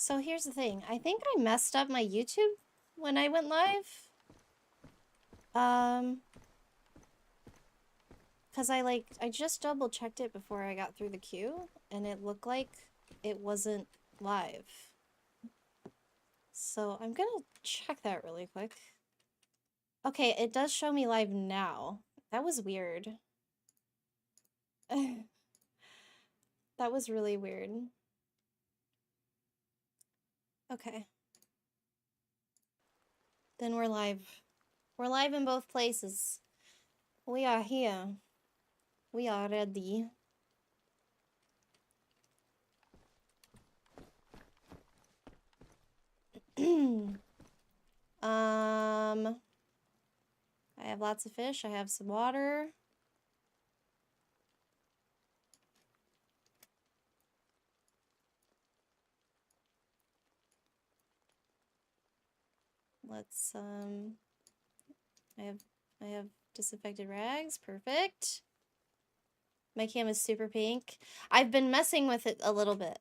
So here's the thing. I think I messed up my YouTube when I went live. Because I just double checked it before I got through the queue, and it looked like it wasn't live. So I'm gonna check that really quick. Okay, it does show me live now. That was weird. That was really weird. Okay. Then we're live. We're live in both places. We are here. We are ready. I have lots of fish. I have some water. Let's I have disinfected rags. Perfect. My cam is super pink. I've been messing with it a little bit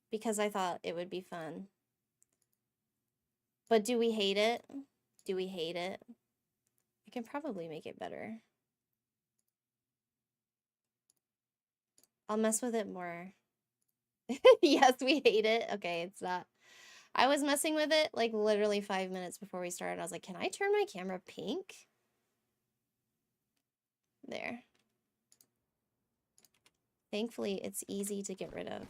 because I thought it would be fun. But do we hate it? Do we hate it? I can probably make it better. I'll mess with it more. Yes, we hate it. Okay, it's not. I was messing with it like literally 5 minutes before we started. I was like, can I turn my camera pink? There. Thankfully, it's easy to get rid of.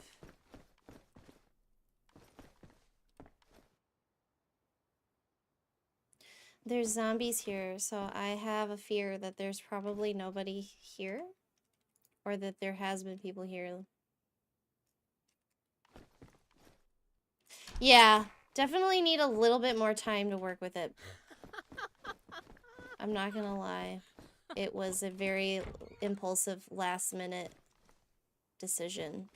There's zombies here, so I have a fear that there's probably nobody here. Or that there has been people here. Yeah, definitely need a little bit more time to work with it. I'm not gonna lie. It was a very impulsive, last-minute decision.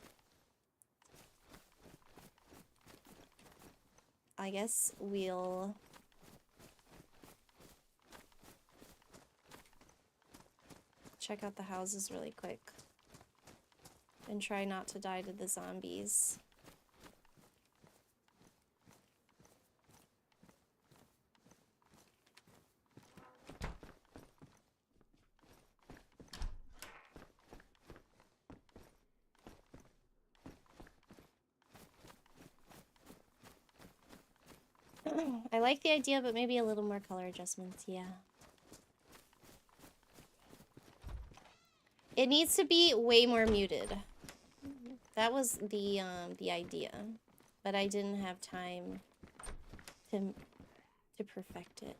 I guess we'll... check out the houses really quick. And try not to die to the zombies. I like the idea, but maybe a little more color adjustments, yeah. It needs to be way more muted. That was the idea, but I didn't have time to perfect it.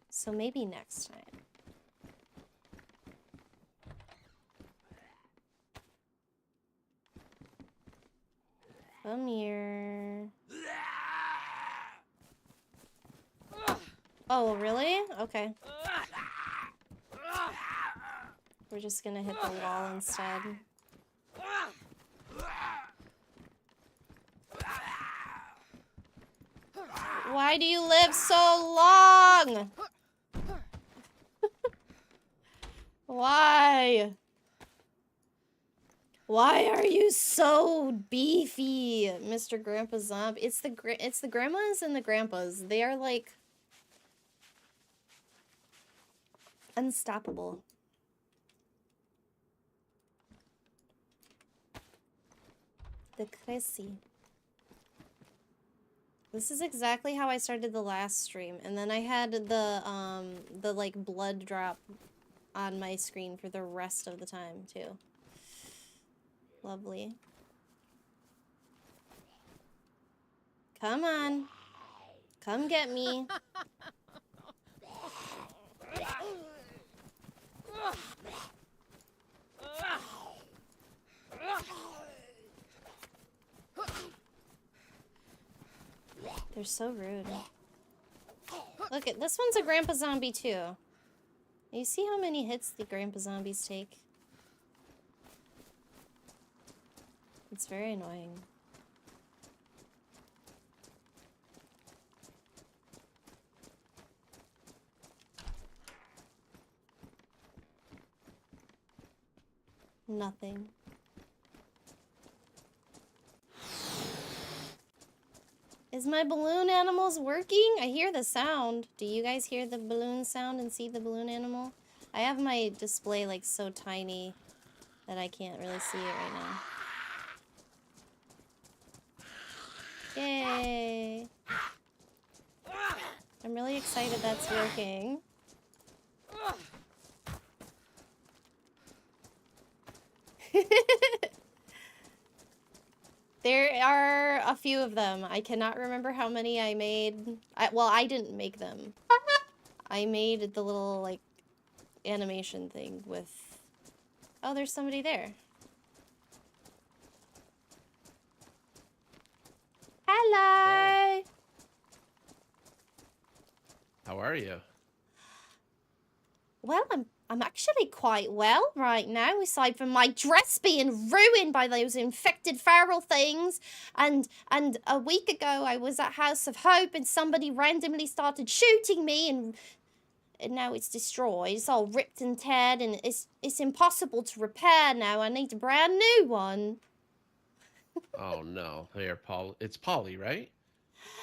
So maybe next time. Come here. Oh, really? Okay. We're just gonna hit the wall instead. Why do you live so long? Why? Why are you so beefy, Mr. Grandpa Zombie? It's the grandmas and the grandpas. They are like unstoppable. The crazy. This is exactly how I started the last stream, and then I had the like blood drop on my screen for the rest of the time too. Lovely. Come on. Come get me. They're so rude. Look, at this one's a grandpa zombie too. You see how many hits the grandpa zombies take? It's very annoying. Nothing. Is my balloon animals working? I hear the sound. Do you guys hear the balloon sound and see the balloon animal? I have my display like so tiny that I can't really see it right now. Yay! I'm really excited that's working. There are a few of them. I cannot remember how many I made. Well, I didn't make them. I made the little, like, animation thing with... Oh, there's somebody there. Hello! Oh. How are you? Well, I'm actually quite well right now, aside from my dress being ruined by those infected feral things. And a week ago, I was at House of Hope, and somebody randomly started shooting me, and now it's destroyed. It's all ripped and teared, and it's impossible to repair now. I need a brand new one. Oh no, here, Paul. It's Polly, right?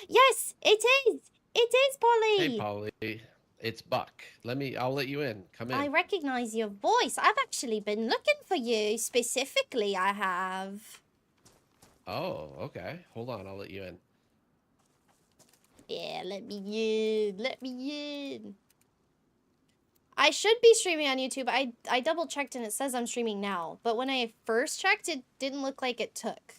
Yes, it is. It is Hey, Polly. Polly. It's Buck. I'll let you in. Come I in. recognize your voice. I've actually been looking for you specifically. I have. Oh, okay. Hold on, I'll let you in. Yeah, let me in. Let me in. I should be streaming on YouTube. I double checked and it says I'm streaming now. But when I first checked, it didn't look like it took.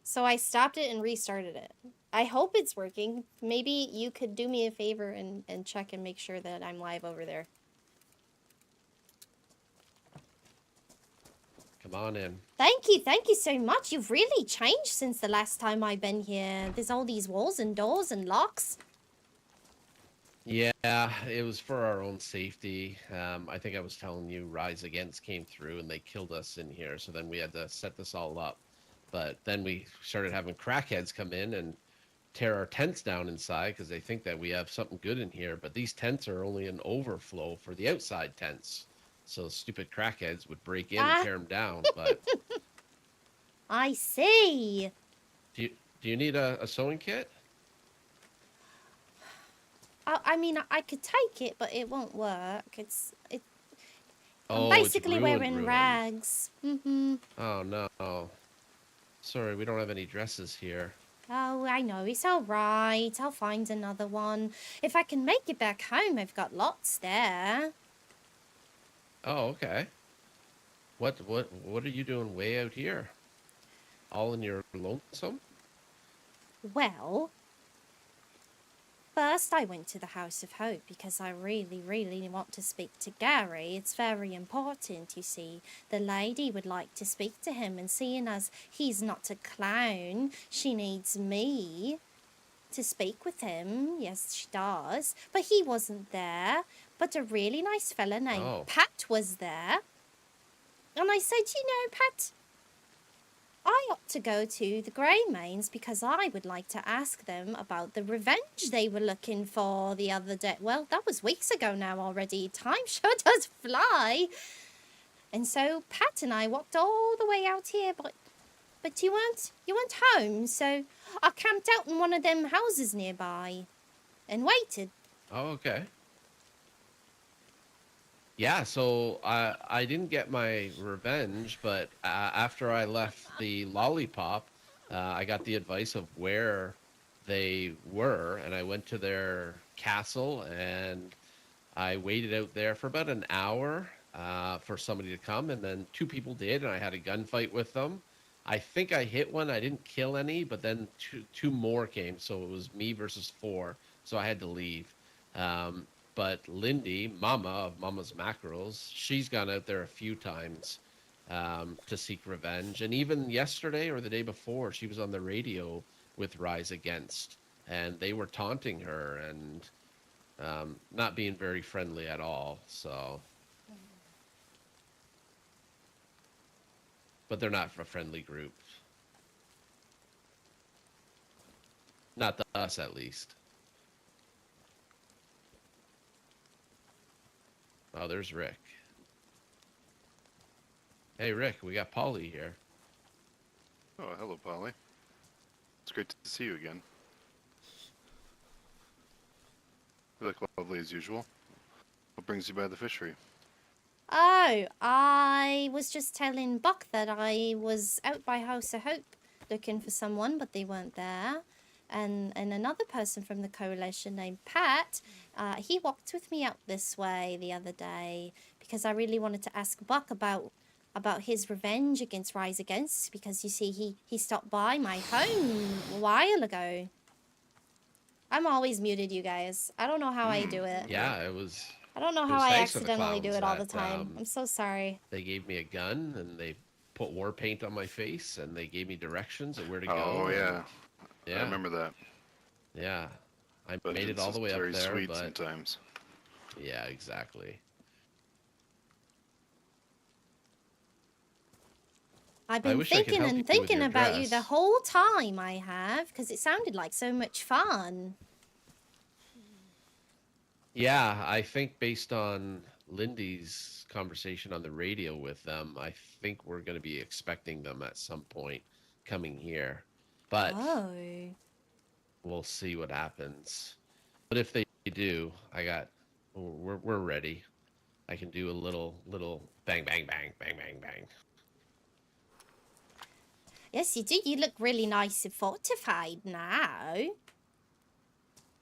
So I stopped it and restarted it. I hope it's working. Maybe you could do me a favor and check and make sure that I'm live over there. Come on in. Thank you so much. You've really changed since the last time I've been here. There's all these walls and doors and locks. Yeah, it was for our own safety. I think I was telling you Rise Against came through and they killed us in here, so then we had to set this all up. But then we started having crackheads come in and tear our tents down inside because they think that we have something good in here, but these tents are only an overflow for the outside tents. So stupid crackheads would break in and tear them down. But I see. do you need a sewing kit? I mean, I could take it, but it won't work. I'm Oh, basically it's wearing rags. Oh no. Sorry, we don't have any dresses here. Oh, I know. It's all right. I'll find another one. If I can make it back home, I've got lots there. Oh, okay. What are you doing way out here? All in your lonesome? Well, first I went to the House of Hope because I really, really want to speak to Gary. It's very important, you see. The lady would like to speak to him, and seeing as he's not a clown, she needs me to speak with him. Yes, she does. But he wasn't there. But a really nice fella named Pat was there. And I said, you know, Pat, I ought to go to the Greymanes because I would like to ask them about the revenge they were looking for the other day. Well, that was weeks ago now already. Time sure does fly. And so Pat and I walked all the way out here, but you weren't home, so I camped out in one of them houses nearby and waited. Oh, okay. Yeah, so I didn't get my revenge, but after I left the lollipop, I got the advice of where they were, and I went to their castle, and I waited out there for about an hour for somebody to come, and then two people did, and I had a gunfight with them. I think I hit one. I didn't kill any, but then two more came, so it was me versus four, so I had to leave. But Lindy, Mama of Mama's Mackerels, she's gone out there a few times to seek revenge. And even yesterday or the day before, she was on the radio with Rise Against, and they were taunting her and not being very friendly at all. So, but they're not a friendly group. Not to us, at least. Oh, there's Rick. Hey, Rick, we got Polly here. Oh, hello, Polly. It's great to see you again. You look lovely as usual. What brings you by the fishery? Oh, I was just telling Buck that I was out by House of Hope looking for someone, but they weren't there. And another person from the coalition named Pat, he walked with me out this way the other day because I really wanted to ask Buck about his revenge against Rise Against, because you see he stopped by my home a while ago. I'm always muted, you guys. I don't know how I do it. Yeah, it was. I don't know It how was I thanks to the accidentally do clowns it all the that time. I'm so sorry. they gave me a gun and they put war paint on my face and they gave me directions of where to Oh go. yeah, Yeah. I remember that. Yeah. I made it Vengeance all the is way up very there, sweet but sometimes. yeah, exactly. I've I been wish I could thinking help and you with thinking your about you the dress. whole time I have, because it sounded like so much fun. Yeah, I think based on Lindy's conversation on the radio with them, I think we're going to be expecting them at some point coming here. But Oh. we'll see what happens. But if they do, we're ready. I can do a little bang bang bang bang bang bang. Yes, you do. You look really nice and fortified now.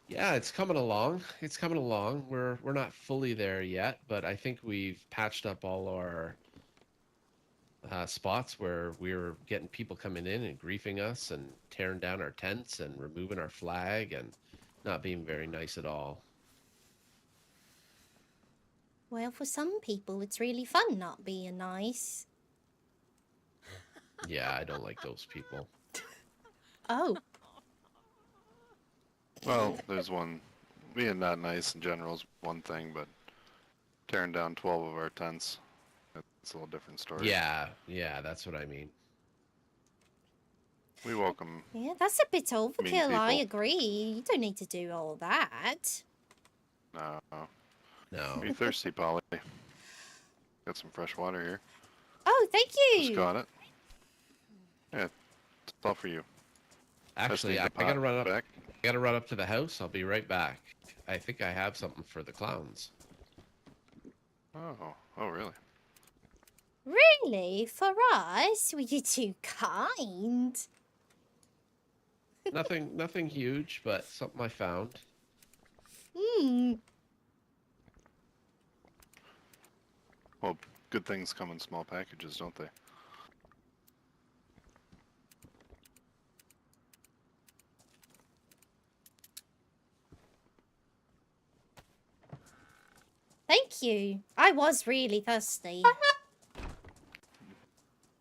Yeah, it's coming along. It's coming along. We're not fully there yet, but I think we've patched up all our spots where we're getting people coming in and griefing us and tearing down our tents and removing our flag and not being very nice at all. Well, for some people, it's really fun not being nice. Yeah, I don't like those people. Oh. Well, there's one. Being not nice in general is one thing, but tearing down 12 of our tents, that's a little different story. Yeah, that's what I mean. We welcome. Yeah, that's a bit overkill, I people. agree. You don't need to do all that. No. No. Are you thirsty, Polly? Got some fresh water here. Oh, thank Just you. got it. Yeah, it's all for you. Actually, Just I need the gotta pot run up. back. I gotta run up to the house. I'll be right back. I think I have something for the clowns. Oh, really? Really? For us? Were you too kind? Nothing huge, but something I found. Hmm. Well, good things come in small packages, don't they? Thank you. I was really thirsty.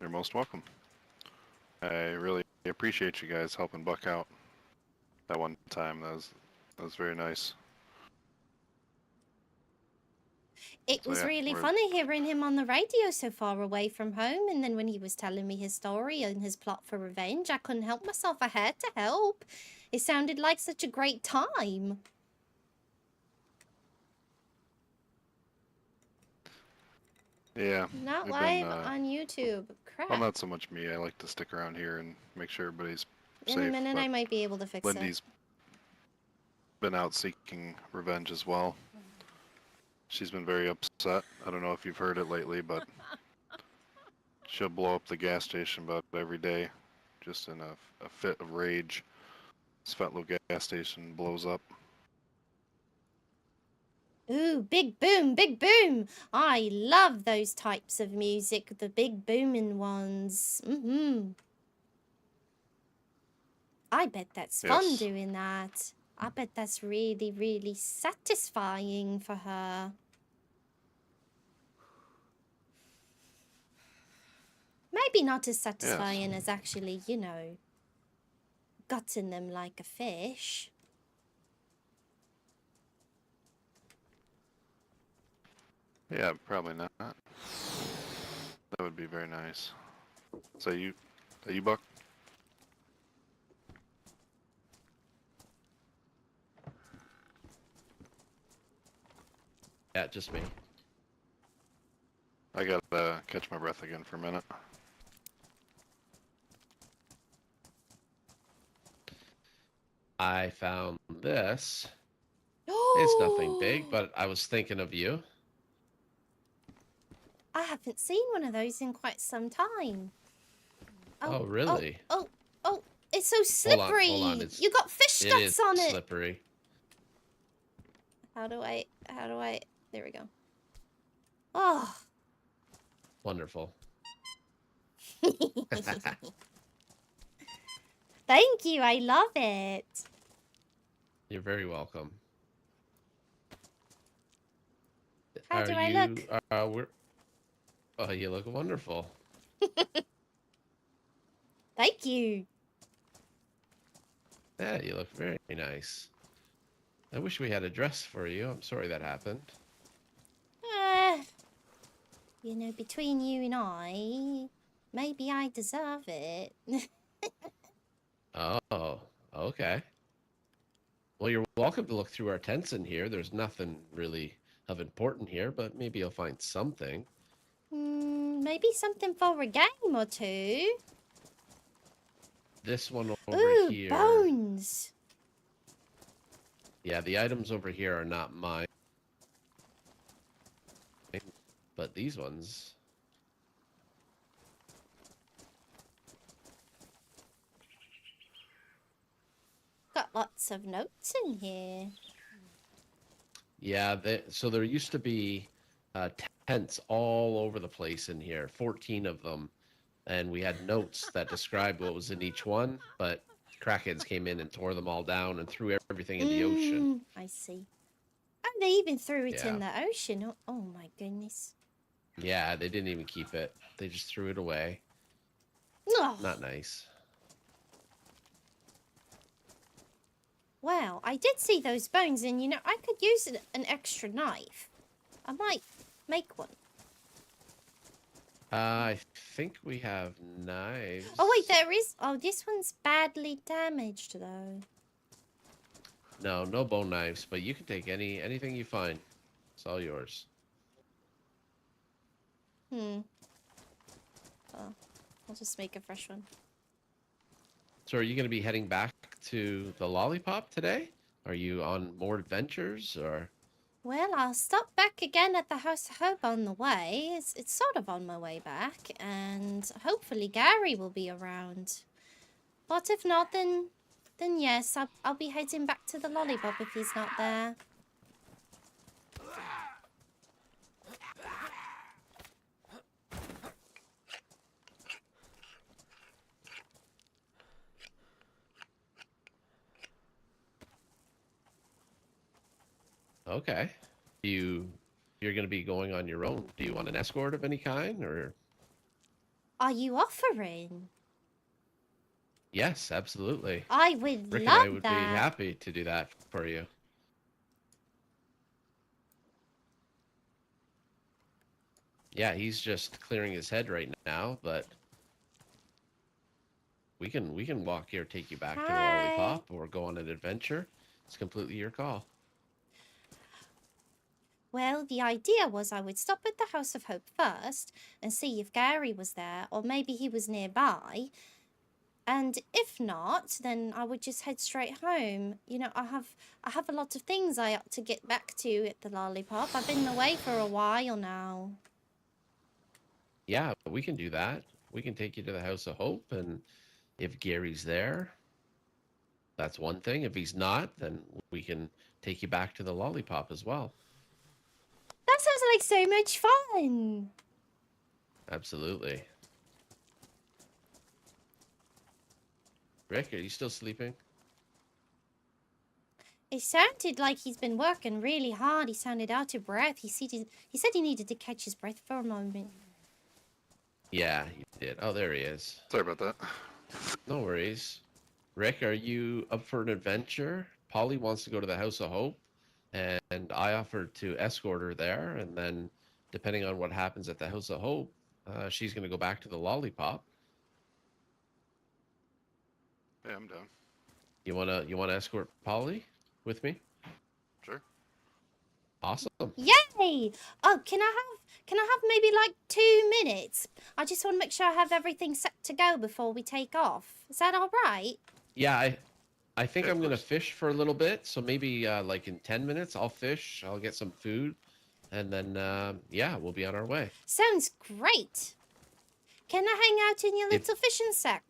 You're most welcome. I really appreciate you guys helping Buck out that one time. That was very nice. It So was yeah, really we're funny hearing him on the radio so far away from home, and then when he was telling me his story and his plot for revenge, I couldn't help myself. I had to help. It sounded like such a great time. yeah. Not We've been live on YouTube. well, Crap. not so much me. I like to stick around here and make sure everybody's In safe. a minute, But I might be able to fix Lindy's been out seeking revenge as well. She's been very upset. I don't know if you've heard it lately, but she'll blow up the gas station about every day, just in a fit of rage. This fat little gas station blows up. it. Ooh, big boom, big boom. I love those types of music, the big booming ones. I bet that's fun Yes. doing that. I bet that's really, really satisfying for her. Maybe not as satisfying as actually, you know, gutting them like a fish. Yeah, probably not. That would be very nice. So you, Buck? Yeah, just me. I gotta catch my breath again for a minute. I found this. It's is nothing big, but I was thinking of you. I haven't seen one of those in quite some time. Oh, really? Oh, it's so slippery. Hold on. You got fish It is guts on it. slippery. How do I, there we go. Oh. Wonderful. Thank you, I love it. You're very welcome. How do I look? Oh, you look wonderful. Thank you. Yeah, you look very nice. I wish we had a dress for you. I'm sorry that happened. You know, between you and I, maybe I deserve it. Oh, okay. Well, you're welcome to look through our tents in here. There's nothing really of important here, but maybe you'll find something. Maybe something for a game or two. This one over Ooh, here. bones. Yeah, the items over here are not mine. But these ones... Got lots of notes in here. Yeah, so there used to be tents all over the place in here, 14 of them. And we had notes that described what was in each one, but crackheads came in and tore them all down and threw everything in the ocean. I see. And they even threw it Yeah. in the ocean. Oh my goodness. Yeah, they didn't even keep it. They just threw it away. Oh. Not nice. Wow, I did see those bones, and you know, I could use an extra knife. I might make one. I think we have knives. Oh wait, there is. Oh, this one's badly damaged though. No bone knives, but you can take anything you find. It's all yours. Oh, I'll just make a fresh one. So are you going to be heading back to the Lollipop today? Are you on more adventures, or? Well, I'll stop back again at the House of Hope on the way. It's sort of on my way back, and hopefully Gary will be around. But if not, then yes, I'll be heading back to the Lollipop if he's not there. Okay. You're going to be going on your own. Do you want an escort of any kind, or? Are you offering? Yes, absolutely. I would Rick love and I would that. be happy to do that for you. Yeah, he's just clearing his head right now, but we can walk here, take you back to the Lollipop, or go on an adventure. It's completely your call. Well, the idea was I would stop at the House of Hope first and see if Gary was there, or maybe he was nearby. And if not, then I would just head straight home. You know, I have a lot of things I ought to get back to at the Lollipop. I've been away for a while now. Yeah, we can do that. We can take you to the House of Hope, and if Gary's there, that's one thing. If he's not, then we can take you back to the Lollipop as well. That sounds like so much fun. Absolutely. Rick, are you still sleeping? It sounded like he's been working really hard. He sounded out of breath. He said he needed to catch his breath for a moment. Yeah, he did. Oh, there he is. Sorry about that. No worries. Rick, are you up for an adventure? Polly wants to go to the House of Hope, and I offered to escort her there, and then depending on what happens at the House of Hope, she's going to go back to the Lollipop. Yeah, I'm down. You wanna escort Polly with me? Sure. Awesome. Yay! Oh, can I have maybe like 2 minutes? I just want to make sure I have everything set to go before we take off. Is that all right? Yeah, I think Yeah, of I'm gonna course. fish for a little bit, so maybe like in 10 minutes I'll fish. I'll get some food, and then yeah, we'll be on our way. Sounds great. Can I hang out in your If little fishing sack?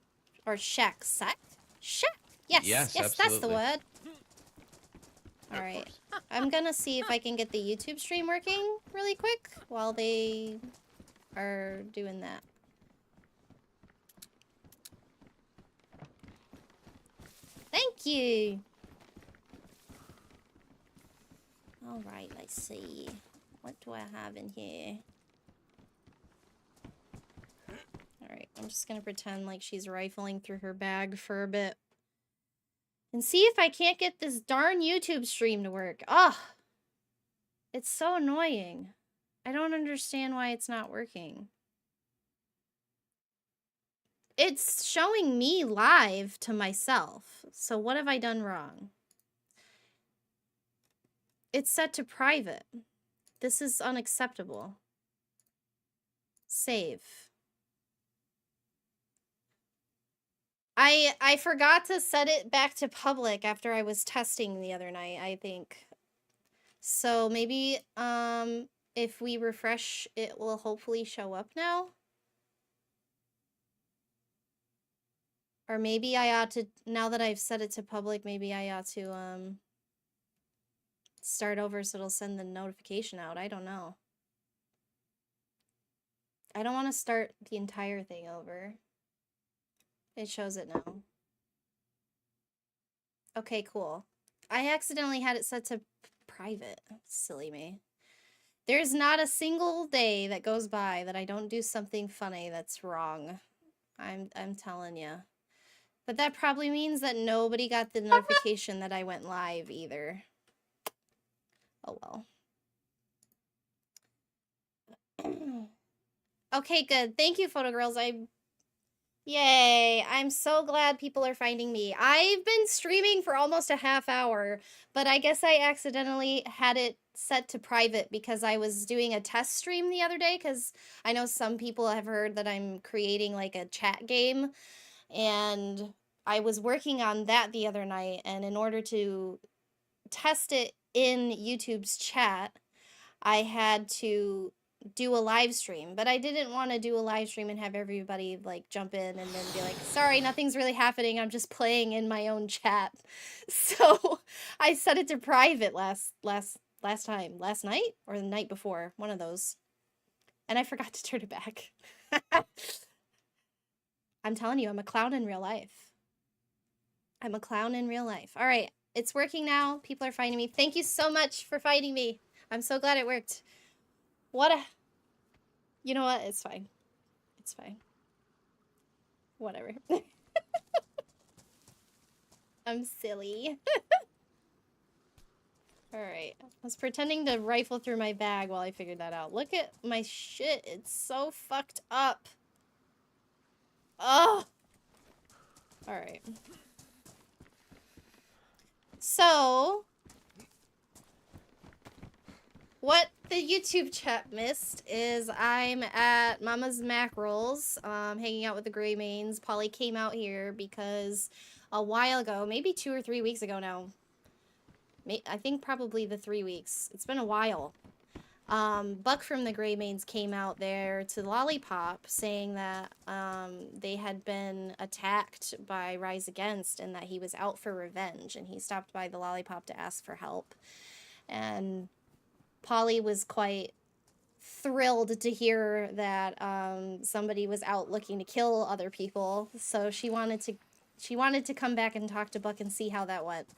Or shack? Sack? Shack. Yes, yes, yes, that's the absolutely. word. Yeah, of Alright. course. I'm gonna see if I can get the YouTube stream working really quick while they are doing that. Thank you! Alright, let's see. What do I have in here? Alright, I'm just gonna pretend like she's rifling through her bag for a bit. And see if I can't get this darn YouTube stream to work. Ugh! It's so annoying. I don't understand why it's not working. It's showing me live to myself. So what have I done wrong? It's set to private. This is unacceptable. Save. I forgot to set it back to public after I was testing the other night, I think. So maybe if we refresh, it will hopefully show up now. Or maybe I ought to, now that I've set it to public, maybe I ought to start over so it'll send the notification out. I don't know. I don't want to start the entire thing over. It shows it now. Okay, cool. I accidentally had it set to private. Silly me. There's not a single day that goes by that I don't do something funny that's wrong. I'm telling you. But that probably means that nobody got the notification that I went live either. Oh well. Okay, good. Thank you, Photo Girls. Yay! I'm so glad people are finding me. I've been streaming for almost a half hour, but I guess I accidentally had it set to private because I was doing a test stream the other day, because I know some people have heard that I'm creating like a chat game, and I was working on that the other night, and in order to test it in YouTube's chat, I had to do a live stream, but I didn't want to do a live stream and have everybody like jump in and then be like, sorry, nothing's really happening, I'm just playing in my own chat. So I set it to private last night or the night before, one of those, and I forgot to turn it back. I'm telling you, I'm a clown in real life. I'm a clown in real life. All right, it's working now. People are finding me. Thank you so much for finding me. I'm so glad it worked. What a... You know what? It's fine. It's fine. Whatever. I'm silly. Alright. I was pretending to rifle through my bag while I figured that out. Look at my shit. It's so fucked up. Ugh. Alright. So... what the YouTube chat missed is I'm at Mama's Mackerels, hanging out with the Gray Mains. Polly came out here because a while ago, maybe 2 or 3 weeks ago now, I think probably the 3 weeks. It's been a while. Buck from the Gray Mains came out there to Lollipop saying that they had been attacked by Rise Against and that he was out for revenge, and he stopped by the Lollipop to ask for help. And Polly was quite thrilled to hear that somebody was out looking to kill other people, so she wanted to come back and talk to Buck and see how that went.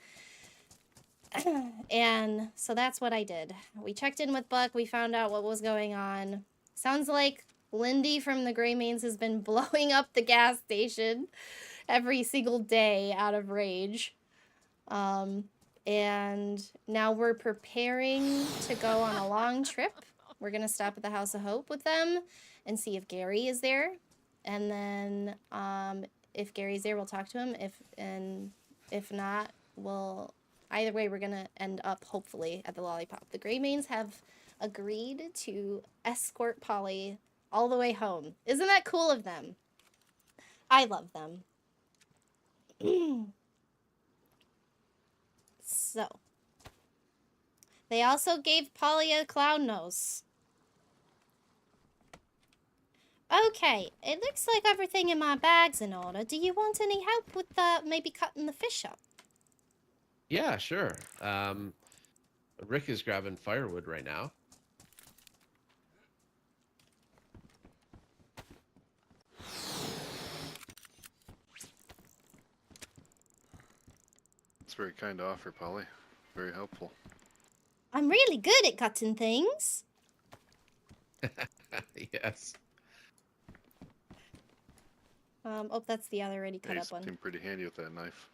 And so that's what I did. We checked in with Buck, we found out what was going on. Sounds like Lindy from the Gray Mains has been blowing up the gas station every single day out of rage. And now we're preparing to go on a long trip. We're gonna stop at the House of Hope with them and see if Gary is there. And then if Gary's there, we'll talk to him. If not, we'll... Either way, we're gonna end up, hopefully, at the Lollipop. The Gray Mains have agreed to escort Polly all the way home. Isn't that cool of them? I love them. So. They also gave Polly a clown nose. Okay, it looks like everything in my bag's in order. Do you want any help with maybe cutting the fish up? Yeah, sure. Rick is grabbing firewood right now. It's very kind offer, Polly. Very helpful. I'm really good at cutting things. Yes. Oh, that's the other already cut Yeah, up you one. seem pretty handy with that knife.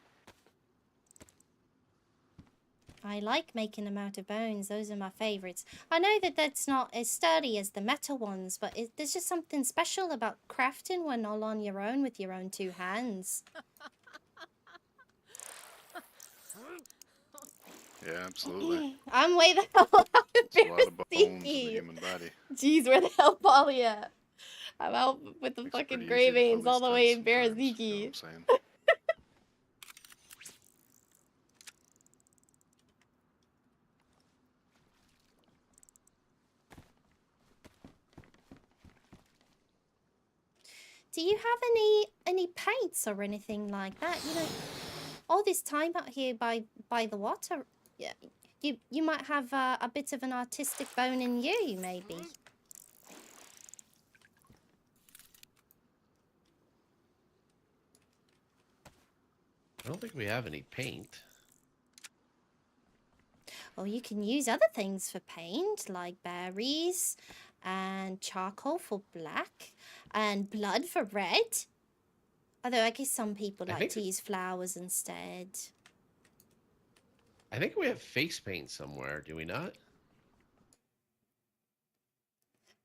I like making them out of bones. Those are my favorites. I know that that's not as sturdy as the metal ones, but there's just something special about crafting when all on your own with your own two hands. Yeah, absolutely. I'm way the hell out of There's a lot of bones in the Bearasiki. human body. Jeez, where the hell Polly at? I'm out with the Makes it fucking pretty gray easy to fill veins all these the way in tents sometimes, you know what Bearasiki. I'm saying? Do you have any paints or anything like that? You know, all this time out here by the water, yeah, you might have a bit of an artistic bone in you, maybe. I don't think we have any paint. Or you can use other things for paint, like berries and charcoal for black and blood for red. Although I guess some people like to use flowers instead. I think we have face paint somewhere, do we not?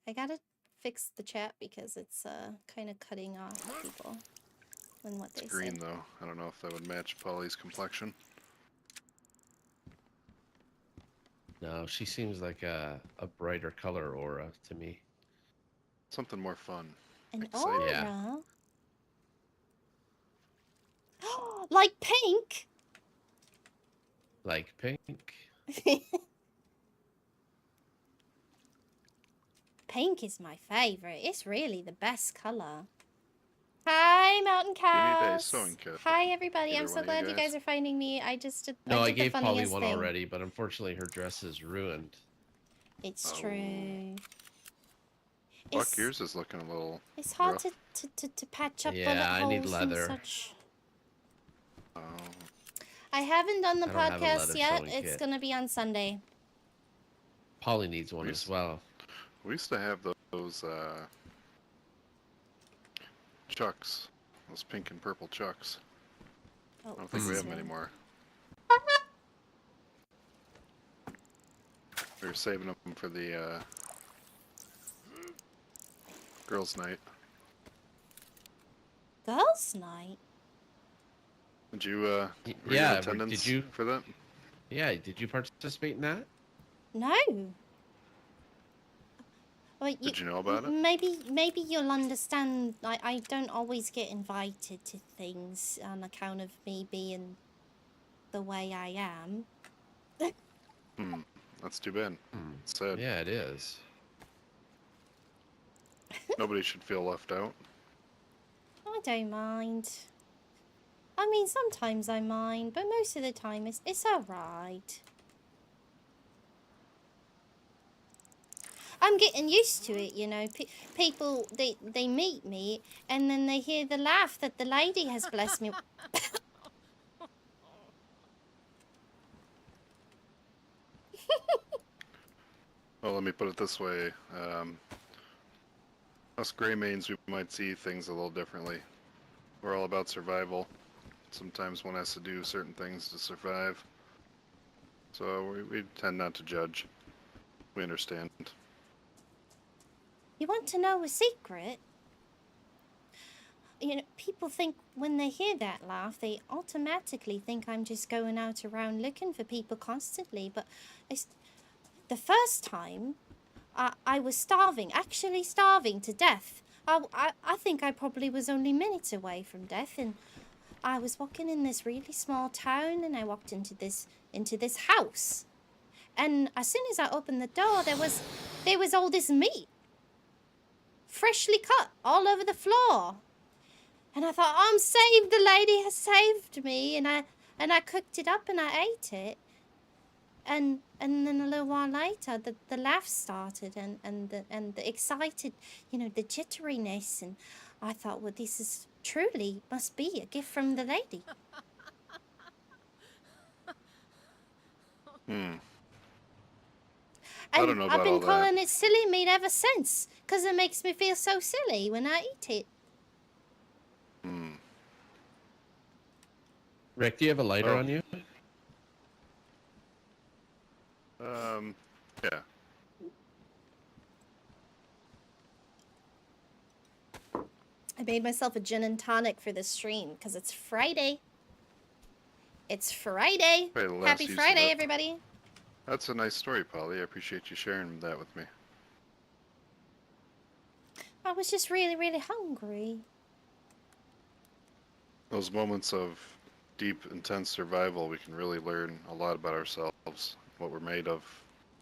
I gotta fix the chat because it's kind of cutting off people when what they It's green say. though. I don't know if that would match Polly's complexion. No, she seems like a brighter color aura to me. Something more fun. An Exciting. aura? Yeah. Like pink? Like pink. Pink is my favorite. It's really the best color. Hi, Mountain You need a Cows. sewing kit. Hi, everybody. Either I'm so one of glad you guys. guys are finding me. I just did, No, I I did the gave Polly funniest one thing. already, but unfortunately her dress is ruined. It's Oh. true. Buck, yours is looking a little It's hard rough. to patch up Yeah, bullet I need holes and leather. such. Oh, I haven't done the I don't have a podcast leather yet. sewing It's kit. gonna be on Sunday. Polly needs one We as s- well. we used to have those chucks. Those pink and purple chucks. Oh, I don't think we this have them way. anymore. We were saving them for the girls' night. Girls' night? Did you Y- were you yeah, in were- attendance did you- for that? Yeah, did you participate in that? No. Well, Did you know about it? Maybe you'll understand. I don't always get invited to things on account of me being the way I am. That's too bad. Hmm. It's sad. Yeah, it is. Nobody should feel left out. I don't mind. I mean, sometimes I mind, but most of the time it's alright. I'm getting used to it, you know. People, they meet me, and then they hear the laugh that the lady has blessed me. Well, let me put it this way. Us Greymanes, we might see things a little differently. We're all about survival. Sometimes one has to do certain things to survive. So we tend not to judge. We understand. You want to know a secret? You know, people think when they hear that laugh, they automatically think I'm just going out around looking for people constantly. But it's the first time I was starving, actually starving to death. I think I probably was only minutes away from death, and I was walking in this really small town, and I walked into this into this house. And as soon as I opened the door, there was all this meat, freshly cut, all over the floor. And I thought, I'm saved. The lady has saved me. And I cooked it up and I ate it. And then a little while later, the laughs started and the excited, the jitteriness. And I thought, well, this is truly must be a gift from the lady. I don't And know I've about been all that. calling it silly meat ever since, because it makes me feel so silly when I eat it. Rick, do you have a lighter Oh. on you? Yeah. I made myself a gin and tonic for this stream, because it's Friday. It's Friday. Right, the last Happy use of Friday, it. everybody. That's a nice story, Polly. I appreciate you sharing that with me. I was just really, really hungry. Those moments of deep, intense survival, we can really learn a lot about ourselves, what we're made of,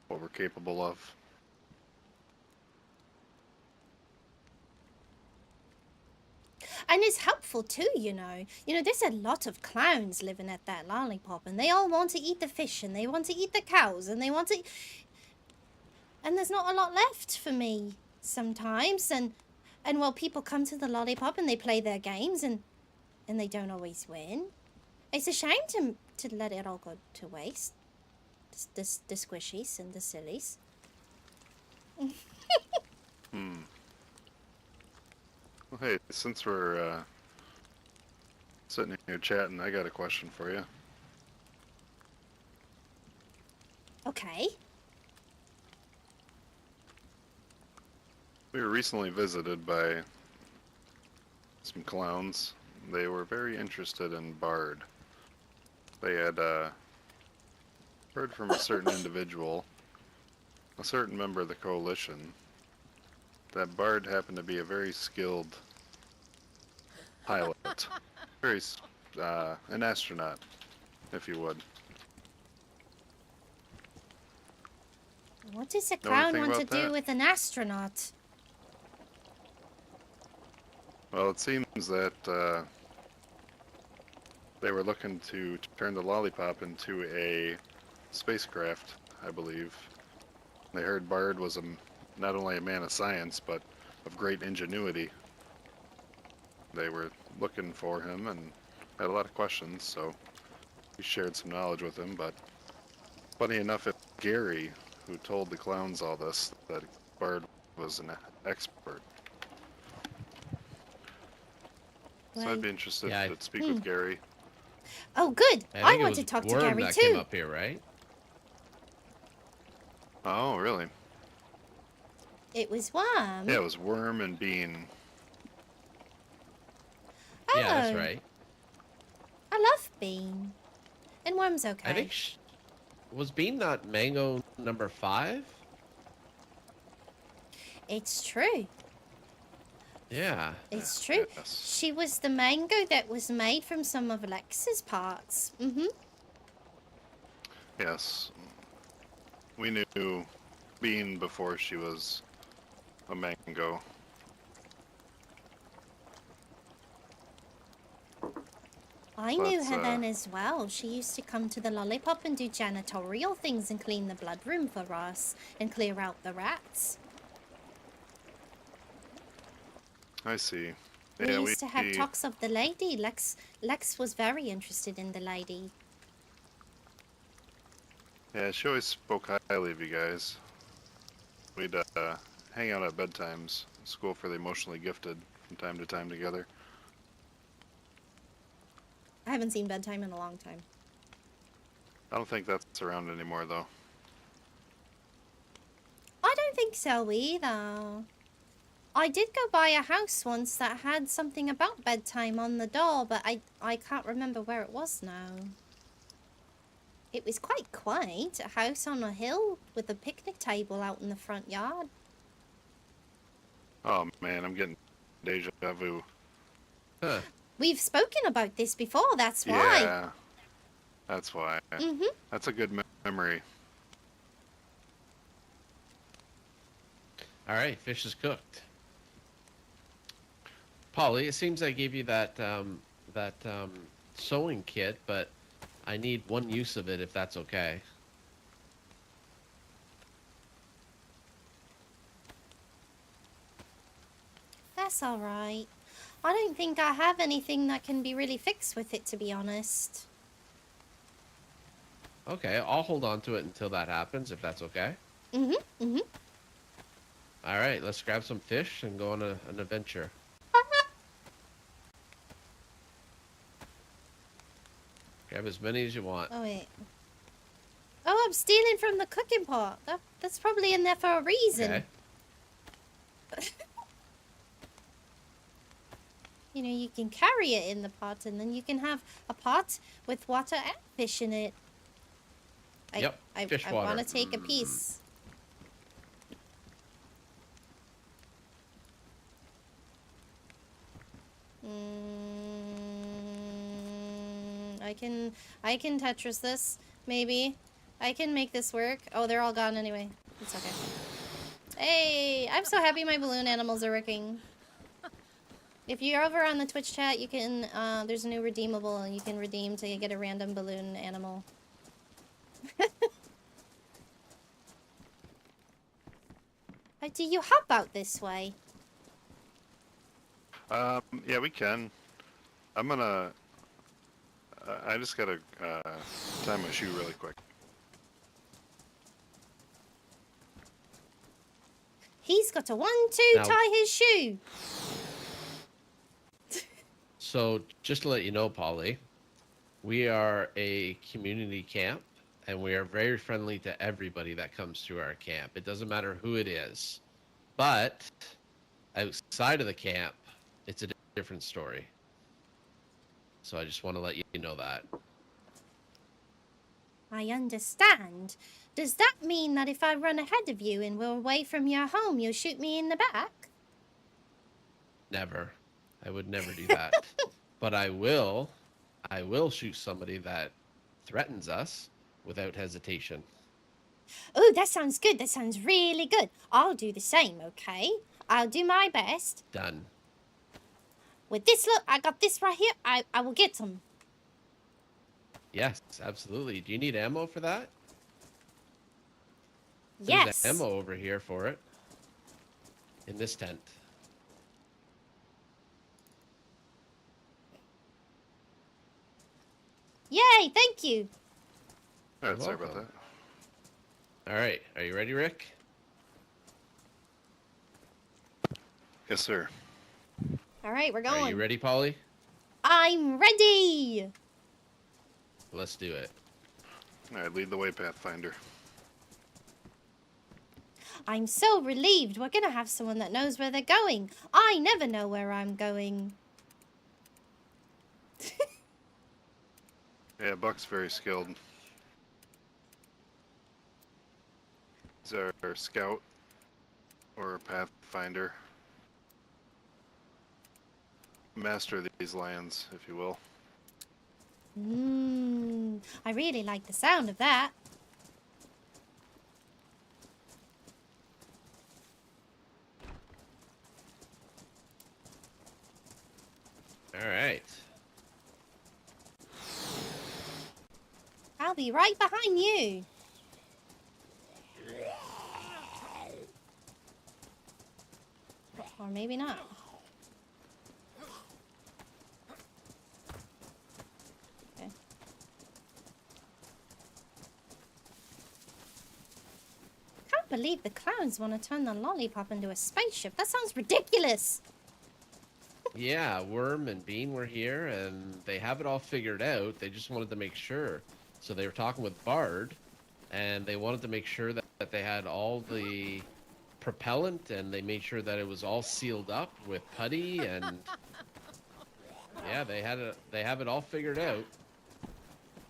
what we're capable of. And it's helpful too, there's a lot of clowns living at that lollipop, and they all want to eat the fish, and they want to eat the cows, and they want to... And there's not a lot left for me sometimes, and well, people come to the lollipop and they play their games, and they don't always win. It's a shame to let it all go to waste. The squishies and the sillies. Well, hey, since we're sitting here chatting, I got a question for you. Okay. We were recently visited by some clowns. They were very interested in Bard. They had heard from a certain individual, a certain member of the coalition, that Bard happened to be a very skilled pilot. An astronaut, if you would. What does a Know clown anything want to about do that? with an astronaut? Well, it seems that they were looking to turn the lollipop into a spacecraft, I believe. They heard Bard was not only a man of science, but of great ingenuity. They were looking for him and had a lot of questions, so we shared some knowledge with him. But funny enough, it's Gary who told the clowns all this, that Bard was an expert. So Right. I'd be interested Yeah, to speak with Gary. Oh, good. I think it want was to talk to Worm Gary that too. came up here, right? Oh, really? It was Worm. Yeah, it was Worm and Bean. Oh, Yeah, that's right. I love Bean. And Worm's okay. I think was Bean not Mango number 5? It's true. Yeah. It's true. Yes. She was the mango that was made from some of Lex's parts. Mm-hmm. Yes. We knew Bean before she was a mango. I So knew that's, her then as well. She used to come to the lollipop and do janitorial things and clean the blood room for us and clear out the rats. I see. We Yeah, used to have talks of the lady. Lex was very interested in the lady. Yeah, she always spoke highly of you guys. We'd hang out at bedtimes, school for the emotionally gifted, from time to time together. I haven't seen bedtime in a long time. I don't think that's around anymore, though. I don't think so either. I did go by a house once that had something about bedtime on the door, but I can't remember where it was now. It was quite quaint, a house on a hill with a picnic table out in the front yard. Oh man, I'm getting deja vu. Huh. We've spoken about this before, that's why. Yeah. That's why. Mm-hmm. That's a good memory. All right, fish is cooked. Polly, it seems I gave you that sewing kit, but I need one use of it if that's okay. That's all right. I don't think I have anything that can be really fixed with it, to be honest. Okay, I'll hold on to it until that happens, if that's okay. Mm-hmm. Mm-hmm. All right, let's grab some fish and go on an adventure. Grab as many as you want. Oh, wait. Oh, I'm stealing from the cooking pot. That's probably in there for a reason. Okay. You know, you can carry it in the pot, and then you can have a pot with water and fish in it. Yep, fish I water. want to take a piece. I can Tetris this, maybe. I can make this work. Oh, they're all gone anyway. It's okay. Hey, I'm so happy my balloon animals are working. If you're over on the Twitch chat, you can, there's a new redeemable, and you can redeem to get a random balloon animal. Do you hop out this way? Yeah, we can. I'm gonna. I just gotta tie my shoe really quick. He's got a 1-2 Now- tie his shoe. So, just to let you know, Polly, we are a community camp, and we are very friendly to everybody that comes through our camp. It doesn't matter who it is. But outside of the camp, it's a different story. So I just want to let you know that. I understand. Does that mean that if I run ahead of you and we're away from your home, you'll shoot me in the back? Never. I would never do that. But I will shoot somebody that threatens us without hesitation. Oh, that sounds good. That sounds really good. I'll do the same, okay? I'll do my best. Done. With this, look, I got this right here. I will get them. Yes, absolutely. Do you need ammo for that? Yes. There's ammo over here for it. In this tent. Yay, thank you. Alright, You're sorry about welcome. that. All right. Are you ready, Rick? Yes, sir. All right, we're Are going. you ready, Polly? I'm ready. Let's do it. Alright, lead the way, Pathfinder. I'm so relieved. We're going to have someone that knows where they're going. I never know where I'm going. Yeah, Buck's very skilled. He's our scout or pathfinder. Master of these lands, if you will. I really like the sound of that. All right. I'll be right behind you. Or maybe not. Okay. Can't believe the clowns want to turn the lollipop into a spaceship. That sounds ridiculous. Yeah, Worm and Bean were here, and they have it all figured out. They just wanted to make sure. So they were talking with Bard, and they wanted to make sure that they had all the propellant, and they made sure that it was all sealed up with putty, and yeah, they have it all figured out.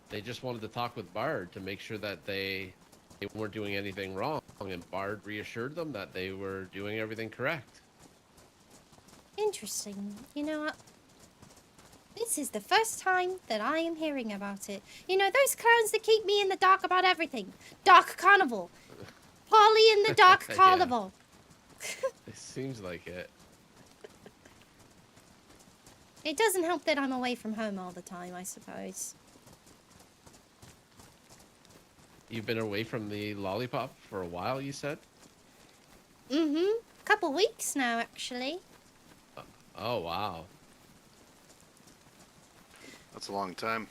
They just wanted to talk with Bard to make sure that they weren't doing anything wrong, and Bard reassured them that they were doing everything correct. Interesting. You know what? This is the first time that I am hearing about it. You know, those clowns that keep me in the dark about everything. Dark Carnival. Polly in the Dark Yeah. Carnival. It seems like it. It doesn't help that I'm away from home all the time, I suppose. You've been away from the lollipop for a while, you said? Mm-hmm. Couple weeks now, actually. Oh, wow. That's a long time.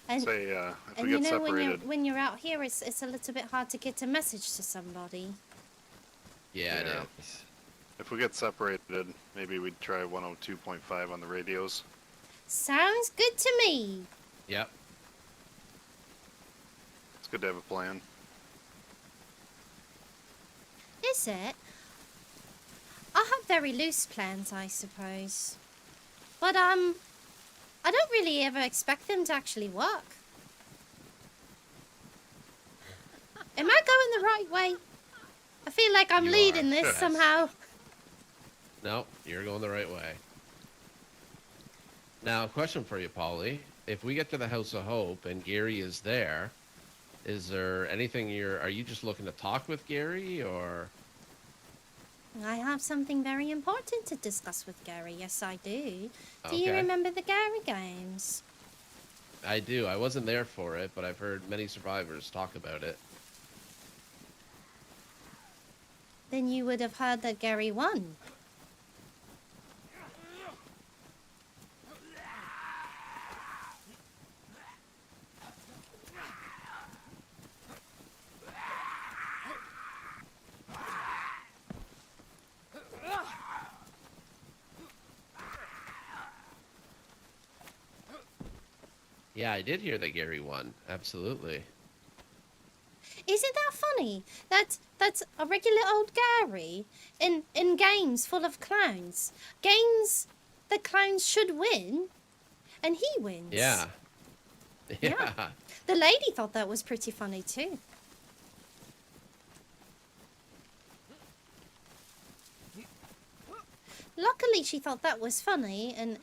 And, Say, if and we you get know, separated, when you're out here, it's a little bit hard to get a message to somebody. Yeah, it Yeah. is. if we get separated, maybe we'd try 102.5 on the radios. Sounds good to me. Yep. It's good to have a plan. Is it? I have very loose plans, I suppose. But, I don't really ever expect them to actually work. Am I going the right way? I feel like I'm You leading are, this yes. somehow. No, you're going the right way. Now, question for you, Polly. If we get to the House of Hope and Gary is there, is there anything are you just looking to talk with Gary, or? I have something very important to discuss with Gary. Yes, I do. Do you Okay. remember the Gary games? I do. I wasn't there for it, but I've heard many survivors talk about it. Then you would have heard that Gary won. Yeah, I did hear that Gary won. Absolutely. Isn't that funny? That's a regular old Gary in games full of clowns. Games that clowns should win, and he wins. Yeah. Yeah. Yeah. The lady thought that was pretty funny too. Luckily, she thought that was funny, and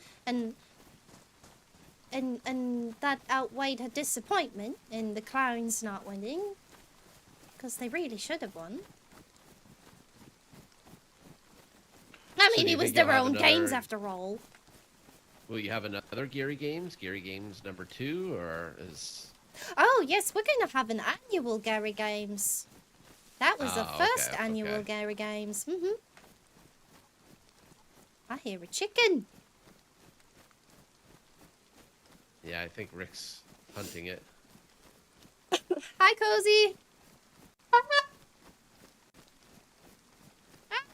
that outweighed her disappointment in the clowns not winning, because they really should have won. I So mean, do it you was think you'll their have own games another- after all. Will you have another Gary Games? Gary Games number 2, or is? Oh yes, we're going to have an annual Gary Games. That was the Oh, first okay, annual okay. Gary Games. I hear a chicken. Yeah, I think Rick's hunting it. Hi, Cozy.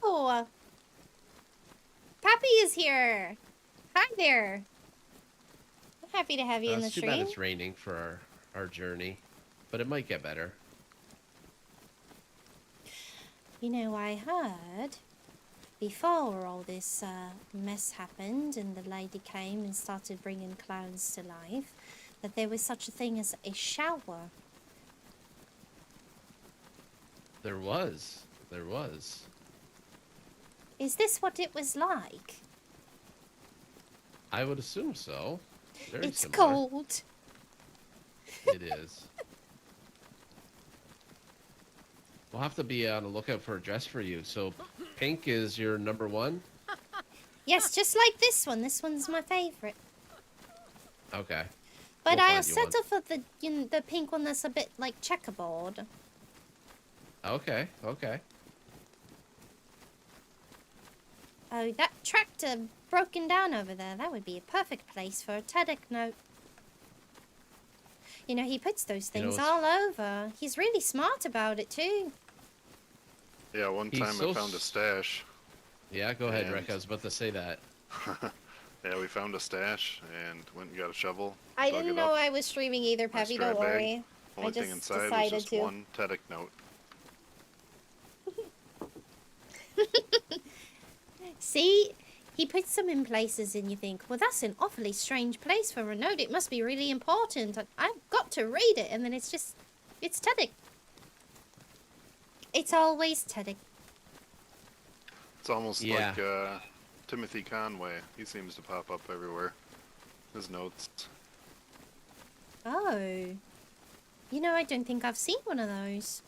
Oh, Pappy is here. Hi there. I'm happy to have you in the It's too bad stream. it's raining for our journey, but it might get better. You know, I heard before all this mess happened and the lady came and started bringing clowns to life, that there was such a thing as a shower. There was. There was. Is this what it was like? I would assume so. Very It's similar. cold. It is. We'll have to be on the lookout for a dress for you. So, pink is your number 1? Yes, just like this one. This one's my favorite. Okay. But We'll I'll find you one. settle for the pink one that's a bit like checkerboard. Okay. Okay. Oh, that tractor broken down over there. That would be a perfect place for a TEDx note. You know, he puts those You know, things it's- all over. He's really smart about it, too. Yeah, one He's time so I found a stash. Yeah, go ahead, And- Rick. I was about to say that. Yeah, we found a stash and went and got a shovel. I dug didn't it know up. I was streaming either, My Peppy. strap Don't bag. worry. Only I thing just inside was decided just to. one TEDx note. See? He puts them in places and you think, well, that's an awfully strange place for a note. It must be really important. I've got to read it. And then it's TEDx. It's always TEDx. It's almost Yeah. like Timothy Conway. He seems to pop up everywhere. His notes. Oh. You know, I don't think I've seen one of those.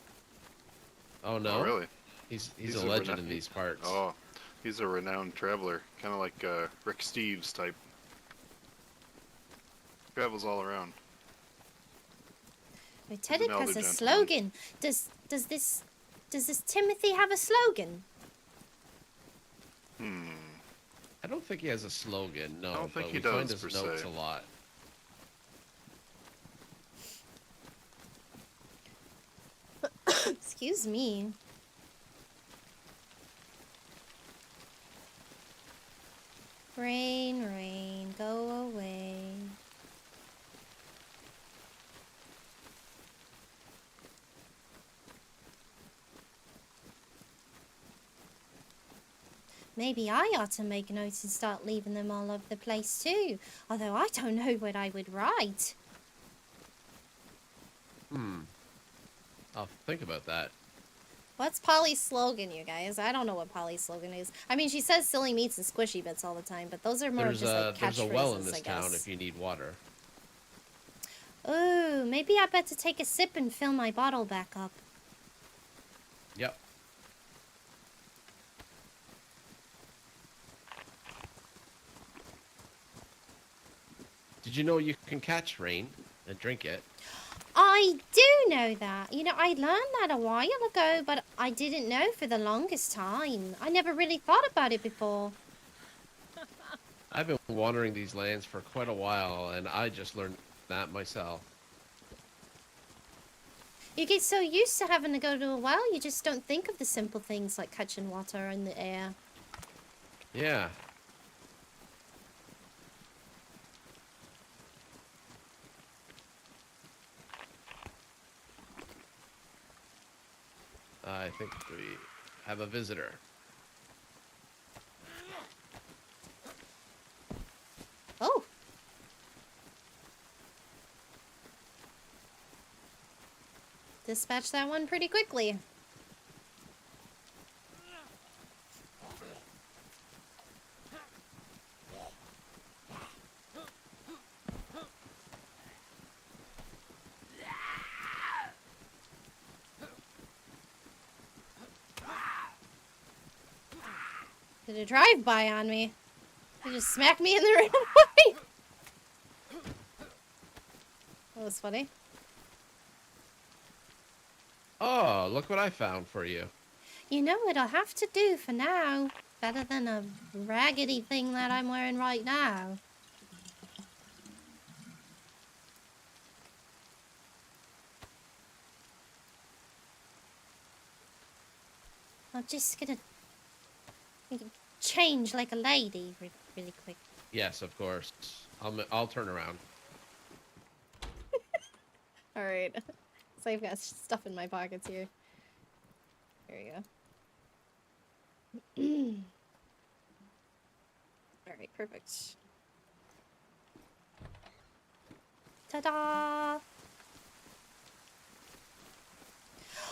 Oh no. Oh, really? He's a legend in these parts. Oh, he's a renowned traveler. Kind of like Rick Steves type. Travels all around. Wait, He's an Teddy elder has a gentleman. slogan. Does this Timothy have a slogan? I don't think he has a slogan. No, I don't think but he we find does, his per notes se. a lot. Excuse me. Rain, rain, go away. Maybe I ought to make notes and start leaving them all over the place too. Although I don't know what I would write. I'll think about that. What's Polly's slogan, you guys? I don't know what Polly's slogan is. I mean, she says silly meats and squishy bits all the time, but those are more There's just like there's a well in catchphrases, this I town guess. if you need water. Oh, maybe I better take a sip and fill my bottle back up. Yep. Did you know you can catch rain and drink it? I do know that. You know, I learned that a while ago, but I didn't know for the longest time. I never really thought about it before. I've been wandering these lands for quite a while, and I just learned that myself. You get so used to having to go to a well, you just don't think of the simple things like catching water in the air. Yeah. I think we have a visitor. Oh. Dispatch that one pretty quickly. Did a drive-by on me. He just smacked me in the right way. That was funny. Oh, look what I found for you. You know what I'll have to do for now. Better than a raggedy thing that I'm wearing right now. I'm just gonna change like a lady really quick. Yes, of course. I'll turn around. Alright. So I've got stuff in my pockets here. There you go. Alright, perfect. Ta-da!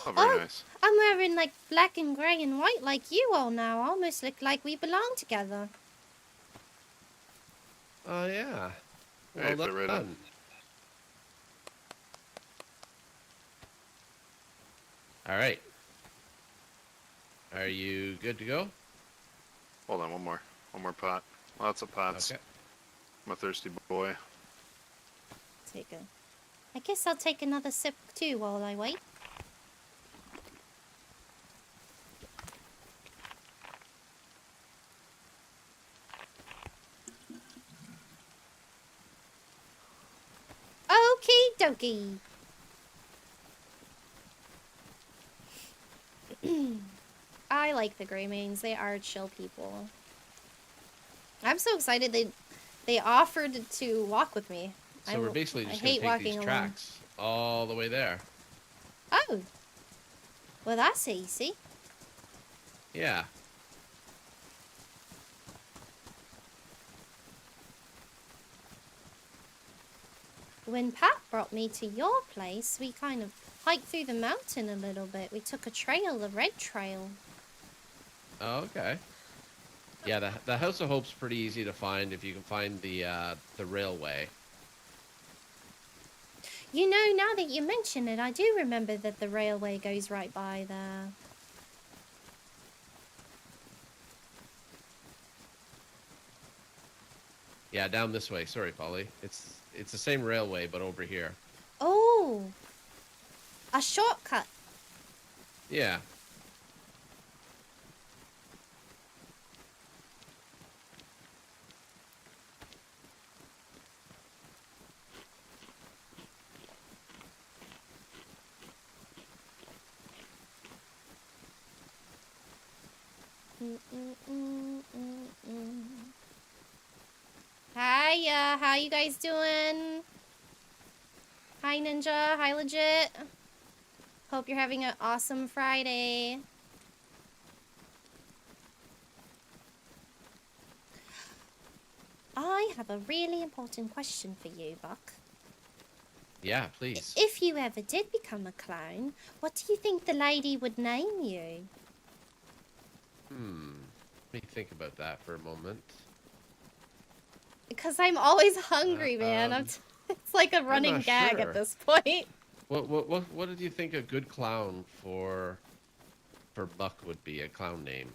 Oh, very nice. I'm wearing like black and grey and white like you all now. Almost look like we belong together. Oh, yeah. Hey, Well fit right in. done. All right. Are you good to go? Hold on, one more pot. Lots of pots. Okay. I'm a thirsty boy. I guess I'll take another sip too while I wait. Okie dokie. I like the Greymanes. They are chill people. I'm so excited they offered to walk with me. So we're basically just I going hate to take these walking alone. tracks all the way there. Oh. Well, that's easy. Yeah. When Pat brought me to your place, we kind of hiked through the mountain a little bit. We took a trail, the red trail. Oh, okay. Yeah, the House of Hope's pretty easy to find if you can find the railway. You know, now that you mention it, I do remember that the railway goes right by there. Yeah, down this way. Sorry, Polly. It's the same railway, but over here. Oh, a shortcut. Yeah. Hiya, how you guys doing? Hi Ninja, hi Legit. Hope you're having an awesome Friday. I have a really important question for you, Buck. Yeah, please. If you ever did become a clown, what do you think the lady would name you? Let me think about that for a moment. Because I'm always hungry, man. It's like a running not gag sure. at this point. What did you think a good clown for Buck would be? A clown name?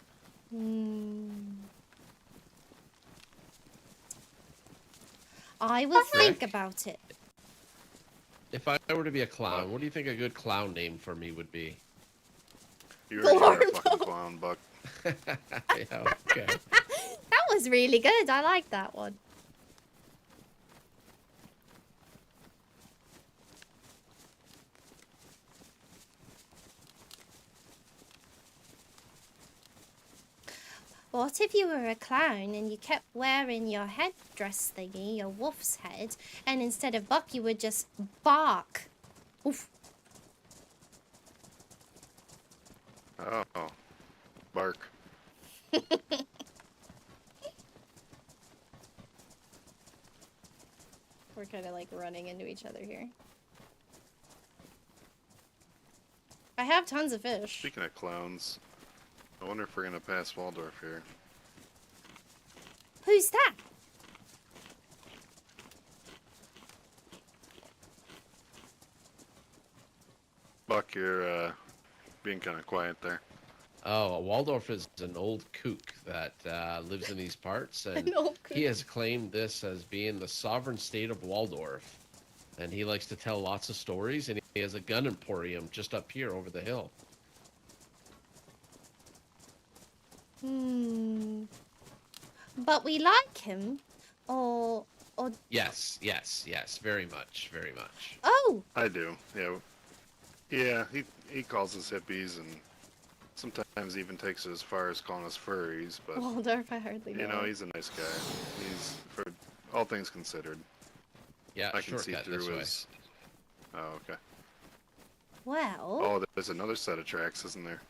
I will think Rick? about it. If I were to be a clown, what do you think a good clown name for me would be? You already are a Glorbo. fucking clown, Buck. Yeah, okay. That was really good. I like that one. What if you were a clown and you kept wearing your headdress thingy, your wolf's head, and instead of Buck, you would just bark? Oof. Oh, bark. We're kind of like running into each other here. I have tons of fish. Speaking of clowns, I wonder if we're gonna pass Waldorf here. Who's that? Buck, you're being kind of quiet there. Oh, Waldorf is an old kook that lives in these parts, and An old he has claimed this as being the sovereign state of Waldorf. And he likes to tell lots of stories, and he has a gun emporium just up here over the hill. But we like him. Or... Yes, very much, very much. Oh! I do, yeah. Yeah, he calls us hippies and sometimes even takes it as far as calling us furries, but Waldorf, I hardly know. you know, he's a nice guy. He's, for all things considered, Yeah, I can see shortcut through this way. his... Oh, okay. Well... Oh, there's another set of tracks, isn't there?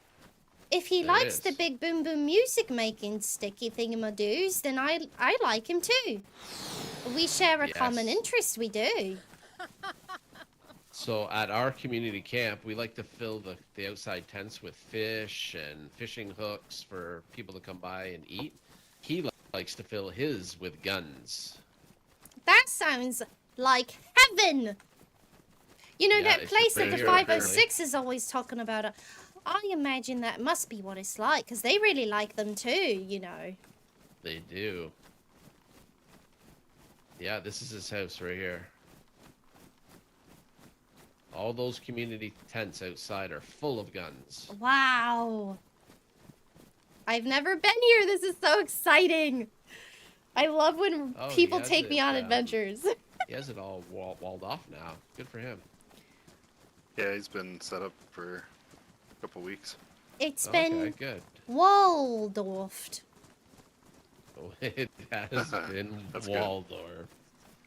If he There likes is. the big boom boom music making sticky thingamadoos, then I like him too. We share a common Yes. interest, we do. So at our community camp, we like to fill the outside tents with fish and fishing hooks for people to come by and eat. He likes to fill his with guns. That sounds like heaven! You know, Yeah, that it's place right that the here, 506 is always talking about. I imagine that must be what it's like, because they really like them too, you know. They do. Yeah, this is his house right here. All those community tents outside are full of guns. Wow. I've never been here. This is so exciting. I love when Oh, people he has take me it, on adventures. He has it all walled off now. Good for him. Yeah, he's been set up for a couple weeks. It's Okay, been good. Waldorfed. Oh, it has been That's good. Waldorf.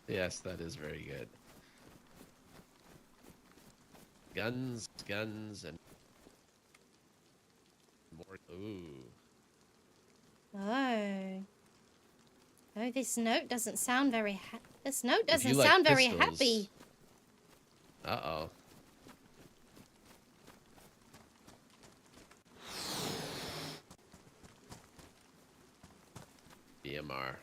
Yes, that is very good. Guns, and more. Ooh. Oh. Oh, this note doesn't sound very this note If you doesn't like sound very pistols- happy. Uh-oh. BMR.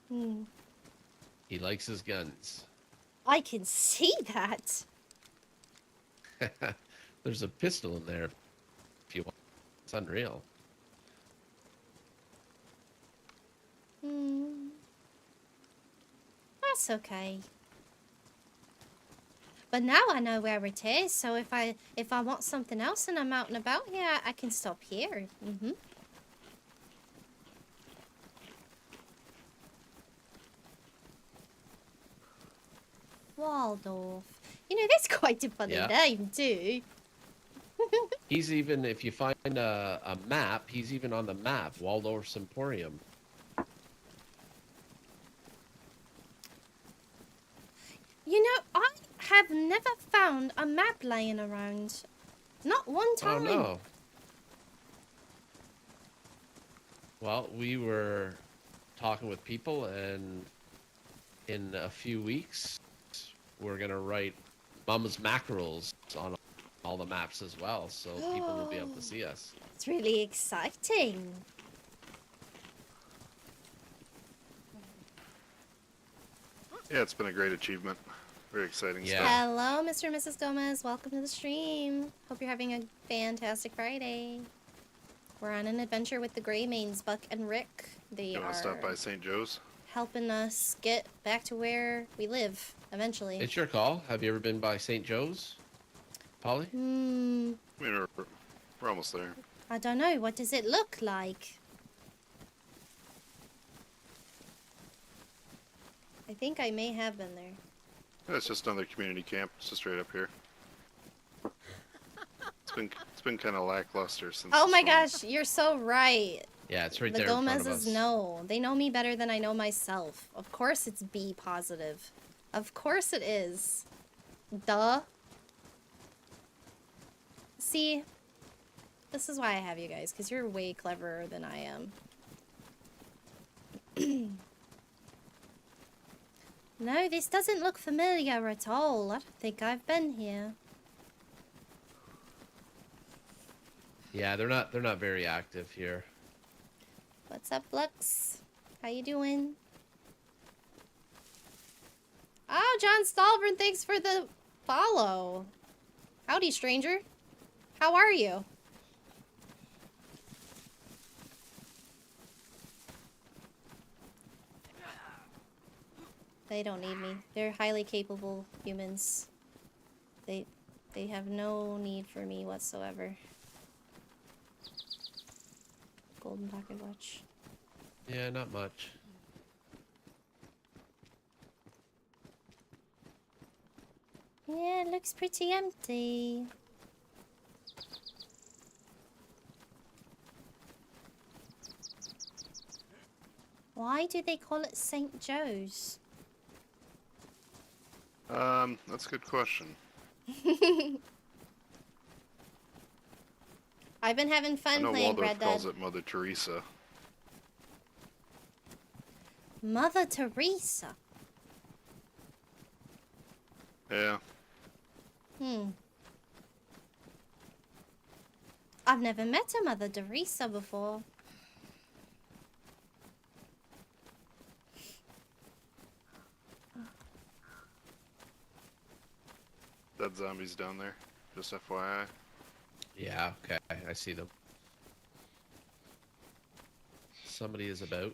Hmm. He likes his guns. I can see that. There's a pistol in there if you want. It's unreal. Hmm. That's okay. But now I know where it is, so if I want something else and I'm out and about here, I can stop here. Mm-hmm. Waldorf. You know, that's quite a funny Yeah. name, too. He's even, if you find a map, he's even on the map, Waldorf's Emporium. You know, I have never found a map laying around. Not one Oh, time. no. Well, we were talking with people, and in a few weeks, we're going to write Mama's Mackerels on all the maps as well, so people will be able to see us. It's really exciting. Yeah, it's been a great achievement. Very exciting Yeah. stuff. Hello, Mr. and Mrs. Gomez. Welcome to the stream. Hope you're having a fantastic Friday. We're on an adventure with the Greymanes, Buck and Rick. They You want are to stop by St. Joe's? helping us get back to where we live eventually. It's your call. Have you ever been by St. Joe's, Polly? I mean, we're almost there. I don't know. What does it look like? I think I may have been there. Yeah, it's just another community camp. It's just right up here. It's been kind of lackluster since. Oh the my storm. gosh, you're so right. Yeah, it's right The there in front of Gomez's us. know. They know me better than I know myself. Of course it's B positive. Of course it is. Duh. See, this is why I have you guys, because you're way cleverer than I am. No, this doesn't look familiar at all. I don't think I've been here. Yeah, they're not very active here. What's up, Lux? How you doing? Oh, John Stallburn, thanks for the follow. Howdy, stranger. How are you? They don't need me. They're highly capable humans. They have no need for me whatsoever. Golden pocket watch. Yeah, not much. Yeah, it looks pretty empty. Why do they call it St. Joe's? That's a good question. I've been having I fun know playing Waldorf Red Dead. calls it Mother Teresa. Mother Teresa. Yeah. I've never met a Mother Teresa before. Dead zombies down there. Just FYI. Yeah, okay, I see them. Somebody is about.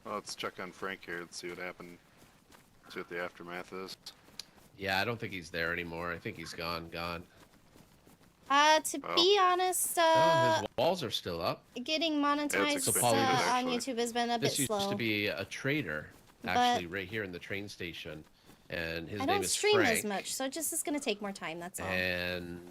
Well, let's check on Frank here and see what happened. See what the aftermath is. Yeah, I don't think he's there anymore. I think he's gone. To be honest, Oh, his walls are still up. getting Yeah, monetized it's expensive, on actually. YouTube has been a bit This used slow. to be a trader, actually, right here in the train station. And his I name don't is stream Frank. as much, so it just is going to take more time, that's all. And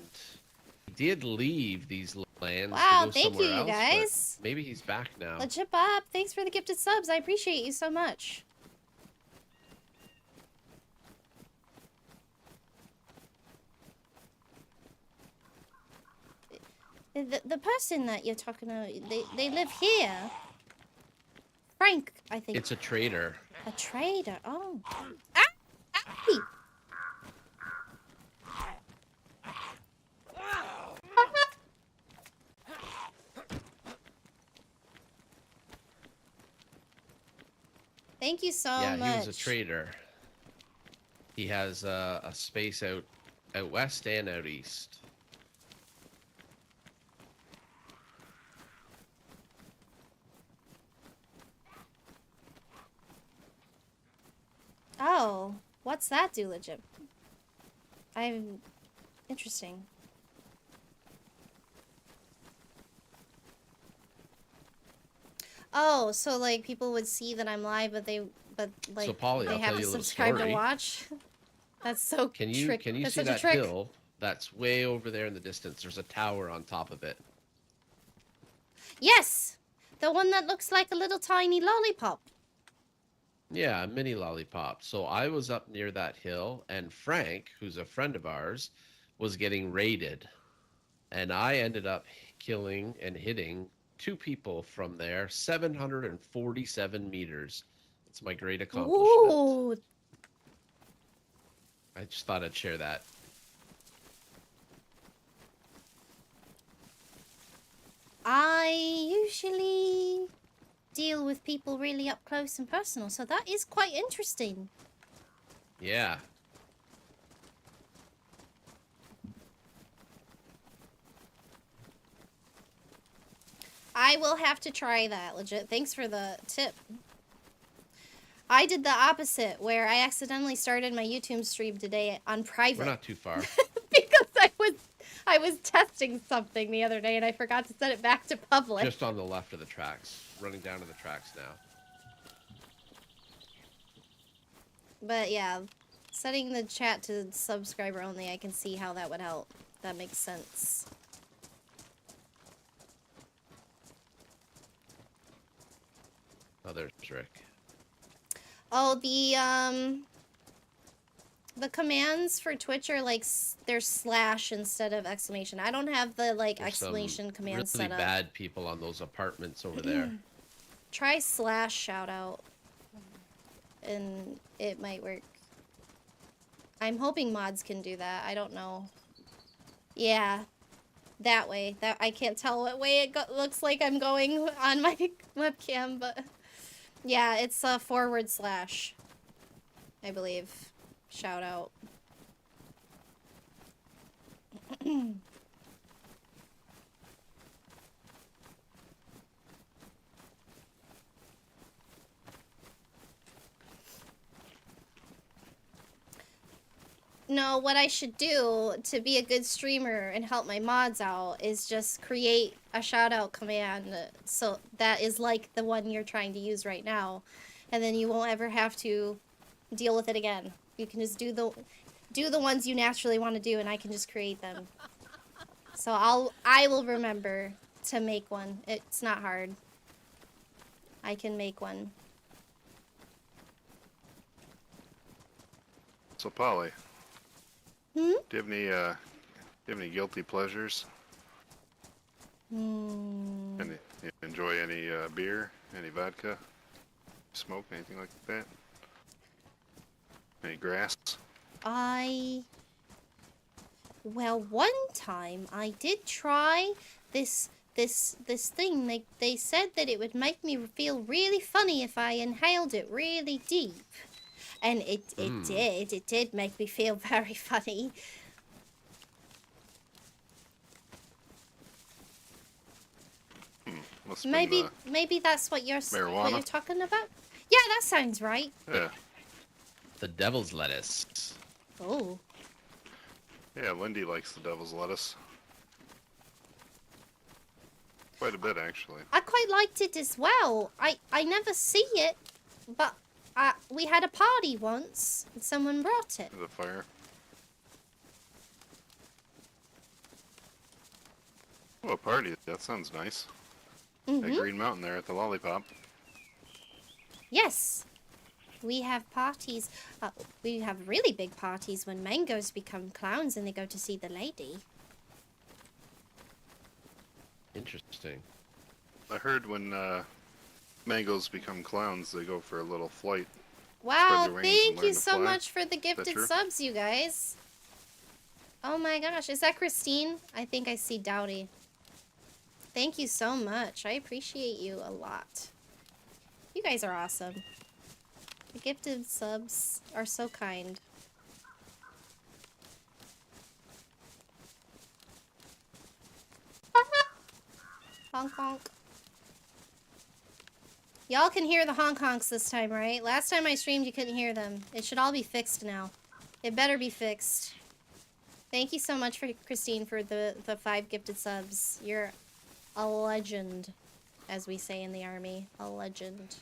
he did leave these lands Wow, to go thank you, somewhere you else, but guys. maybe he's back now. Legit Bob, thanks for the gifted subs. I appreciate you so much. The person that you're talking to, they live here. Frank, I think. It's a trader. A trader. Oh. Ah! Owie! Thank you so Yeah, much. he was a trader. He has a space out west and out east. Oh, what's that do, legit? I'm interesting. Oh, so like people would see that I'm live, but like So Polly, they I'll tell haven't you a little subscribed to story. watch. That's so Can you trick. can you That's see such a that trick. hill that's way over there in the distance? There's a tower on top of it. Yes, the one that looks like a little tiny lollipop. Yeah, a mini lollipop. So I was up near that hill, and Frank, who's a friend of ours, was getting raided. And I ended up killing and hitting 2 people from there, 747 meters. It's my great accomplishment. Ooh, I just thought I'd share that. I usually deal with people really up close and personal, so that is quite interesting. Yeah. I will have to try that, legit. Thanks for the tip. I did the opposite, where I accidentally started my YouTube stream today on private. We're not too far. Because I was testing something the other day and I forgot to set it back to public. Just on the left of the tracks. Running down to the tracks now. But yeah, setting the chat to subscriber only, I can see how that would help. That makes sense. Oh, there's Rick. Oh, the commands for Twitch are like, there's slash instead of exclamation. I don't have the like There's exclamation command really set up. bad people on those apartments over there. Try slash shout out. And it might work. I'm hoping mods can do that. I don't know. Yeah. That way. That I can't tell what way it looks like I'm going on my webcam, but yeah, it's a /, I believe. Shout out. No, what I should do to be a good streamer and help my mods out is just create a shout out command so that is like the one you're trying to use right now, and then you won't ever have to deal with it again. You can just do the ones you naturally want to do, and I can just create them. So I will remember to make one. It's not hard. I can make one. So Polly, Hmm? do you have any guilty pleasures? Hmm. Any, you enjoy any beer, any vodka, smoke, anything like that? Any grass? Well, one time I did try this thing. They said that it would make me feel really funny if I inhaled it really deep. And it did make me feel very funny. Must have been, Maybe that's what you're marijuana? talking about. Yeah, that sounds right. yeah. The devil's lettuce. Oh. Yeah, Lindy likes the devil's lettuce. Quite a bit, actually. I quite liked it as well. I never see it, but we had a party once and someone brought it. The fire. Oh, a party. That sounds nice. At Green Mountain there at the Lollipop. Yes. We have parties. We have really big parties when mangoes become clowns and they go to see the lady. Interesting. I heard when mangoes become clowns, they go for a little flight. Wow, their wings and thank learn you to so fly. much for the gifted true? subs, you guys. Oh my gosh, is that Christine? I think I see Dowdy. Thank you so much. I appreciate you a lot. You guys are awesome. The gifted subs are so kind. Honk honk. Y'all can hear the honk honks this time, right? Last time I streamed, you couldn't hear them. It should all be fixed now. It better be fixed. Thank you so much for Christine for the 5 gifted subs. You're a legend, as we say in the army. A legend.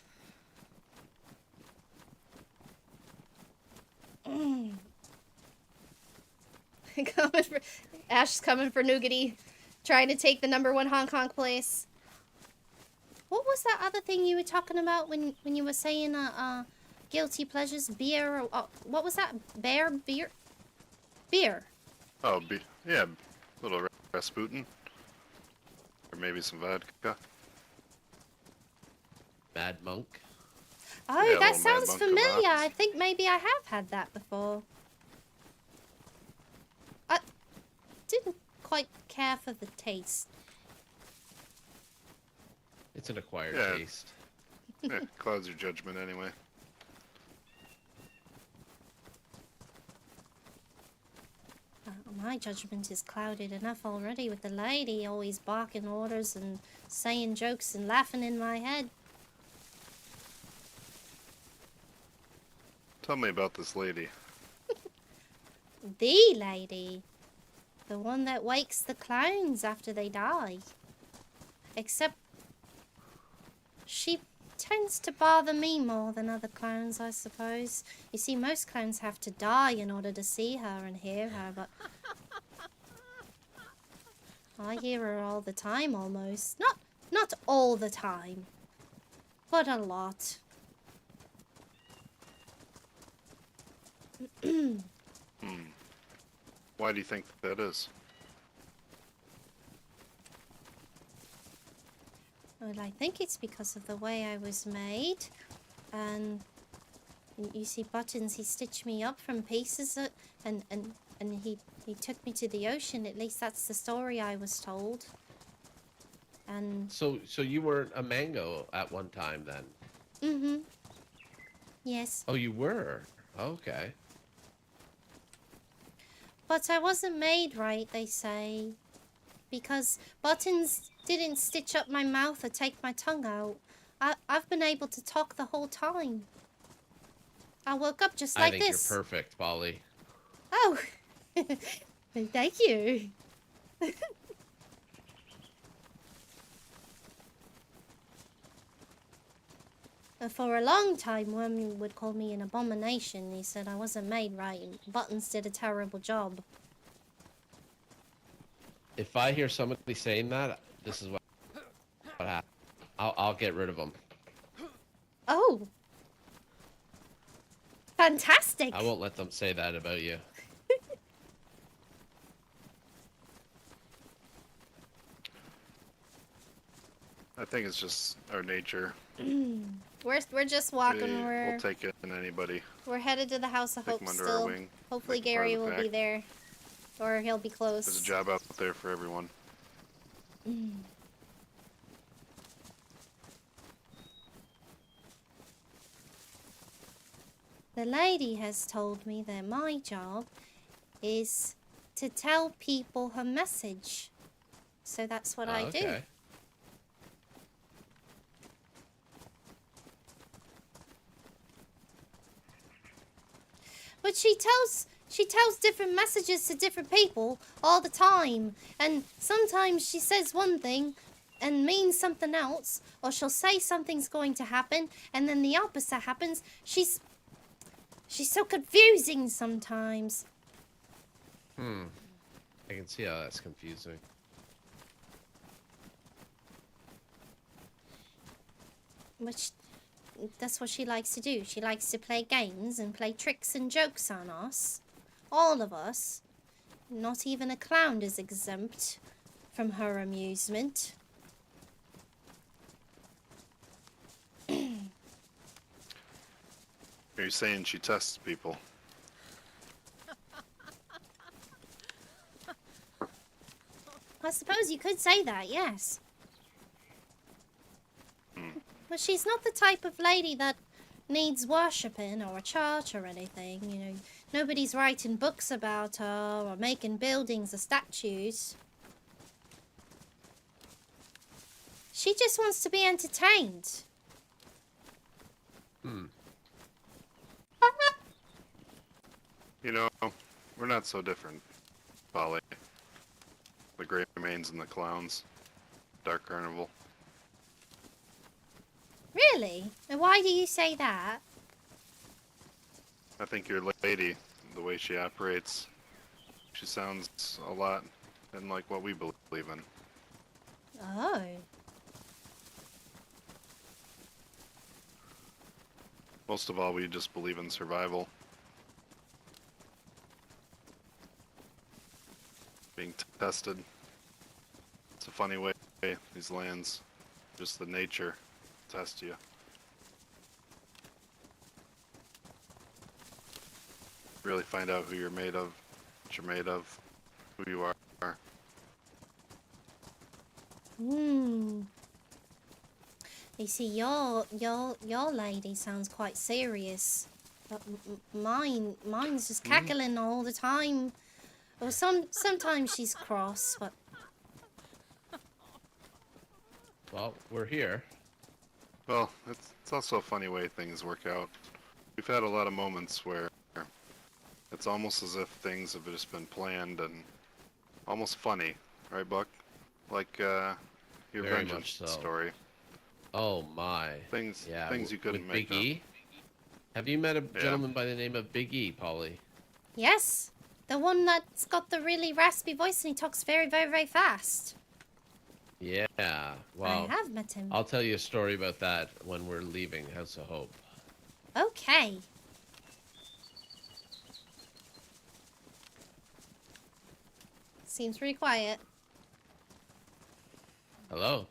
Ash's coming for nougaty. Trying to take the #1 Hong Kong place. What was that other thing you were talking about when you were saying guilty pleasures? Beer or what was that? Beer? Beer. Oh, yeah, little Rasputin. Or maybe some vodka. Mad Monk. Oh, Yeah, that little Mad sounds Monk familiar. Kebabs. I think maybe I have had that before. I didn't quite care for the taste. It's an acquired Yeah. taste. Yeah, clouds your judgment anyway. My judgment is clouded enough already with the lady always barking orders and saying jokes and laughing in my head. Tell me about this lady. The lady. The one that wakes the clowns after they die. Except she tends to bother me more than other clowns, I suppose. You see, most clowns have to die in order to see her and hear her, but I hear her all the time almost. Not all the time, but a lot. Why do you think that is? Well, I think it's because of the way I was made. And you see, Buttons, he stitched me up from pieces and he took me to the ocean. At least that's the story I was told. And So you were a mango at one time then? mm-hmm. Yes. Oh, you were? Okay. But I wasn't made right, they say. Because Buttons didn't stitch up my mouth or take my tongue out. I've been able to talk the whole time. I woke up just like I think this. you're perfect, Polly. Oh, thank you. For a long time, Worm would call me an abomination. He said I wasn't made right and Buttons did a terrible job. If I hear somebody saying that, this is what happens. I'll get rid of them. Oh. Fantastic. I won't let them say that about you. I think it's just our nature. We're just walking. We'll take it in anybody. We're headed to the House of Take Hope 'em under our still. wing. Hopefully Make 'em part Gary of the will be pack. there. Or he'll be close. There's a job out there for everyone. The lady has told me that my job is to tell people her message. So that's what I do. Okay. But she tells different messages to different people all the time. And sometimes she says one thing and means something else, or she'll say something's going to happen and then the opposite happens. She's so confusing sometimes. I can see how that's confusing. Which that's what she likes to do. She likes to play games and play tricks and jokes on us. All of us. Not even a clown is exempt from her amusement. Are you saying she tests people? I suppose you could say that, yes. But she's not the type of lady that needs worshipping or a church or anything, you know. Nobody's writing books about her or making buildings or statues. She just wants to be entertained. Hmm. You know, we're not so different, Polly. The Grey Mains and the Clowns. Dark Carnival. Really? And why do you say that? I think your lady, the way she operates, she sounds a lot in like what we believe in. Oh. Most of all, we just believe in survival. Being tested. It's a funny way, these lands, just the nature, test you. Really find out who you're made of, what you're made of, who you are. Hmm. You see, your lady sounds quite serious, but mine's just cackling all the time. Or sometimes she's cross, but Well, we're here. Well, it's also a funny way things work out. We've had a lot of moments where it's almost as if things have just been planned and almost funny, right, Buck? Like your Very vengeance much so. story. Oh my. Things Yeah. you couldn't with make Big up. E. Have you met a gentleman by the name of Big E, Polly? yes, the one that's got the really raspy voice and he talks very, very, very fast. Yeah. Well, I have met him. I'll tell you a story about that when we're leaving House of Hope. Okay. Seems pretty quiet. Hello.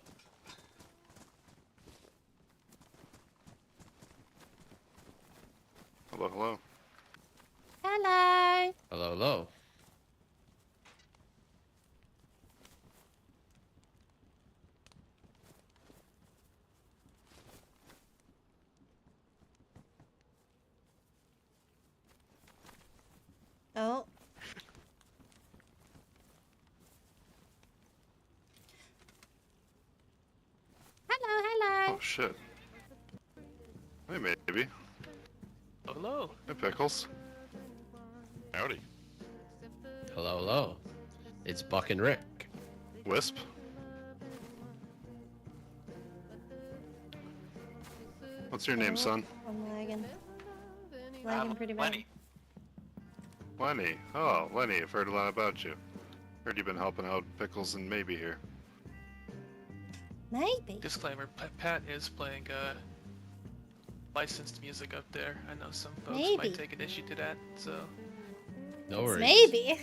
Hello, hello. Hello. Hello, hello. Oh. Hello. Oh shit. Hey, maybe. Hello. Hey, Pickles. Howdy. Hello, hello. It's Buck and Rick. Wisp. What's your name, son? I'm lagging. Lagging pretty bad. Lenny. Lenny. Oh, Lenny, I've heard a lot about you. Heard you've been helping out Pickles and Maybe here. Maybe. Disclaimer: Pat is playing licensed music up there. I know some folks Maybe. might take an issue to that, so No worries. Maybe.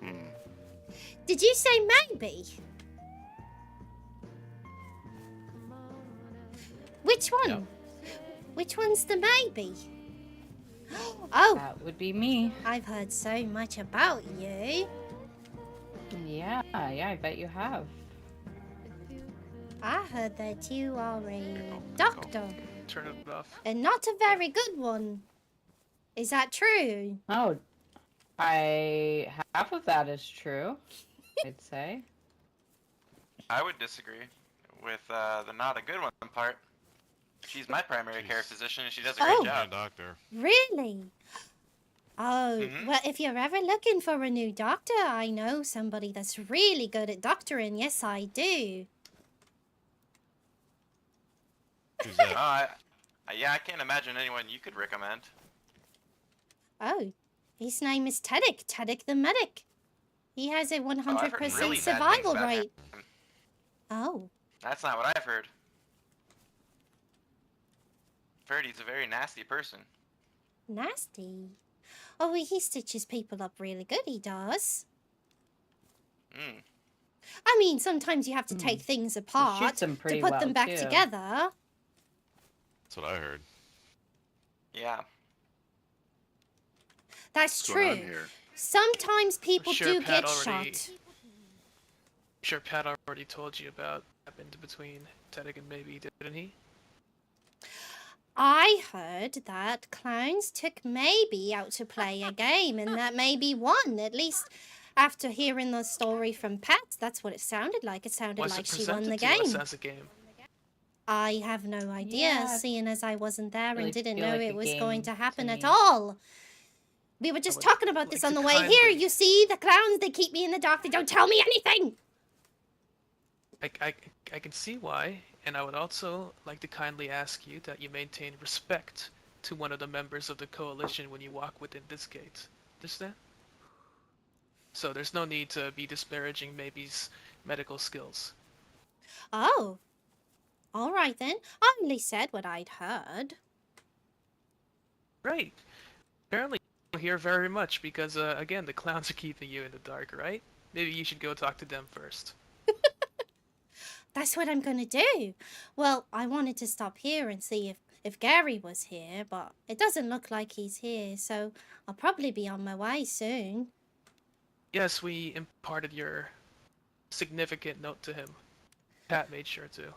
Hmm. Did you say maybe? Which one? Yep. Which one's the maybe? Oh, That would be me. I've heard so much about you. Yeah, I bet you have. I heard that you are a Go. doctor, turn it off. and not a very good one. Is that true? Oh, half of that is true, I'd say. I would disagree with the not a good one part. She's my primary care physician and she does a great Oh. Yeah, job. doctor. Really? Oh, Mhm. well, if you're ever looking for a new doctor, I know somebody that's really good at doctoring. Yes, I do. Who's that? Yeah, I can't imagine anyone you could recommend. Oh, his name is Teddick. Teddick the medic. He has a 100% really bad survival things about rate. him. Oh, That's not what I've heard. I've heard he's a very nasty person. nasty. Oh, well, he stitches people up really good, he does. Mm. I mean, sometimes you have to take things apart them to pretty put well, them back too. together. That's what I heard. Yeah. That's What's going on true. here? Sometimes people sure do Pat get already- shot. I'm sure Pat already told you about that happened between Teddick and Maybe, didn't he? I heard that clowns took Maybe out to play a game and that Maybe won. At least after hearing the story from Pat, that's what it sounded like. It sounded Was like it she won presented the to us game. as a game? I have no idea, Yeah, seeing as I wasn't there really and didn't feel know like it a was going game to to happen at me. all. We were just would talking about this like on to the way here. kindly- You see, the clowns, they keep me in the dark. They don't tell me anything. I can see why, and I would also like to kindly ask you that you maintain respect to one of the members of the coalition when you walk within this gate. Understand? So there's no need to be disparaging Maybe's medical skills. Oh. All right then. I only said what I'd heard. Right. Apparently you don't hear very much because, again, the clowns are keeping you in the dark, right? Maybe you should go talk to them first. That's what I'm gonna do. Well, I wanted to stop here and see if Gary was here, but it doesn't look like he's here, so I'll probably be on my way soon. Yes, we imparted your significant note to him. Pat made sure to.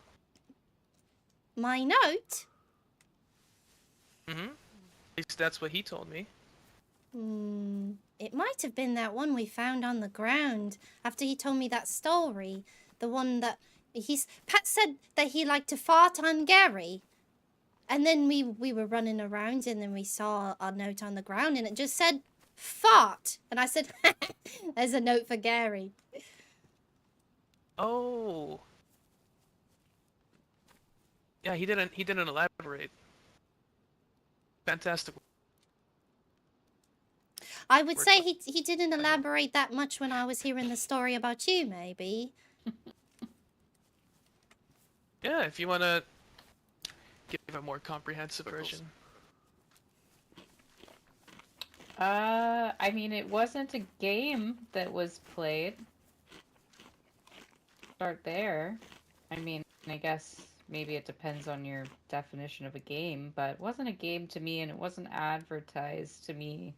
My note? Mm-hmm. At least that's what he told me. It might have been that one we found on the ground after he told me that story. The one that Pat said that he liked to fart on Gary. And then we were running around and then we saw a note on the ground and it just said fart. And I said, there's a note for Gary. Oh. Yeah, he didn't elaborate. Fantastic. I would Works say out. he didn't elaborate that much when I was hearing the story about you, maybe. Yeah, if you want to give a more comprehensive version. I mean, it wasn't a game that was played. Start there. I mean, I guess maybe it depends on your definition of a game, but it wasn't a game to me, and it wasn't advertised to me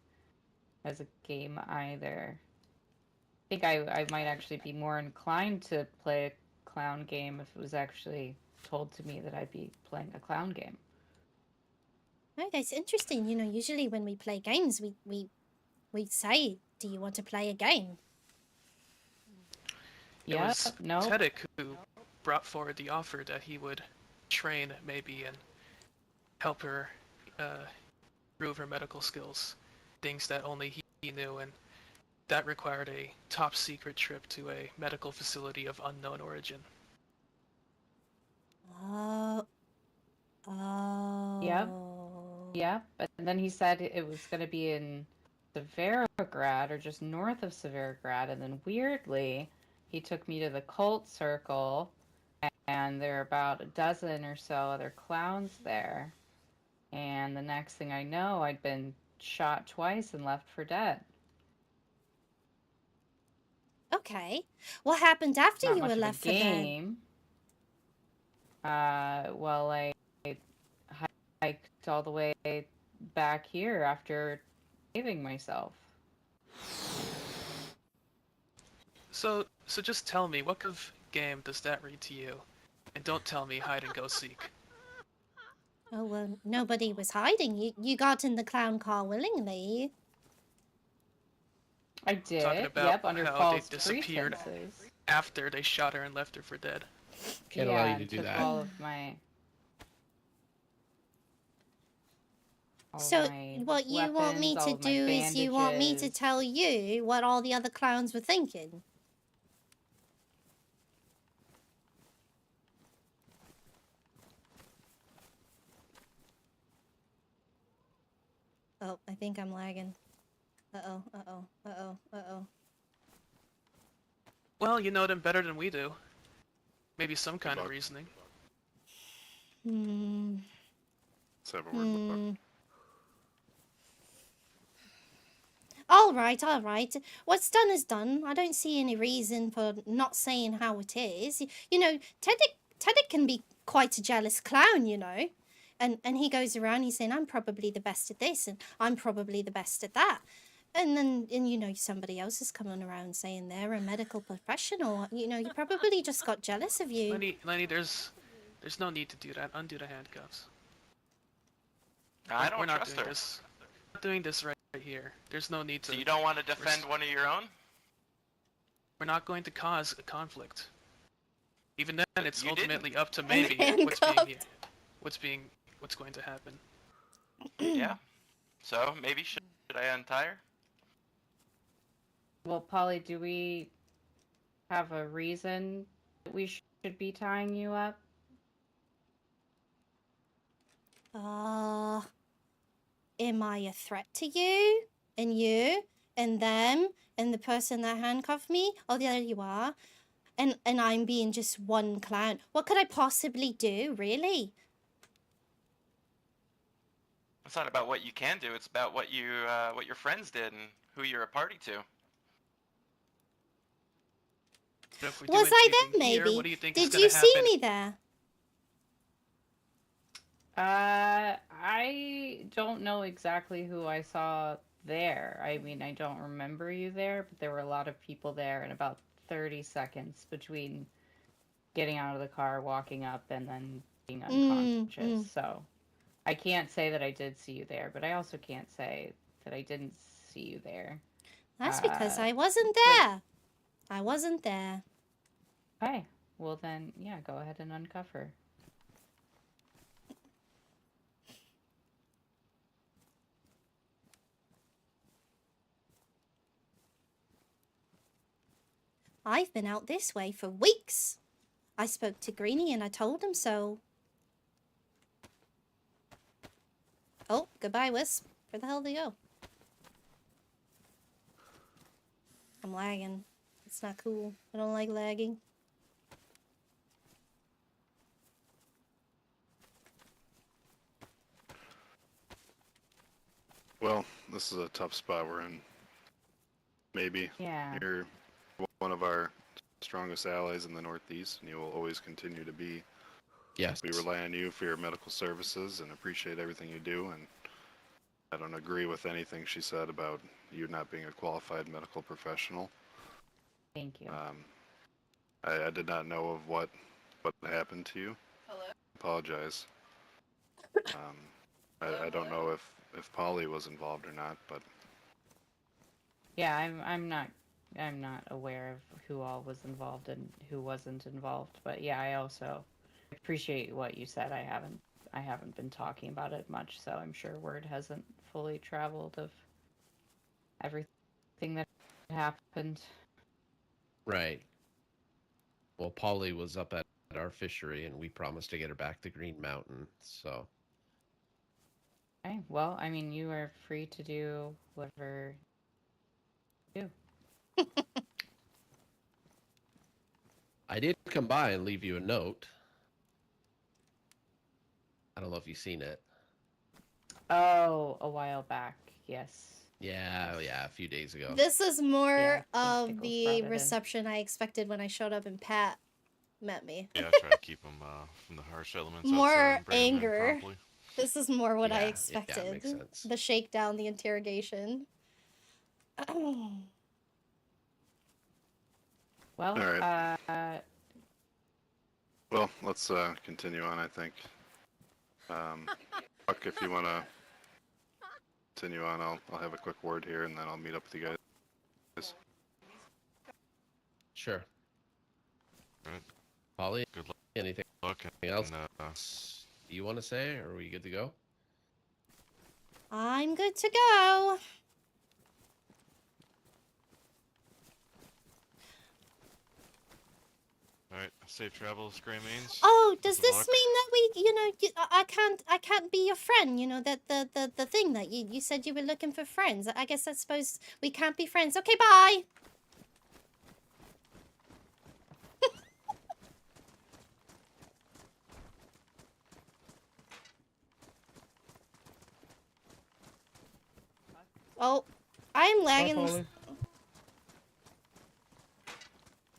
as a game either. I think I might actually be more inclined to play a clown game if it was actually told to me that I'd be playing a clown game. Oh, that's interesting. You know, usually when we play games, we say, do you want to play a game? It Yeah, was no. Teddick who brought forward the offer that he would train Maybe and help her improve her medical skills, things that only he knew, and that required a top secret trip to a medical facility of unknown origin. Oh. Yep, and then he said it was going to be in Severograd or just north of Severograd, and then weirdly, he took me to the cult circle, and there are about a dozen or so other clowns there. And the next thing I know, I'd been shot twice and left for dead. Okay. What happened after Not you much were of a left for dead? game. Well, I hiked all the way back here after saving myself. So just tell me, what kind of game does that read to you? And don't tell me hide and go seek. Oh, well, nobody was hiding. You got in the clown car willingly. I did. Talking about Yep, under how false they disappeared pretenses. after they shot her and left her for dead. Can't Yeah, allow you to and do took that. all of my. all of So my what you want me weapons, to all of my do is you want me to bandages. tell you what all the other clowns were thinking. Oh, I think I'm lagging. Uh-oh, uh-oh, uh-oh, uh-oh. Well, you know them better than we do. Maybe some kind of luck. reasoning. Let's have a word with Buck. All right. What's done is done. I don't see any reason for not saying how it is. You know, Teddick can be quite a jealous clown, you know. And he goes around, he's saying, I'm probably the best at this, and I'm probably the best at that. And you know, somebody else is coming around saying they're a medical professional. You know, you probably just got jealous of you. Lenny, there's no need to do that. Undo the handcuffs. I We're don't not trust doing her. this. We're not doing this right here. There's no need to. So you don't want to defend one of your own? We're not going to cause a conflict. Even then, it's You didn't. ultimately up to And maybe what's going to happen. Yeah. So maybe should I untie her? Well, Polly, do we have a reason that we should be tying you up? Am I a threat to you? And you? And them? And the person that handcuffed me? Oh, there you are. And I'm being just one clown. What could I possibly do, really? It's not about what you can do. It's about what your friends did and who you're a party to. But if we Was do I there, anything here, maybe? what do you think is Did gonna you see happen? me there? I don't know exactly who I saw there. I mean, I don't remember you there, but there were a lot of people there in about 30 seconds between getting out of the car, walking up, and then being unconscious. So I can't say that I did see you there, but I also can't say that I didn't see you there. That's because Uh, I wasn't but- there. I wasn't there. Okay, well then, yeah, go ahead and uncuff her. I've been out this way for weeks. I spoke to Greenie and I told him so. Oh, goodbye, Wisp. Where the hell did they go? I'm lagging. It's not cool. I don't like lagging. Well, this is a tough spot we're in. Maybe Yeah. you're one of our strongest allies in the Northeast, and you will always continue to be. Yes. We rely on you for your medical services and appreciate everything you do. And I don't agree with anything she said about you not being a qualified medical professional. Thank you. I did not know of what happened to you. Hello? Apologize. I don't know if Polly was involved or not, but Yeah, I'm not aware of who all was involved and who wasn't involved, but yeah, I also appreciate what you said. I haven't been talking about it much, so I'm sure word hasn't fully traveled of everything that happened. Right. Well, Polly was up at our fishery, and we promised to get her back to Green Mountain. So Okay, well, I mean, you are free to do whatever you do. I did come by and leave you a note. I don't know if you've seen it. Oh, a while back, yes. Yeah, a few days ago. This is more Yeah, I of think Pickles brought the it in. reception I expected when I showed up and Pat met me. Yeah, try to keep them from the harsh elements. More outside and bring 'em in anger. promptly. This is more what I Yeah, expected. makes sense. The shakedown, the interrogation. Well, Alright. Well, let's continue on, I think. Buck, if you want to continue on, I'll have a quick word here, and then I'll meet up with you guys. Sure. Alright. Polly, Good anything luck. else And, you want to say, or are we good to go? I'm good to go. Alright, safe travels, Grey Mains. Oh, does Best of this luck. mean that we, I can't be your friend? You know, that the thing that you said you were looking for friends. I guess I suppose we can't be friends. Okay, bye. Oh, I'm lagging.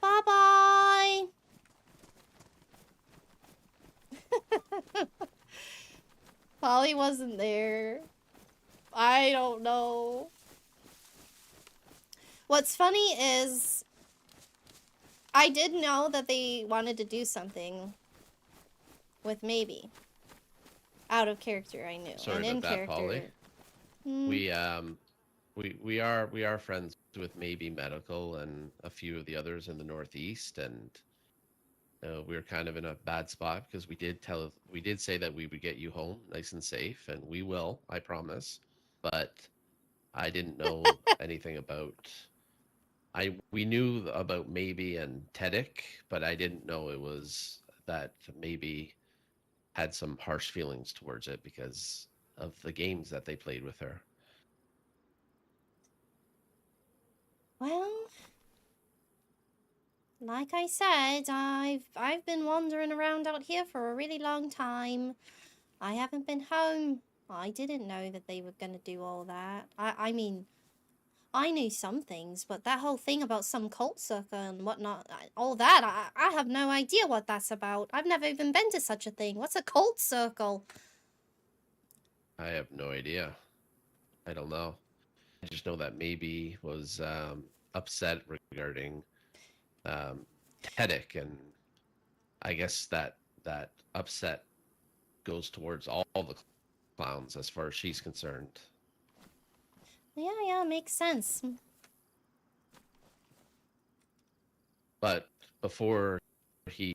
Bye bye. Polly wasn't there. I don't know. What's funny is I did know that they wanted to do something with maybe. Out of character, I knew. Sorry and in about that, character. Polly. Hmm. We are friends with maybe Medical and a few of the others in the Northeast, and we were kind of in a bad spot because we did say that we would get you home nice and safe, and we will, I promise. But I didn't know anything about. We knew about maybe and Tedic, but I didn't know it was that maybe had some harsh feelings towards it because of the games that they played with her. Well, like I said, I've been wandering around out here for a really long time. I haven't been home. I didn't know that they were gonna do all that. I mean, I knew some things, but that whole thing about some cult circle and whatnot, all that, I have no idea what that's about. I've never even been to such a thing. What's a cult circle? I have no idea. I don't know. I just know that maybe was upset regarding Tedic, and I guess that upset goes towards all the clowns as far as she's concerned. Yeah, makes sense. But before he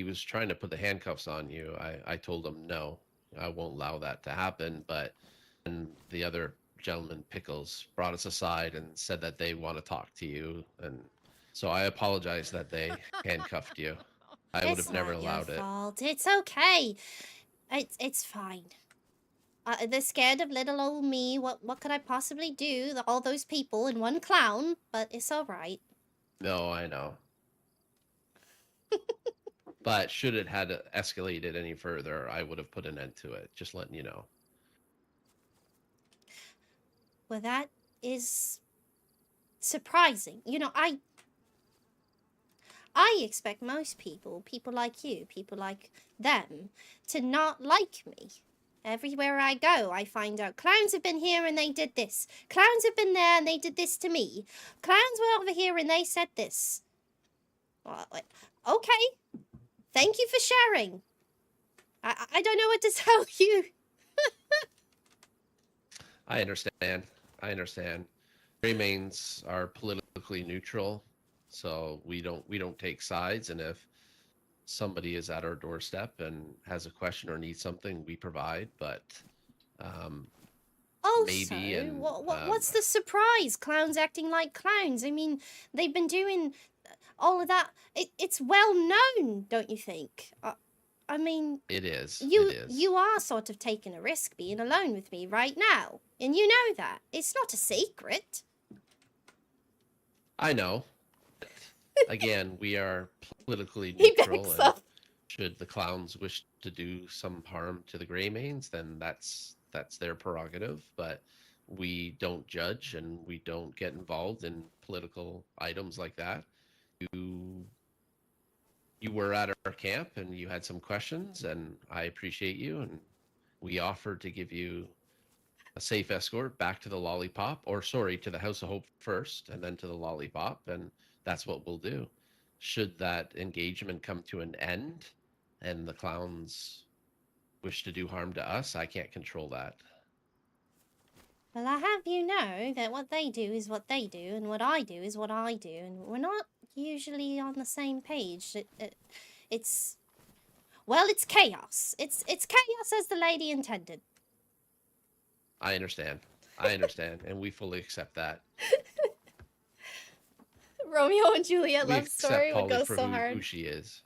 was trying to put the handcuffs on you, I told him no, I won't allow that to happen. But and the other gentleman, Pickles, brought us aside and said that they want to talk to you, and so I apologize that they handcuffed you. I would It's have never not your allowed it. fault. It's okay. It's fine. They're scared of little old me. What could I possibly do? All those people and one clown, but it's all right. No, I know. But should it had escalated any further, I would have put an end to it. Just letting you know. Well, that is surprising. You know, I expect most people like you, people like them, to not like me. Everywhere I go, I find out clowns have been here and they did this. Clowns have been there and they did this to me. Clowns were over here and they said this. Well, okay. Thank you for sharing. I don't know what to tell you. I understand. I understand. Remains are politically neutral, so we don't take sides. And if somebody is at our doorstep and has a question or needs something, we provide. But Also, maybe and what's the surprise? Clowns acting like clowns. I mean, they've been doing all of that. It's well known, don't you think? I mean, it is. You are sort of taking a risk being alone with me right now, and you know that. It's not a secret. I know. Again, we are politically He neutral, backs and up. should the clowns wish to do some harm to the Greymanes, then that's their prerogative. But we don't judge and we don't get involved in political items like that. You were at our camp and you had some questions, and I appreciate you, and we offered to give you a safe escort back to the Lollipop, or sorry, to the House of Hope first, and then to the Lollipop, and that's what we'll do. Should that engagement come to an end, and the clowns wish to do harm to us, I can't control that. Well, I have you know that what they do is what they do, and what I do is what I do, and we're not usually on the same page. It's well, it's chaos. It's chaos as the lady intended. I understand, and we fully accept that. Romeo and Juliet We love story accept would Polly go for so who hard. she is.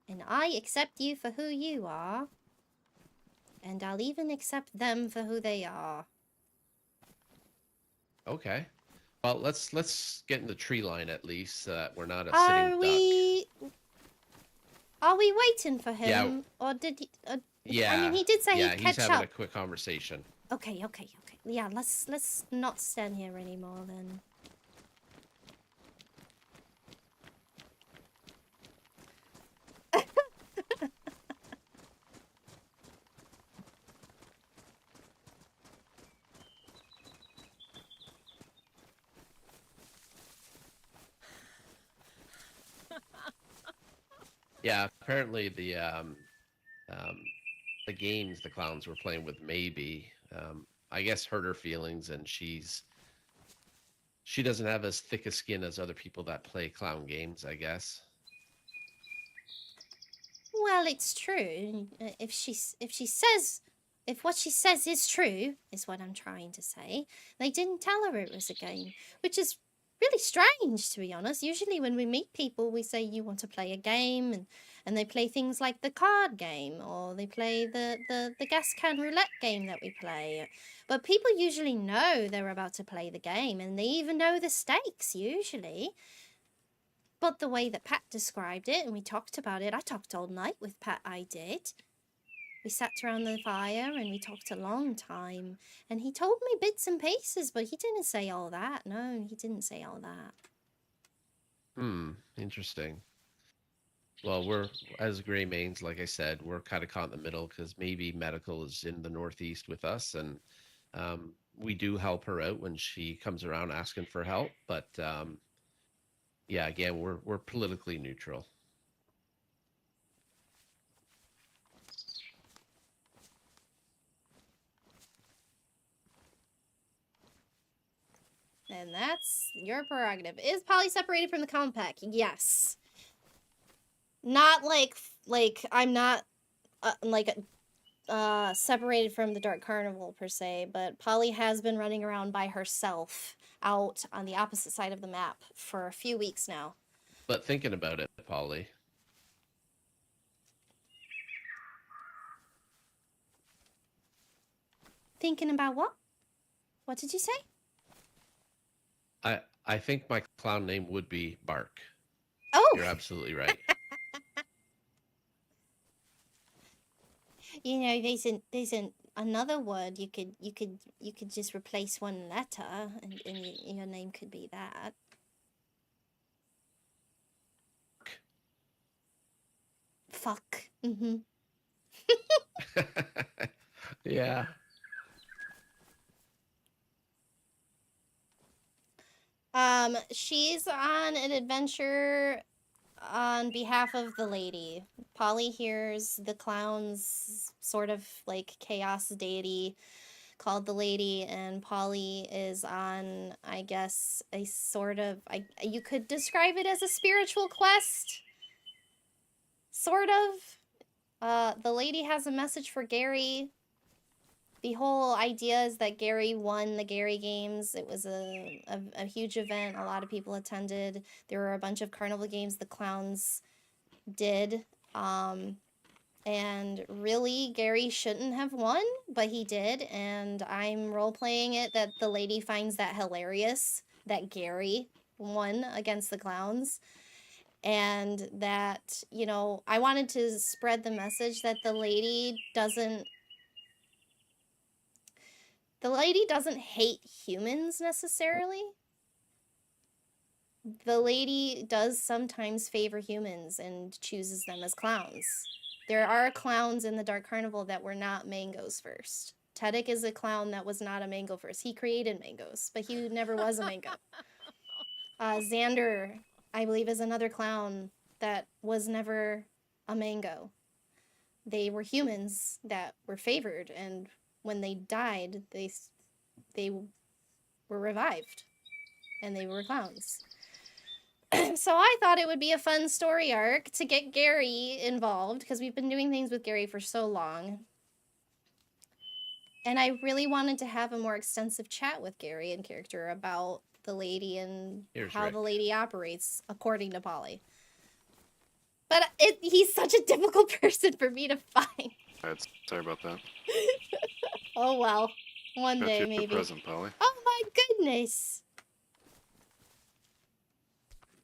And I accept you for who you are. And I'll even accept them for who they are. Okay. Well, let's get in the tree line at least, so that we're not a Are sitting we... duck. Are we waiting for him? Yeah. Or did he... Yeah. I mean, he did say yeah, he'd he's catch having up. a quick conversation. Okay. Yeah, let's not stand here anymore then. Yeah, apparently um, the games the clowns were playing with maybe, I guess, hurt her feelings, and she doesn't have as thick a skin as other people that play clown games, I guess. Well, it's true. If what she says is true, is what I'm trying to say, they didn't tell her it was a game, which is really strange, to be honest. Usually when we meet people, we say you want to play a game, and they play things like the card game, or they play the gas can roulette game that we play. But people usually know they're about to play the game, and they even know the stakes, usually. But the way that Pat described it, and we talked about it, I talked all night with Pat, I did. We sat around the fire and we talked a long time. And he told me bits and pieces, but he didn't say all that. No, he didn't say all that. Interesting. Well, we're, as Gray Mains, like I said, we're kind of caught in the middle because maybe medical is in the Northeast with us, and we do help her out when she comes around asking for help. But yeah, again, we're politically neutral. And that's your prerogative. Is Polly separated from the compact? Yes. Not like I'm not separated from the Dark Carnival per se, but Polly has been running around by herself out on the opposite side of the map for a few weeks now. But thinking about it, Polly, Thinking about what? What did you say? I think my clown name would be Bark. Oh, You're absolutely right. you know, there's another word you could just replace one letter, and your name could be that. Fuck. Mm-hmm. Yeah. She's on an adventure on behalf of the lady. Polly hears the clown's sort of like chaos deity called the lady, and Polly is on, I guess, a sort of, you could describe it as a spiritual quest. Sort of. The lady has a message for Gary. The whole idea is that Gary won the Gary Games. It was a huge event. A lot of people attended. There were a bunch of carnival games the clowns did. And really, Gary shouldn't have won, but he did. And I'm role-playing it that the lady finds that hilarious, that Gary won against the clowns. And that, you know, I wanted to spread the message that the lady doesn't hate humans necessarily. The lady does sometimes favor humans and chooses them as clowns. There are clowns in the Dark Carnival that were not mangoes first. Teddick is a clown that was not a mango first. He created mangoes, but he never was a mango. Xander, I believe, is another clown that was never a mango. They were humans that were favored, and when they died, they were revived, and they were clowns. So I thought it would be a fun story arc to get Gary involved, because we've been doing things with Gary for so long. And I really wanted to have a more extensive chat with Gary in character about the lady and how the lady operates, according to Polly. But he's such a difficult person for me to find. Alright, sorry about that. Oh well. One Got day, you maybe. present, Polly. Oh my goodness.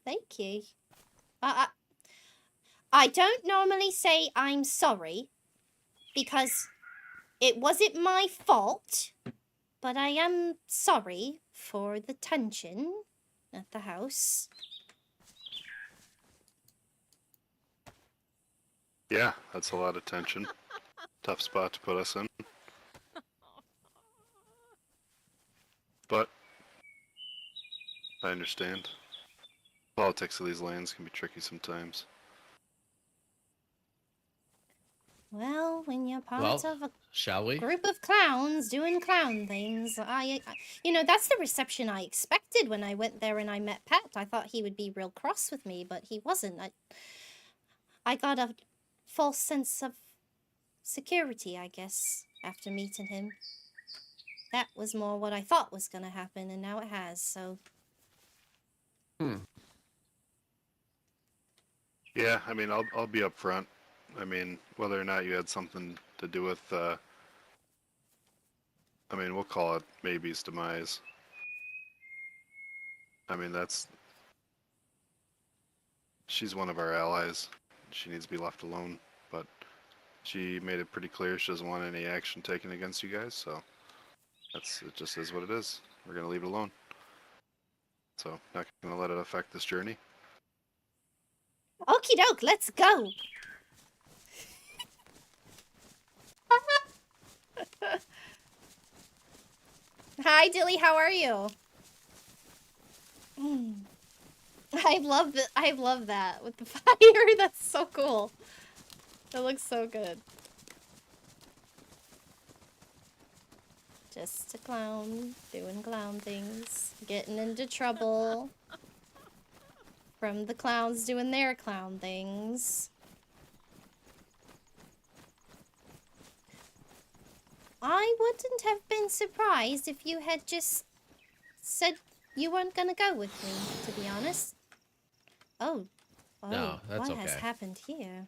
Thank you. I don't normally say I'm sorry, because it wasn't my fault, but I am sorry for the tension at the house. Yeah, that's a lot of tension. Tough spot to put us in. But I understand. Politics of these lands can be tricky sometimes. Well, when you're part Well, of a shall we? group of clowns doing clown things, you know, that's the reception I expected when I went there and I met Pat. I thought he would be real cross with me, but he wasn't. I got a false sense of security, I guess, after meeting him. That was more what I thought was gonna happen, and now it has, so... Yeah, I mean, I'll be up front. I mean, whether or not you had something to do with, I mean, we'll call it maybe's demise. I mean, she's one of our allies. She needs to be left alone, but she made it pretty clear she doesn't want any action taken against you guys, so it just is what it is. We're gonna leave it alone. So, not gonna let it affect this journey. Okie doke, let's go! Hi, Dilly, how are you? I love that with the fire. That's so cool. That looks so good. Just a clown, doing clown things, getting into trouble from the clowns doing their clown things. I wouldn't have been surprised if you had just said you weren't gonna go with me, to be honest. Oh. No, that's what has okay. happened here?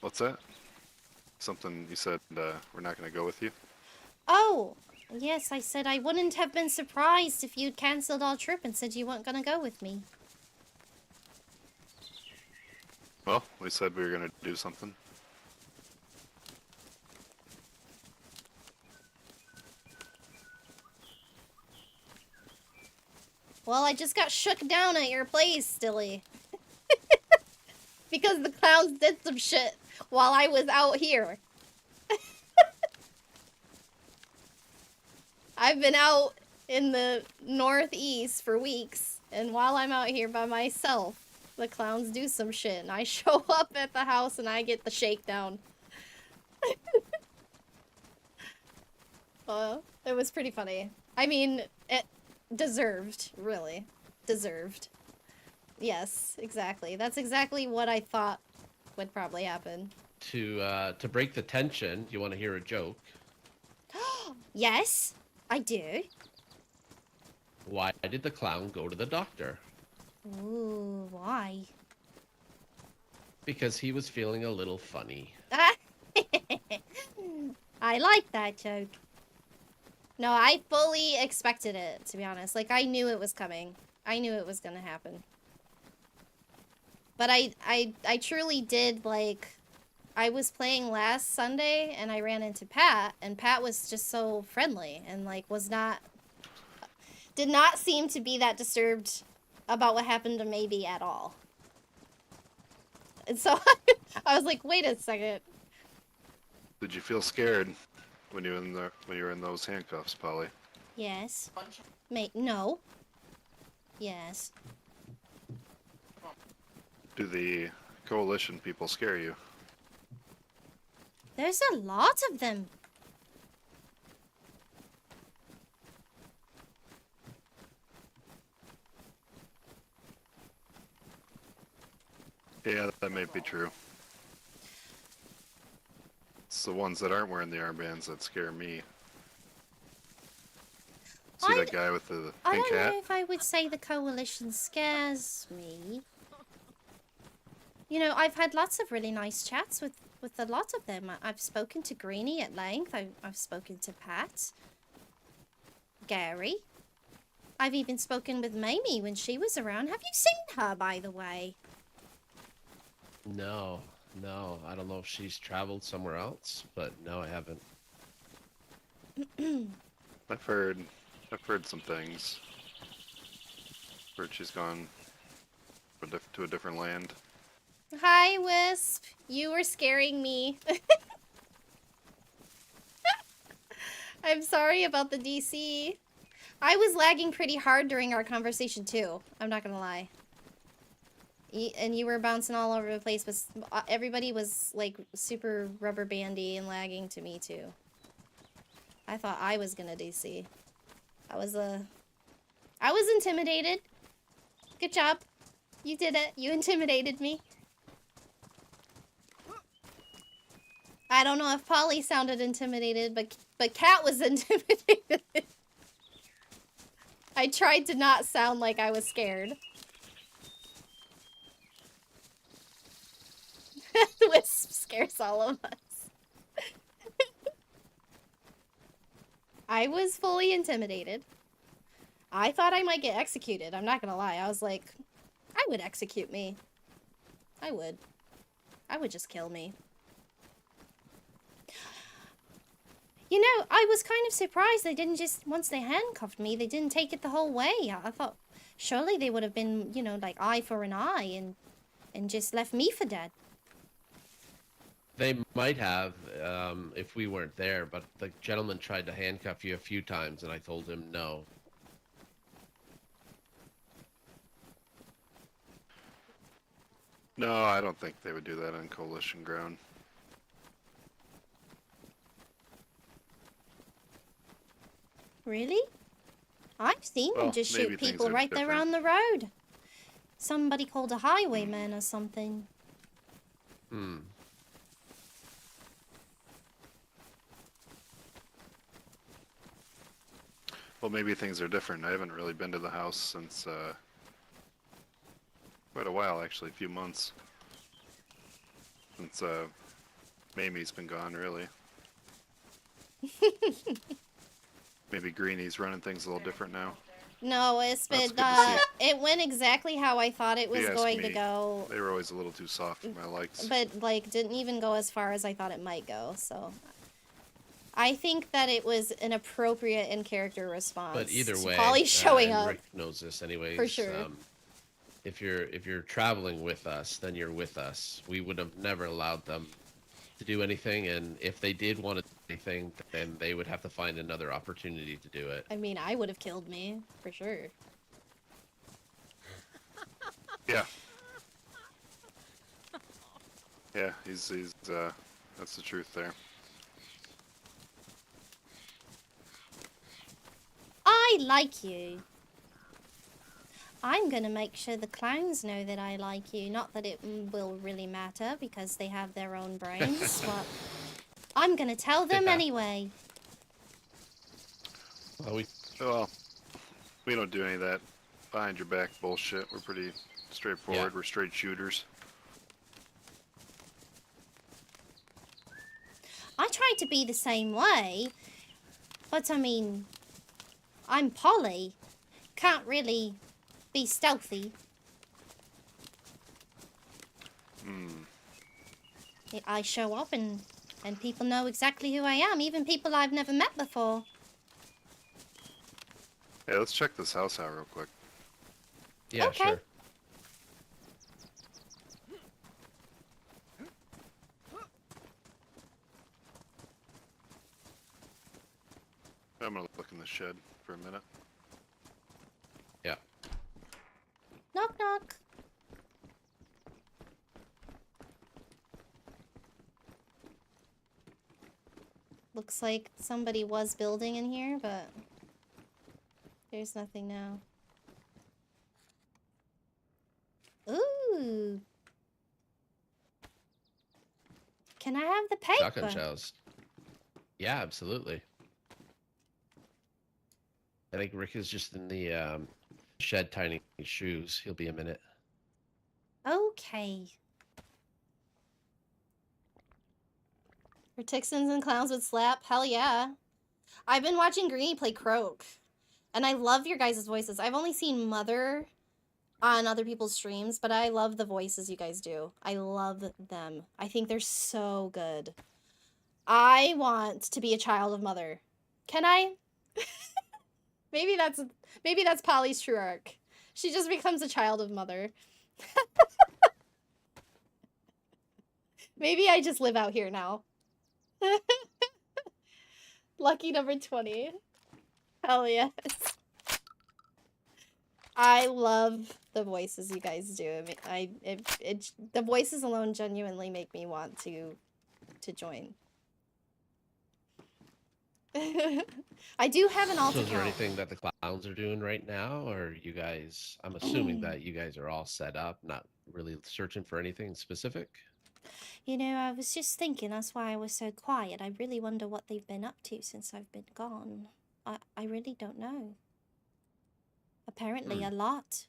What's that? Something you said, we're not gonna go with you? Oh, yes, I said I wouldn't have been surprised if you'd cancelled our trip and said you weren't gonna go with me. Well, we said we were gonna do something. Well, I just got shook down at your place, Dilly. Because the clowns did some shit while I was out here. I've been out in the northeast for weeks, and while I'm out here by myself, the clowns do some shit, and I show up at the house and I get the shakedown. It was pretty funny. I mean, it deserved, really. Deserved. Yes, exactly. That's exactly what I thought would probably happen. To break the tension, you want to hear a joke? Yes, I do. Why did the clown go to the doctor? Ooh, why? Because he was feeling a little funny. I like that joke. No, I fully expected it, to be honest. Like, I knew it was coming. I knew it was gonna happen. But I truly did, like... I was playing last Sunday, and I ran into Pat, and Pat was just so friendly, and, like, did not seem to be that disturbed about what happened to Maybe at all. And so, I was like, wait a second. Did you feel scared when you were in those handcuffs, Polly? Yes. No. Yes. Do the coalition people scare you? There's a lot of them. Yeah, that may be true. It's the ones that aren't wearing the armbands that scare me. See that guy with the I pink don't hat? know if I would say the coalition scares me. You know, I've had lots of really nice chats with a lot of them. I've spoken to Greenie at length. I've spoken to Pat. Gary. I've even spoken with Mamie when she was around. Have you seen her, by the way? No. I don't know if she's traveled somewhere else, but no, I haven't. I've heard some things. Heard she's gone to a different land. Hi, Wisp. You were scaring me. I'm sorry about the DC. I was lagging pretty hard during our conversation, too. I'm not gonna lie. And you were bouncing all over the place, but everybody was like super rubber bandy and lagging to me too. I thought I was gonna DC. I was intimidated. Good job. You did it. You intimidated me. I don't know if Polly sounded intimidated, but Kat was intimidated. I tried to not sound like I was scared. The wisp scares all of us. I was fully intimidated. I thought I might get executed. I'm not gonna lie. I was like, I would execute me. I would. I would just kill me. You know, I was kind of surprised they didn't just, once they handcuffed me, they didn't take it the whole way. I thought surely they would have been, you know, like eye for an eye and just left me for dead. They might have if we weren't there, but the gentleman tried to handcuff you a few times, and I told him no. No, I don't think they would do that on coalition ground. Really? I've seen them Well, just maybe shoot things people are right there different. on the road. Somebody called a highwayman or something. Hmm. Well, maybe things are different. I haven't really been to the house since quite a while, actually, a few months. Since Mamie's been gone, really. Maybe Greenie's running things a little different now. No, it's That's been, good to see. it went exactly how I thought it If you was ask going to me, go. They were always a little too soft for my likes. But, like, didn't even go as far as I thought it might go, so... I think that it was an appropriate in-character response. But either to way, Polly showing and up. Rick knows this anyways. For sure. If you're traveling with us, then you're with us. We would have never allowed them to do anything, and if they did want to do anything, then they would have to find another opportunity to do it. I mean, I would have killed me, for sure. Yeah. Yeah, he's that's the truth there. I like you. I'm gonna make sure the clowns know that I like you. Not that it will really matter because they have their own brains, but I'm gonna tell them Yeah. anyway. Well, we don't do any of that behind your back bullshit. We're pretty straightforward. Yeah. We're straight shooters. I try to be the same way, but I mean, I'm Polly. Can't really be stealthy. Hmm. I show up and people know exactly who I am, even people I've never met before. Hey, let's check this house out real quick. Yeah, Okay. sure. I'm gonna look in the shed for a minute. Yeah. Knock knock. Looks like somebody was building in here, but there's nothing now. Ooh. Can I have the paper? Shotgun shells. Yeah, absolutely. I think Rick is just in the shed tying his shoes. He'll be a minute. Okay. For Texans and Clowns would slap? Hell yeah. I've been watching Greenie play Croak. And I love your guys' voices. I've only seen Mother on other people's streams, but I love the voices you guys do. I love them. I think they're so good. I want to be a child of Mother. Can I? Maybe that's Polly's true arc. She just becomes a child of Mother. Maybe I just live out here now. Lucky number 20. Hell yes. I love the voices you guys do. The voices alone genuinely make me want to join. I do have an alt So is there account. anything that the clowns are doing right now, or you guys? I'm assuming that you guys are all set up, not really searching for anything specific. You know, I was just thinking that's why I was so quiet. I really wonder what they've been up to since I've been gone. I really don't know. Apparently a lot.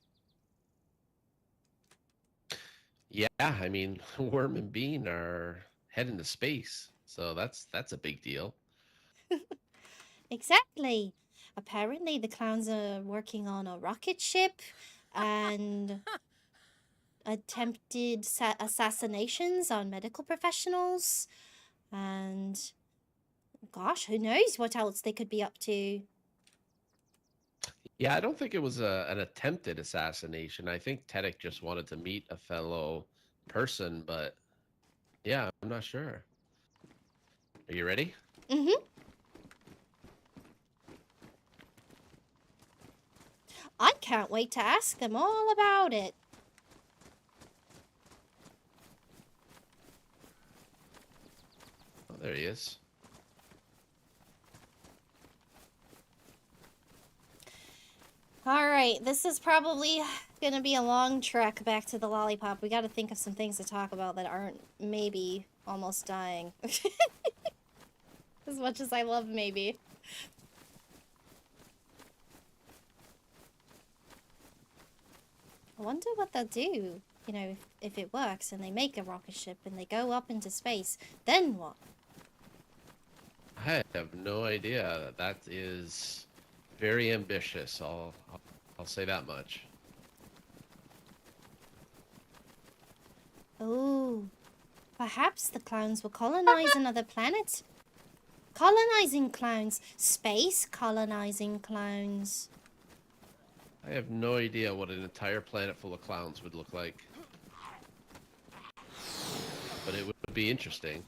Yeah, I mean, Worm and Bean are heading to space, so that's a big deal. Exactly. Apparently the clowns are working on a rocket ship and attempted assassinations on medical professionals. And gosh, who knows what else they could be up to. Yeah, I don't think it was an attempted assassination. I think Tedek just wanted to meet a fellow person, but yeah, I'm not sure. Are you ready? Mm-hmm. I can't wait to ask them all about it. Oh, there he is. Alright, this is probably gonna be a long trek back to the lollipop. We gotta think of some things to talk about that aren't maybe almost dying. As much as I love maybe. I wonder what they'll do, you know, if it works and they make a rocket ship and they go up into space. Then what? I have no idea. That is very ambitious. I'll say that much. Oh, perhaps the clowns will colonize another planet? Colonizing clowns. Space colonizing clowns. I have no idea what an entire planet full of clowns would look like. But it would be interesting.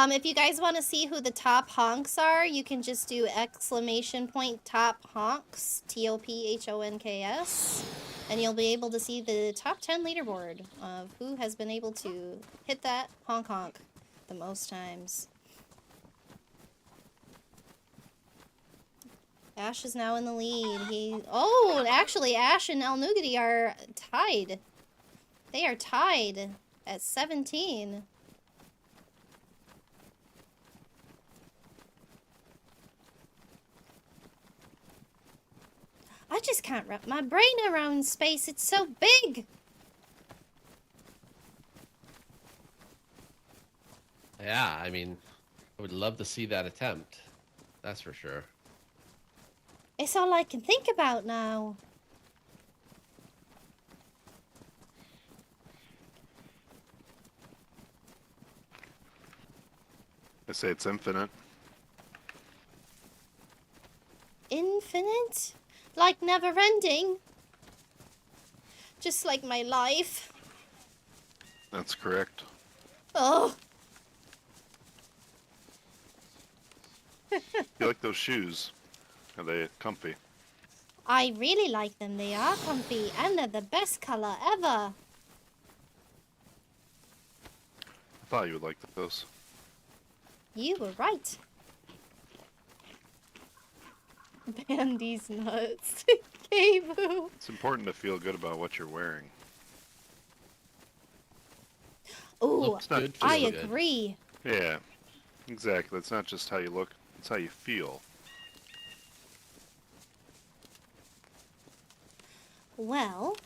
If you guys want to see who the top honks are, you can just do !! top honks, TOPHONKS, and you'll be able to see the top 10 leaderboard of who has been able to hit that honk honk the most times. Ash is now in the lead. Oh, actually, Ash and El Nugati are tied. They are tied at 17. I just can't wrap my brain around space. It's so big. Yeah, I mean, I would love to see that attempt. That's for sure. It's all I can think about now. I say it's infinite. Infinite? Like never ending? Just like my life. That's correct. Oh. You like those shoes? Are they comfy? I really like them. They are comfy and they're the best color ever. I thought you would like those. You were right. Bandy's nuts. K-Boo. It's important to feel good about what you're wearing. Ooh, Looks good, feels I good. agree. Yeah, exactly. It's not just how you look, it's how you feel. Well,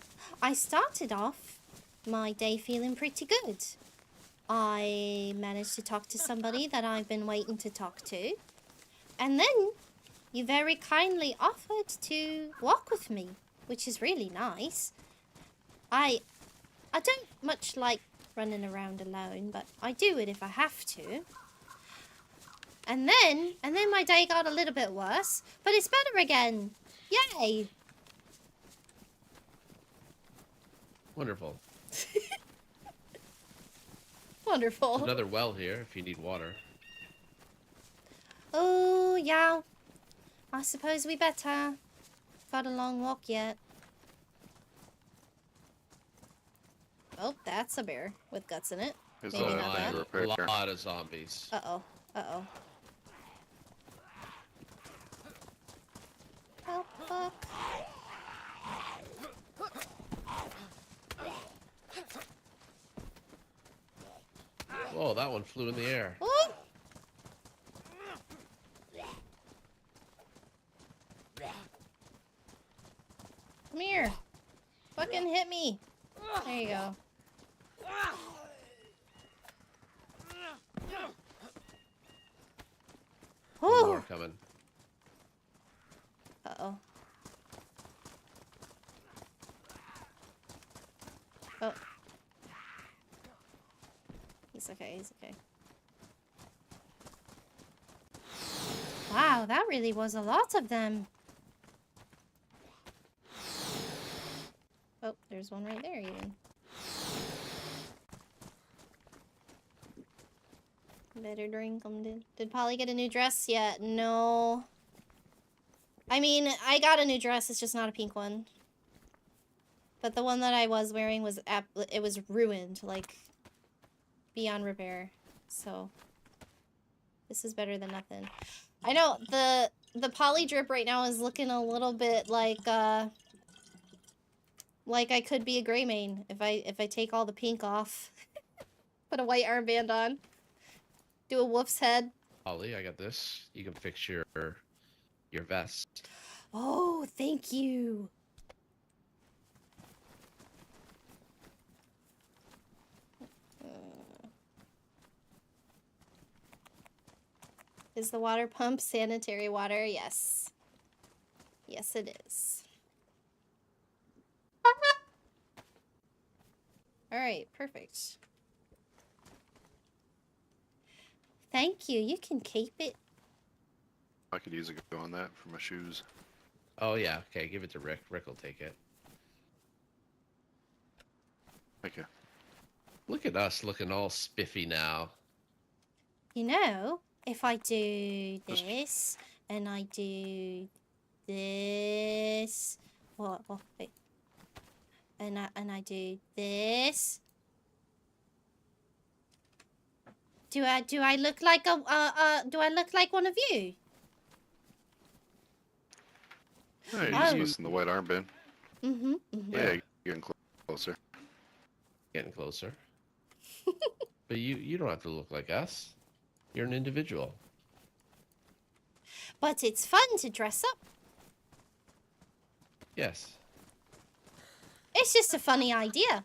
I started off my day feeling pretty good. I managed to talk to somebody that I've been waiting to talk to. And then you very kindly offered to walk with me, which is really nice. I don't much like running around alone, but I do it if I have to. And then my day got a little bit worse, but it's better again. Yay! Wonderful. Wonderful. There's another well here if you need water. Oh, yeah. I suppose we better. Got a long walk yet. Oh, that's a bear with guts in it. There's Maybe Oh not my, that. a a repair. lot of zombies. Uh-oh. Uh-oh. Oh, fuck. Whoa, that one flew in the air. Oh! Come here. Fucking hit me. There you go. One Whew. more coming. Uh-oh. Oh. He's okay, he's okay. Wow, that really was a lot of them. Oh, there's one right there even. Better drink them. Did Polly get a new dress yet? No. I mean, I got a new dress, it's just not a pink one. But the one that I was wearing was it was ruined, like beyond repair. So this is better than nothing. I know the poly drip right now is looking a little bit like I could be a gray main if I take all the pink off. Put a white armband on. Do a wolf's head. Ollie, I got this. You can fix your vest. Oh, thank you. Is the water pump sanitary water? Yes. Yes, it is. Alright, perfect. Thank you. You can keep it. I could use a go on that for my shoes. Oh yeah, okay, give it to Rick. Rick will take it. Thank you. Look at us looking all spiffy now. You know, if I do Just- this, and I do this... What? Wait. And I do this... Do I look like do I look like one of you? Oh, you're Oh. just missing the white armband. Mm-hmm. Mm-hmm. Yeah, you're getting closer. Getting closer. But you don't have to look like us. You're an individual. But it's fun to dress up. Yes. It's just a funny idea.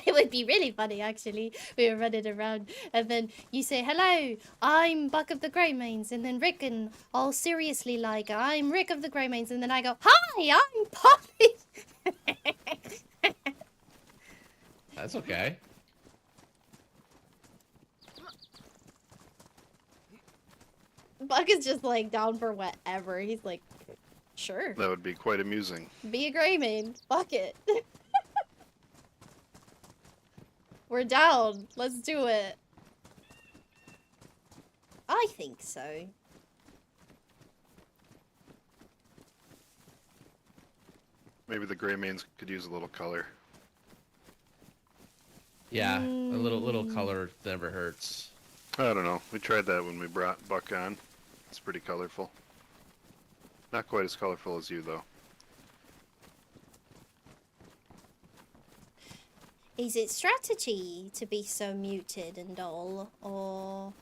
It would be really funny, actually. We were running around, and then you say, "Hello, I'm Buck of the Greymanes," and then Rick, and all seriously, like, "I'm Rick of the Greymanes," and then I go, "Hi, I'm Polly." That's okay. Buck is just like down for whatever. He's like, "Sure, That would be quite amusing. be a Greymane. Fuck it." We're down. Let's do it. I think so. Maybe the gray mains could use a little color. Yeah, a little Mm. color never hurts. I don't know. We tried that when we brought Buck on. It's pretty colorful. Not quite as colorful as you, though. Is it strategy to be so muted and dull, or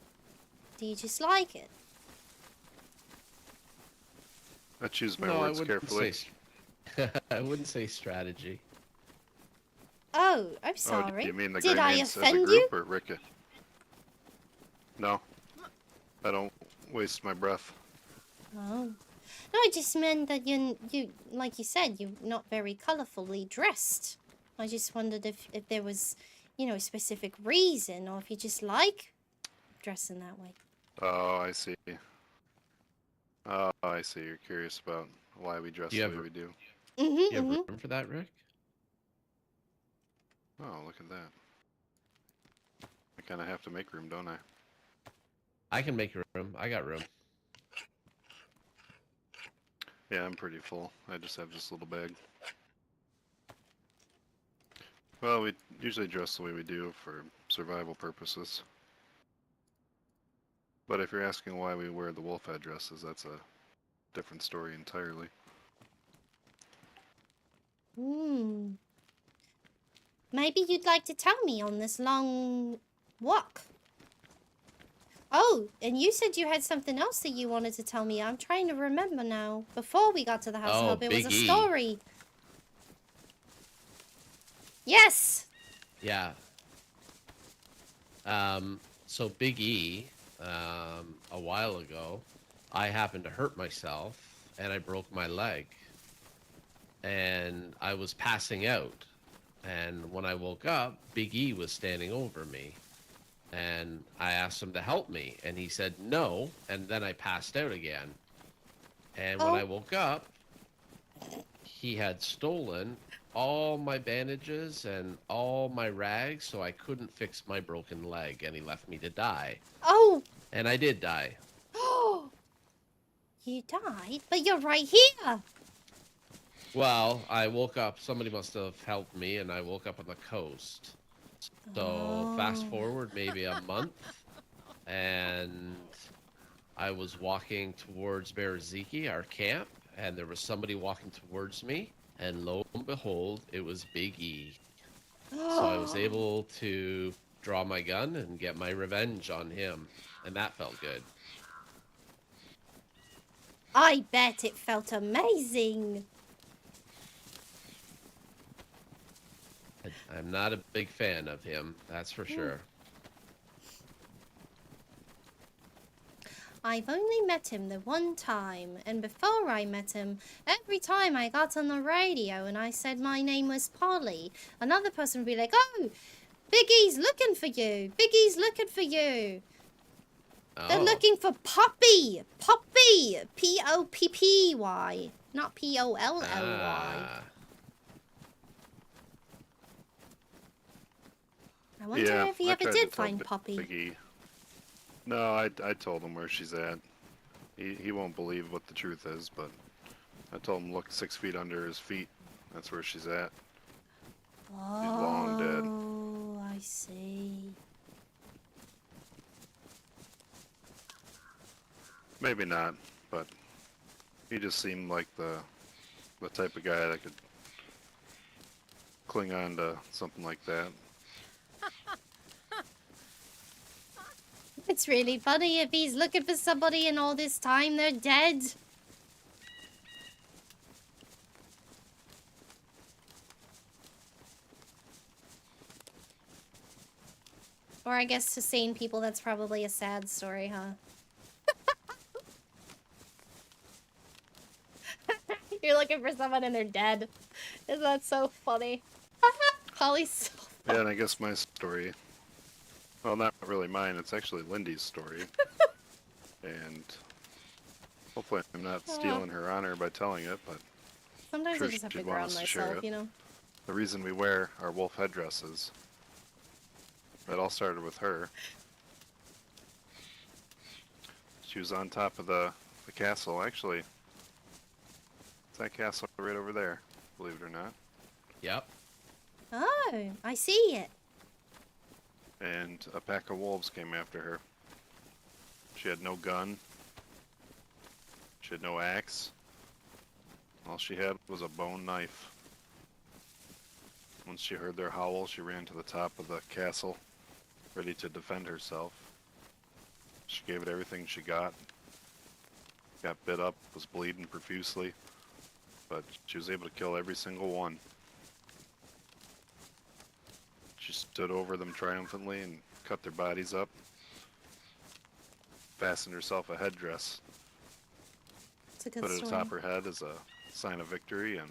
do you just like it? I choose my No, I words wouldn't carefully. say. I wouldn't say strategy. Oh, I'm Oh, do sorry. you mean the Did gray I mains as a offend you? group or Ricka? No. I don't waste my breath. Oh. No, I just meant that you, like you said, you're not very colorfully dressed. I just wondered if there was, you know, a specific reason, or if you just like dressing that way. Oh, I see. Oh, I see. You're curious about why we dress Do you the have way a- we do. Mm-hmm, You have room for that, Rick? Oh, look at that. I kind of have to make room, don't I? I can make room. I got room. Yeah, I'm pretty full. I just have this little bag. Well, we usually dress the way we do for survival purposes. But if you're asking why we wear the wolf head dresses, that's a different story entirely. Hmm. Maybe you'd like to tell me on this long walk. Oh, and you said you had something else that you wanted to tell me. I'm trying to remember now. Before we got to the house, Oh, I hope it was Big a E. story. Yes. Yeah. So Big E, a while ago, I happened to hurt myself and I broke my leg. And I was passing out. And when I woke up, Big E was standing over me. And I asked him to help me. And he said no. And then I passed out again. And when I woke up, he had stolen all my bandages and all my rags, so I couldn't fix my broken leg, and he left me to die. Oh. And I did die. Oh. You died? But you're right here. Well, I woke up, somebody must have helped me, and I woke up on the coast. So fast forward maybe a month, and I was walking towards Berziki, our camp, and there was somebody walking towards me, and lo and behold, it was Big E. So I was able to draw my gun and get my revenge on him, and that felt good. I bet it felt amazing. I'm not a big fan of him, that's for sure. I've only met him the one time, and before I met him, every time I got on the radio and I said my name was Polly, another person would be like, oh, Biggie's looking for you. Biggie's looking for you. They're Oh. looking for Poppy. Poppy. Poppy. Not Polly. Ah. I wonder Yeah, if he I ever tried did to tell find Poppy. Big E. No, I told him where she's at. He won't believe what the truth is, but I told him look 6 feet under his feet. That's where she's at. Oh, long dead. I see. Maybe not, but he just seemed like the type of guy that could cling on to something like that. It's really funny if he's looking for somebody and all this time they're dead. Or I guess to sane people, that's probably a sad story, huh? You're looking for someone and they're dead. Is that so funny? Holly's so funny. Yeah, and I guess my story, well, not really mine, it's actually Lindy's story. And hopefully I'm not stealing her honor by telling it, but Sometimes sure I just have to she'd want ground us to share myself, it. you know? The reason we wear our wolf headdresses, it all started with her. She was on top of the castle, actually. It's that castle right over there, believe it or not. Yep. Oh, I see it. And a pack of wolves came after her. She had no gun. She had no axe. All she had was a bone knife. Once she heard their howl, she ran to the top of the castle, ready to defend herself. She gave it everything she got. Got bit up, was bleeding profusely, but she was able to kill every single one. She stood over them triumphantly and cut their bodies up. Fastened herself a headdress. It's a good Put it story. atop her head as a sign of victory, and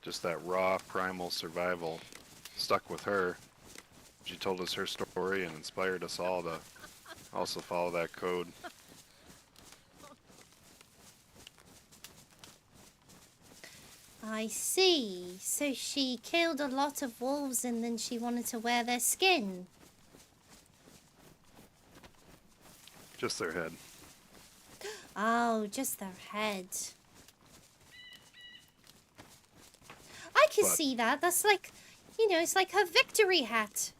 just that raw, primal survival stuck with her. She told us her story and inspired us all to also follow that code. I see. So she killed a lot of wolves and then she wanted to wear their skin. Just their head. Oh, just their head. I can But- see that. That's like, you know, it's like her victory hat.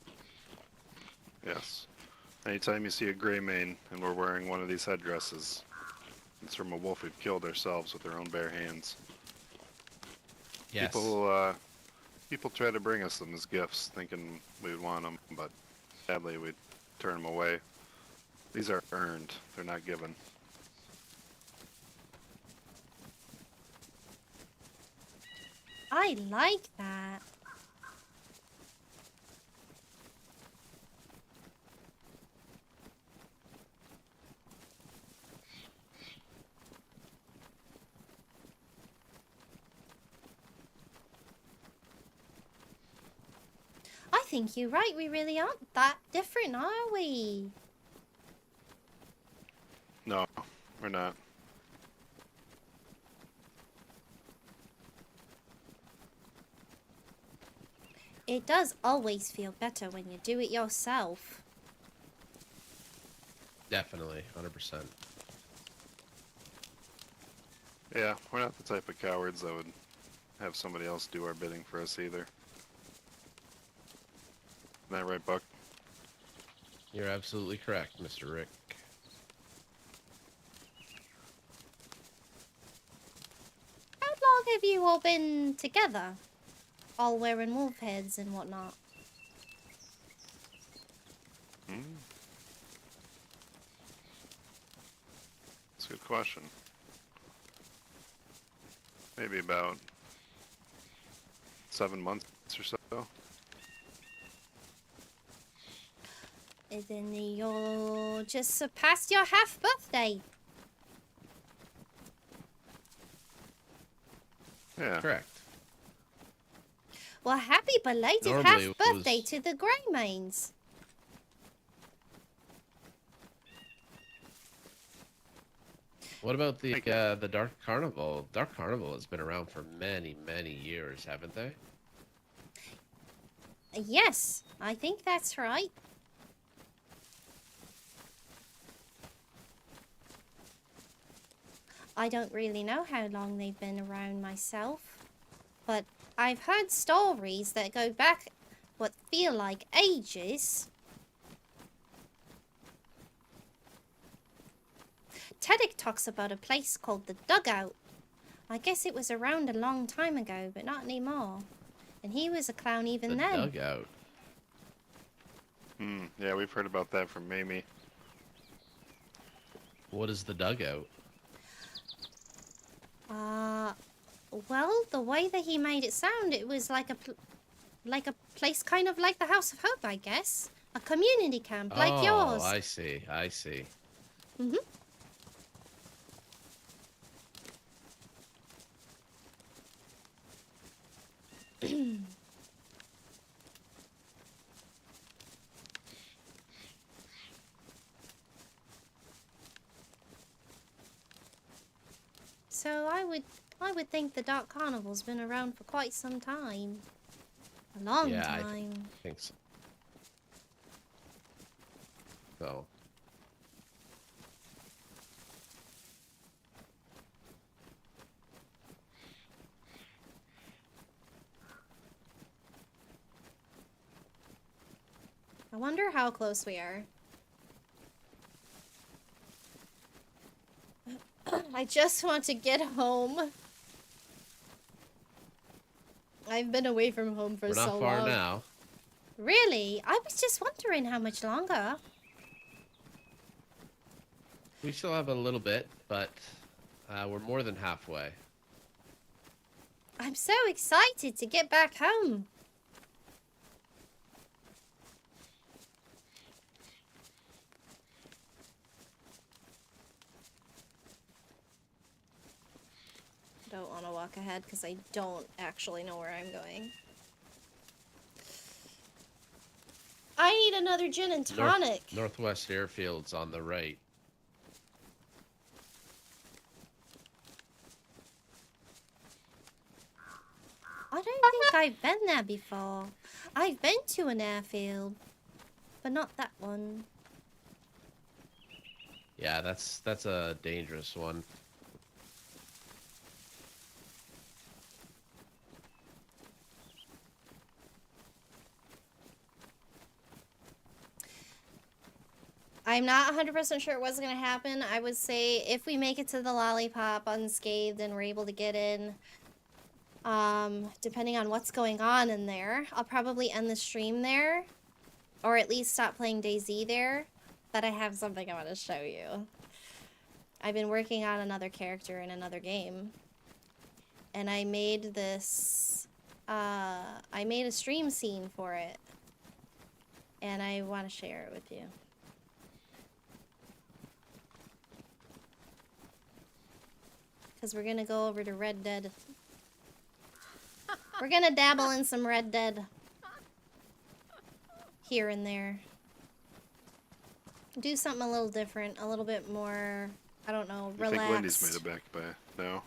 Yes. Anytime you see a gray mane and we're wearing one of these headdresses, it's from a wolf we've killed ourselves with our own bare hands. Yes. People try to bring us them as gifts, thinking we'd want them, but sadly we'd turn them away. These are earned; they're not given. I like that. I think you're right. We really aren't that different, are we? No, we're not. It does always feel better when you do it yourself. Definitely, 100%. Yeah, we're not the type of cowards that would have somebody else do our bidding for us either. Isn't that right, Buck? You're absolutely correct, Mr. Rick. How long have you all been together? All wearing wolf heads and whatnot. Hmm. That's a good question. Maybe about 7 months or so. And then you're just surpassed your half birthday. Yeah. Correct. Well, happy belated Normally half it birthday was- to the Greymanes. What about the Thank you. the Dark Carnival? Dark Carnival has been around for many, many years, haven't they? Yes, I think that's right. I don't really know how long they've been around myself, but I've heard stories that go back what feel like ages. Teddick talks about a place called the Dugout. I guess it was around a long time ago, but not anymore. And he was a clown even The then. dugout. Yeah, we've heard about that from Mamie. What is the dugout? Well, the way that he made it sound, it was like a place kind of like the House of Hope, I guess. A community camp like oh, yours. I see. I see. Mm-hmm. So I would think the Dark Carnival's been around for quite some time. A long Yeah, I time. think so. So, I wonder how close we are. I just want to get home. I've been away from home for we're so not far long. now. Really? I was just wondering how much longer. We still have a little bit, but we're more than halfway. I'm so excited to get back home. Don't want to walk ahead because I don't actually know where I'm going. I need another gin and tonic. Northwest Airfield's on the right. I don't think I've been there before. I've been to an airfield, but not that one. Yeah, that's a dangerous one. I'm not 100% sure what's going to happen. I would say if we make it to the lollipop unscathed and we're able to get in, depending on what's going on in there, I'll probably end the stream there, or at least stop playing DayZ there. But I have something I want to show you. I've been working on another character in another game, and I made this, I made a stream scene for it, and I want to share it with you. Because we're gonna go over to Red Dead. We're gonna dabble in some Red Dead. Here and there. Do something a little different, a little bit more, I don't know, I relaxed. think Wendy's made it back by now.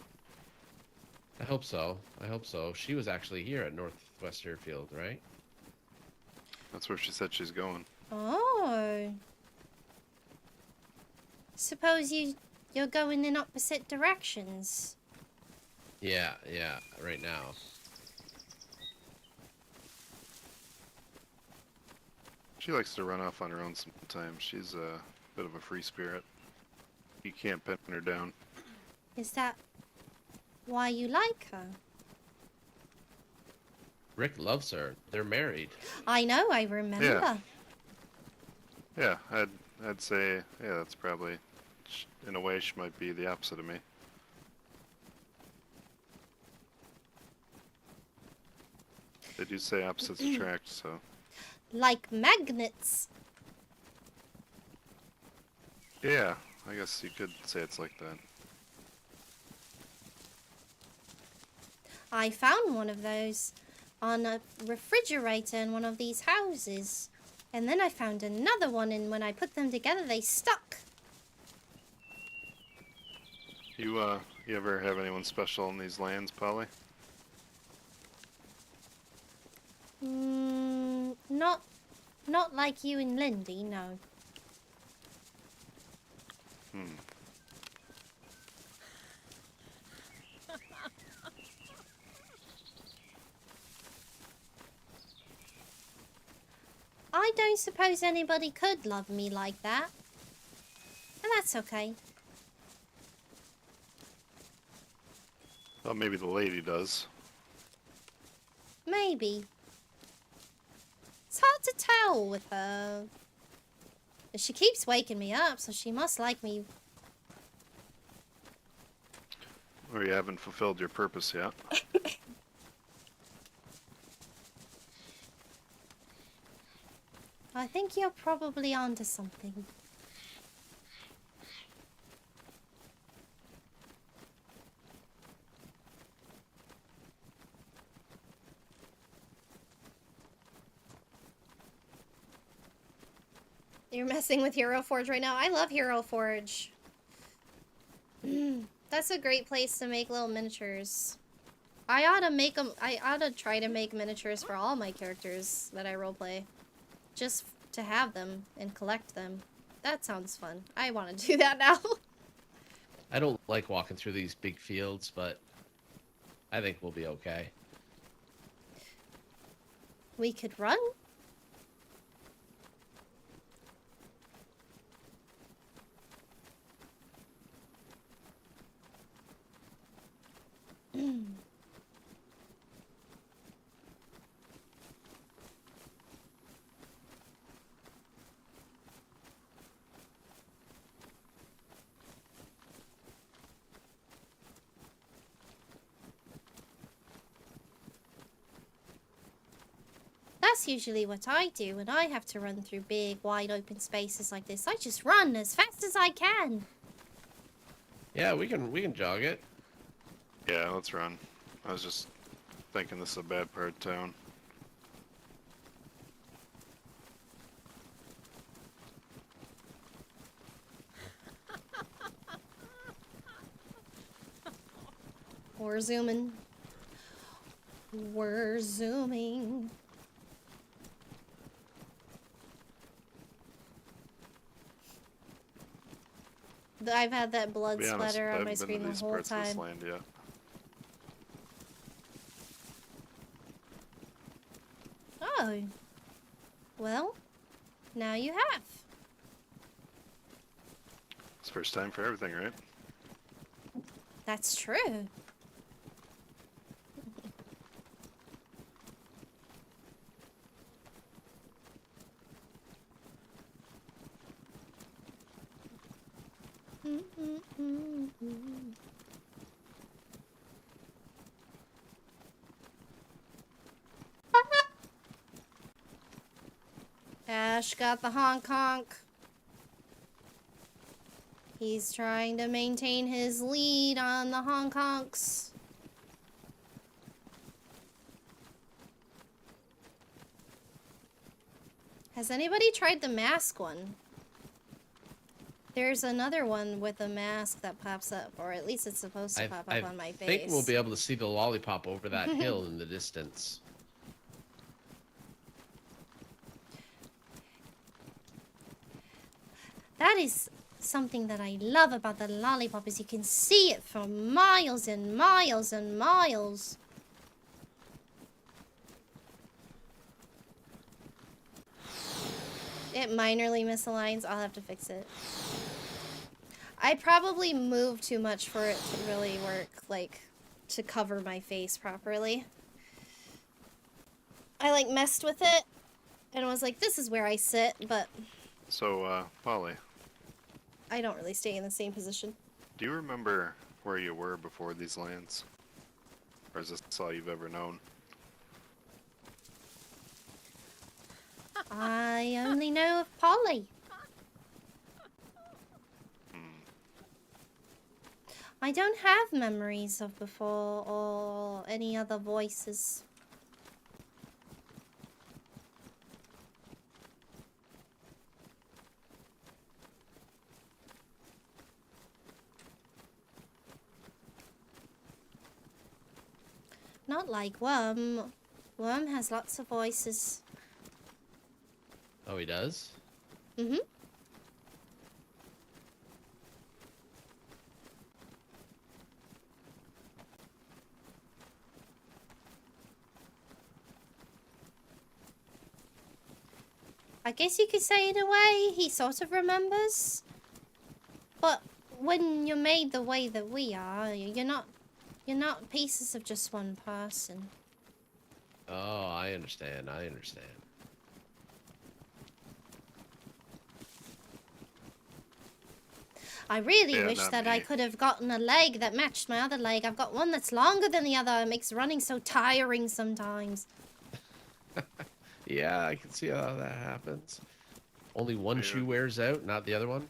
I hope so. I hope so. She was actually here at Northwest Airfield, right? That's where she said she's going. Oh. Suppose you're going in opposite directions. Yeah, right now. She likes to run off on her own sometimes. She's a bit of a free spirit. You can't pin her down. Is that why you like her? Rick loves her. They're married. I know, I remember. Yeah, I'd say, yeah, that's probably, in a way, she might be the opposite of me. They do say opposites attract, so. Like magnets. Yeah, I guess you could say it's like that. I found one of those on a refrigerator in one of these houses. And then I found another one, and when I put them together, they stuck. You ever have anyone special in these lands, Polly? Not like you and Lindy, no. I don't suppose anybody could love me like that. And that's okay. Well, maybe the lady does. Maybe. It's hard to tell with her. She keeps waking me up, so she must like me. Or you haven't fulfilled your purpose yet. I think you're probably onto something. You're messing with Hero Forge right now? I love Hero Forge. That's a great place to make little miniatures. I ought to make them. I ought to try to make miniatures for all my characters that I roleplay. Just to have them and collect them. That sounds fun. I want to do that now. I don't like walking through these big fields, but I think we'll be okay. We could run. That's usually what I do when I have to run through big, wide open spaces like this. I just run as fast as I can. Yeah, we can jog it. Yeah, let's run. I was just thinking this is a bad part of town. We're zooming. We're zooming. I've had that blood To be honest, splatter I on my haven't been screen to the these whole parts of this time. land yet. Oh. Well, now you have. It's first time for everything, right? That's true. Ash got the honk honk. He's trying to maintain his lead on the honk honks. Has anybody tried the mask one? There's another one with a mask that pops up, or at least it's supposed to pop up on my face. I think we'll be able to see the lollipop over that hill in the distance. That is something that I love about the lollipop, is you can see it for miles and miles and miles. It minorly misaligns. I'll have to fix it. I probably moved too much for it to really work, like, to cover my face properly. I, like, messed with it and was like, this is where I sit, but So, Polly, I don't really stay in the same position. do you remember where you were before these lands? Or is this all you've ever known? I only know of Polly. I don't have memories of before or any other voices. Not like Worm. Worm has lots of voices. Oh, he does? Mm-hmm. I guess you could say in a way he sort of remembers. But when you're made the way that we are, you're not pieces of just one person. Oh, I understand. I understand. I really Yeah, wish not that I me. could have gotten a leg that matched my other leg. I've got one that's longer than the other. It makes running so tiring sometimes. Yeah, I can see how that happens. Only one Yeah. shoe wears out, not the other one?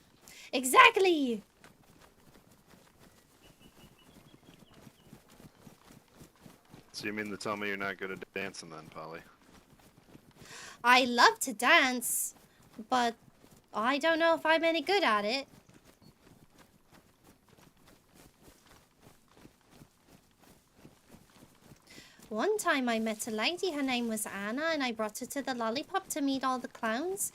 Exactly! So you mean to tell me you're not good at dancing then, Polly? I love to dance, but I don't know if I'm any good at it. One time I met a lady, her name was Anna, and I brought her to the lollipop to meet all the clowns.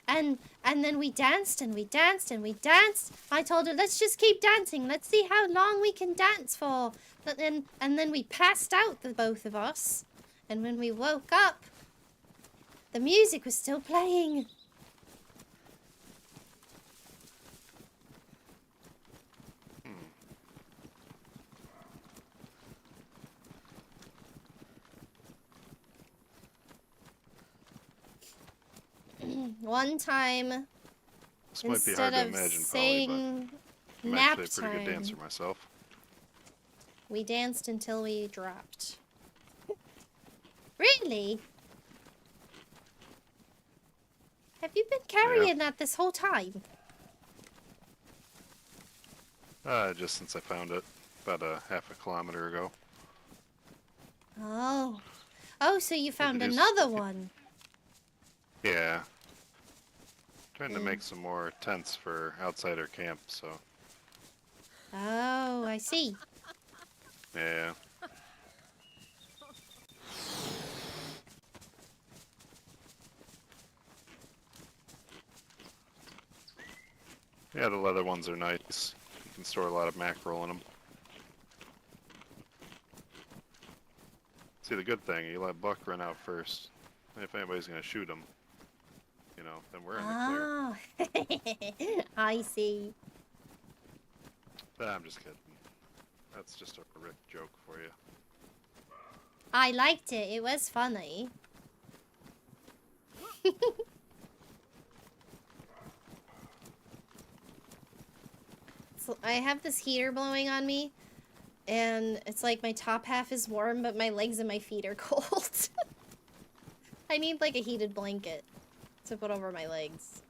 And then we danced and we danced and we danced. I told her, let's just keep dancing. Let's see how long we can dance for. And then we passed out, the both of us. And when we woke up, the music was still playing. One time, This might be instead hard to of imagine, Polly, saying but I'm nap actually a pretty good time, dancer myself. we danced until we dropped. Really? Have you been carrying that this whole time? Just since I found it about a half a kilometer ago. Oh. Oh, so you found it is- another one. Yeah. Trying to Mm. make some more tents for outsider camp, so Oh, I see. yeah. Yeah, the leather ones are nice. You can store a lot of mackerel in them. See, the good thing, you let Buck run out first. And if anybody's gonna shoot him, you know, then we're in the clear. Ah, I see. I'm just kidding. That's just a Rick joke for you. I liked it. It was funny. So I have this heater blowing on me, and it's like my top half is warm, but my legs and my feet are cold. I need like a heated blanket to put over my legs.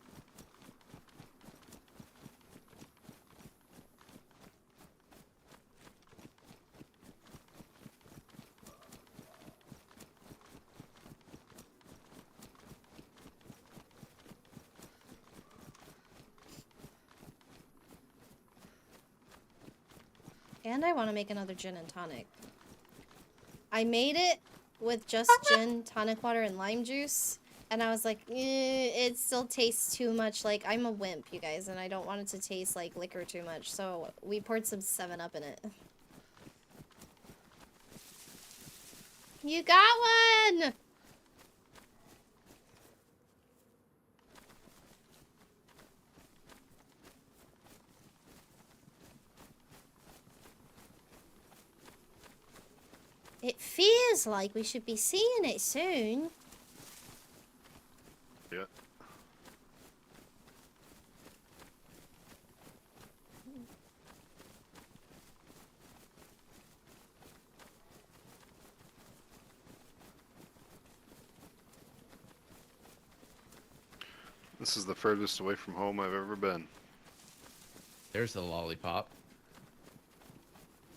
And I want to make another gin and tonic. I made it with just gin, tonic water, and lime juice. And I was like, it still tastes too much like... I'm a wimp, you guys, and I don't want it to taste like liquor too much. So we poured some 7-Up in it. You got one! It feels like we should be seeing it soon. Yeah. This is the furthest away from home I've ever been. There's the lollipop.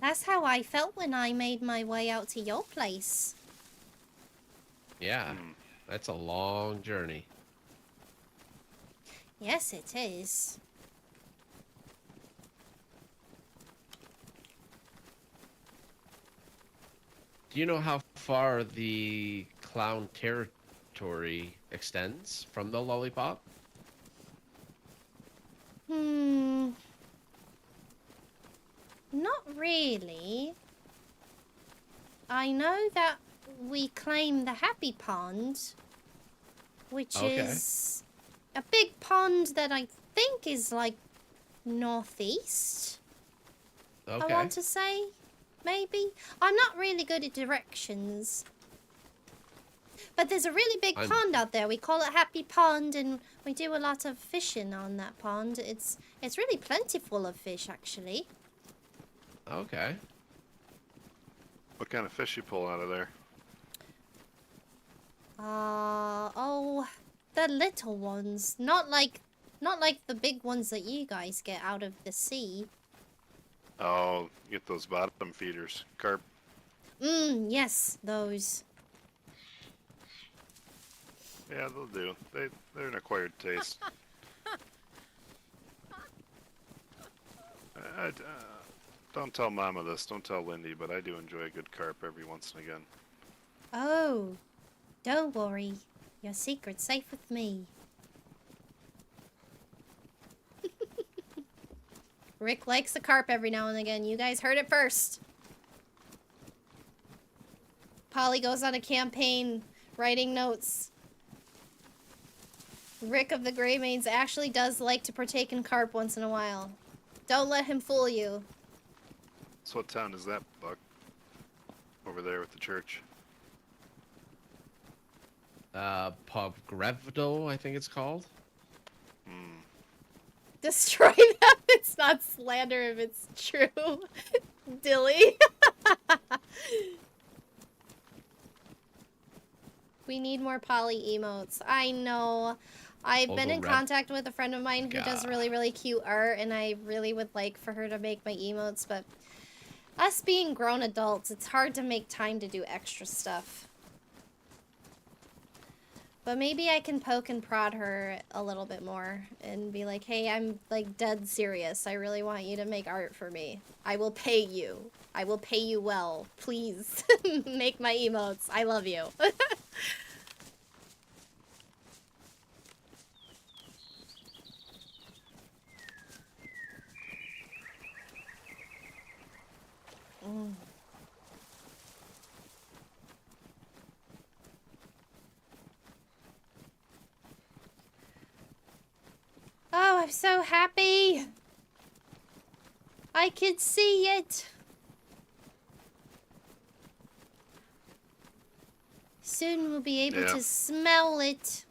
That's how I felt when I made my way out to your place. Yeah, that's a long journey. Yes, it is. Do you know how far the clown territory extends from the lollipop? Not really. I know that we claim the Happy Pond, which is a big pond that I think is like northeast. Okay. I want to say, maybe. I'm not really good at directions. But there's a really big pond out there. We call it Happy Pond, and we do a lot of fishing on that pond. It's really plentiful of fish, actually. Okay. What kind of fish you pull out of there? Oh, the little ones. Not like the big ones that you guys get out of the sea. Oh, you get those bottom feeders. Carp. Yes, those. Yeah, they'll do. They're an acquired taste. Don't tell Mama this. Don't tell Lindy, but I do enjoy a good carp every once and again. Oh, don't worry. Your secret's safe with me. Rick likes a carp every now and again. You guys heard it first. Polly goes on a campaign writing notes. Rick of the Greymanes actually does like to partake in carp once in a while. Don't let him fool you. So what town is that, Buck? Over there with the church. Pogrevdo, I think it's called. Destroy them. It's not slander if it's true. Dilly. We need more Polly emotes. I know. I've been in contact with a friend of mine who does really, really cute art, and I really would like for her to make my emotes, but us being grown adults, it's hard to make time to do extra stuff. But maybe I can poke and prod her a little bit more and be like, hey, I'm like dead serious. I really want you to make art for me. I will pay you. I will pay you well. Please make my emotes. I love you. so happy. I could see it. Soon we'll be able Yeah. to smell it.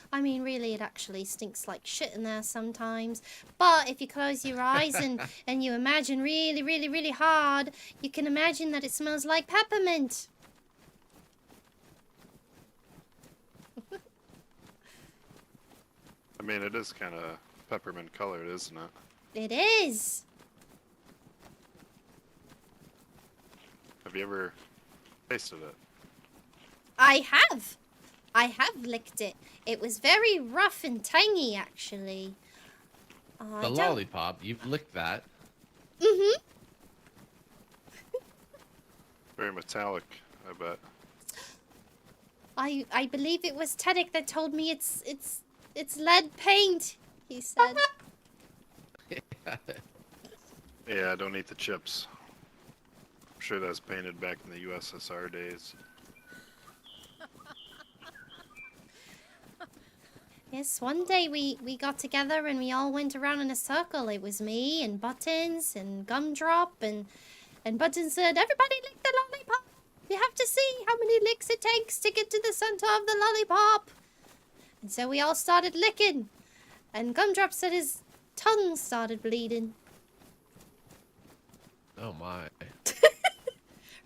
I mean, really, it actually stinks like shit in there sometimes. But if you close your eyes and you imagine really, really, really hard, you can imagine that it smells like peppermint. I mean, it is kind of peppermint colored, isn't it? It is. Have you ever tasted it? I have. I have licked it. It was very rough and tangy, actually. The lollipop, you've licked that. Mm-hmm. Very metallic, I bet. I believe it was Teddick that told me it's lead paint. He said. Yeah, don't eat the chips. I'm sure that's painted back in the USSR days. Yes, one day we got together and we all went around in a circle. It was me and Buttons and Gumdrop and Buttons said, "Everybody lick the lollipop. We have to see how many licks it takes to get to the center of the lollipop." And so we all started licking. And Gumdrop said his tongue started bleeding. Oh my.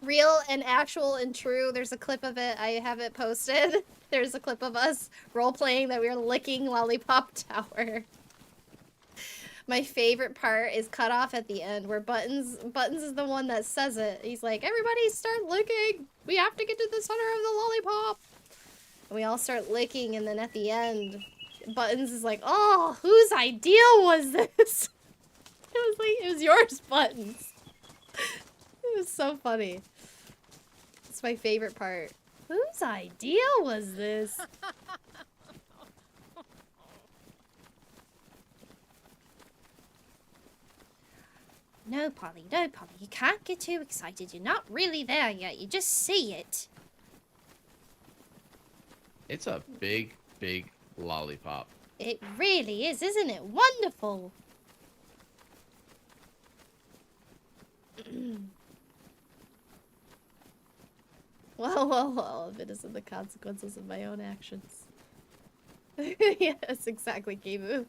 Real and actual and true. There's a clip of it. I have it posted. There's a clip of us role-playing that we were licking Lollipop Tower. My favorite part is cut off at the end where Buttons is the one that says it. He's like, "Everybody start licking. We have to get to the center of the lollipop." And we all start licking, and then at the end, Buttons is like, "Oh, whose idea was this?" It was yours, Buttons. It was so funny. It's my favorite part. Whose idea was this? No, Polly, no, Polly. You can't get too excited. You're not really there yet. You just see it. It's a big, big lollipop. It really is, isn't it? Wonderful. Well, if it isn't the consequences of my own actions. Yes, exactly, Kimu.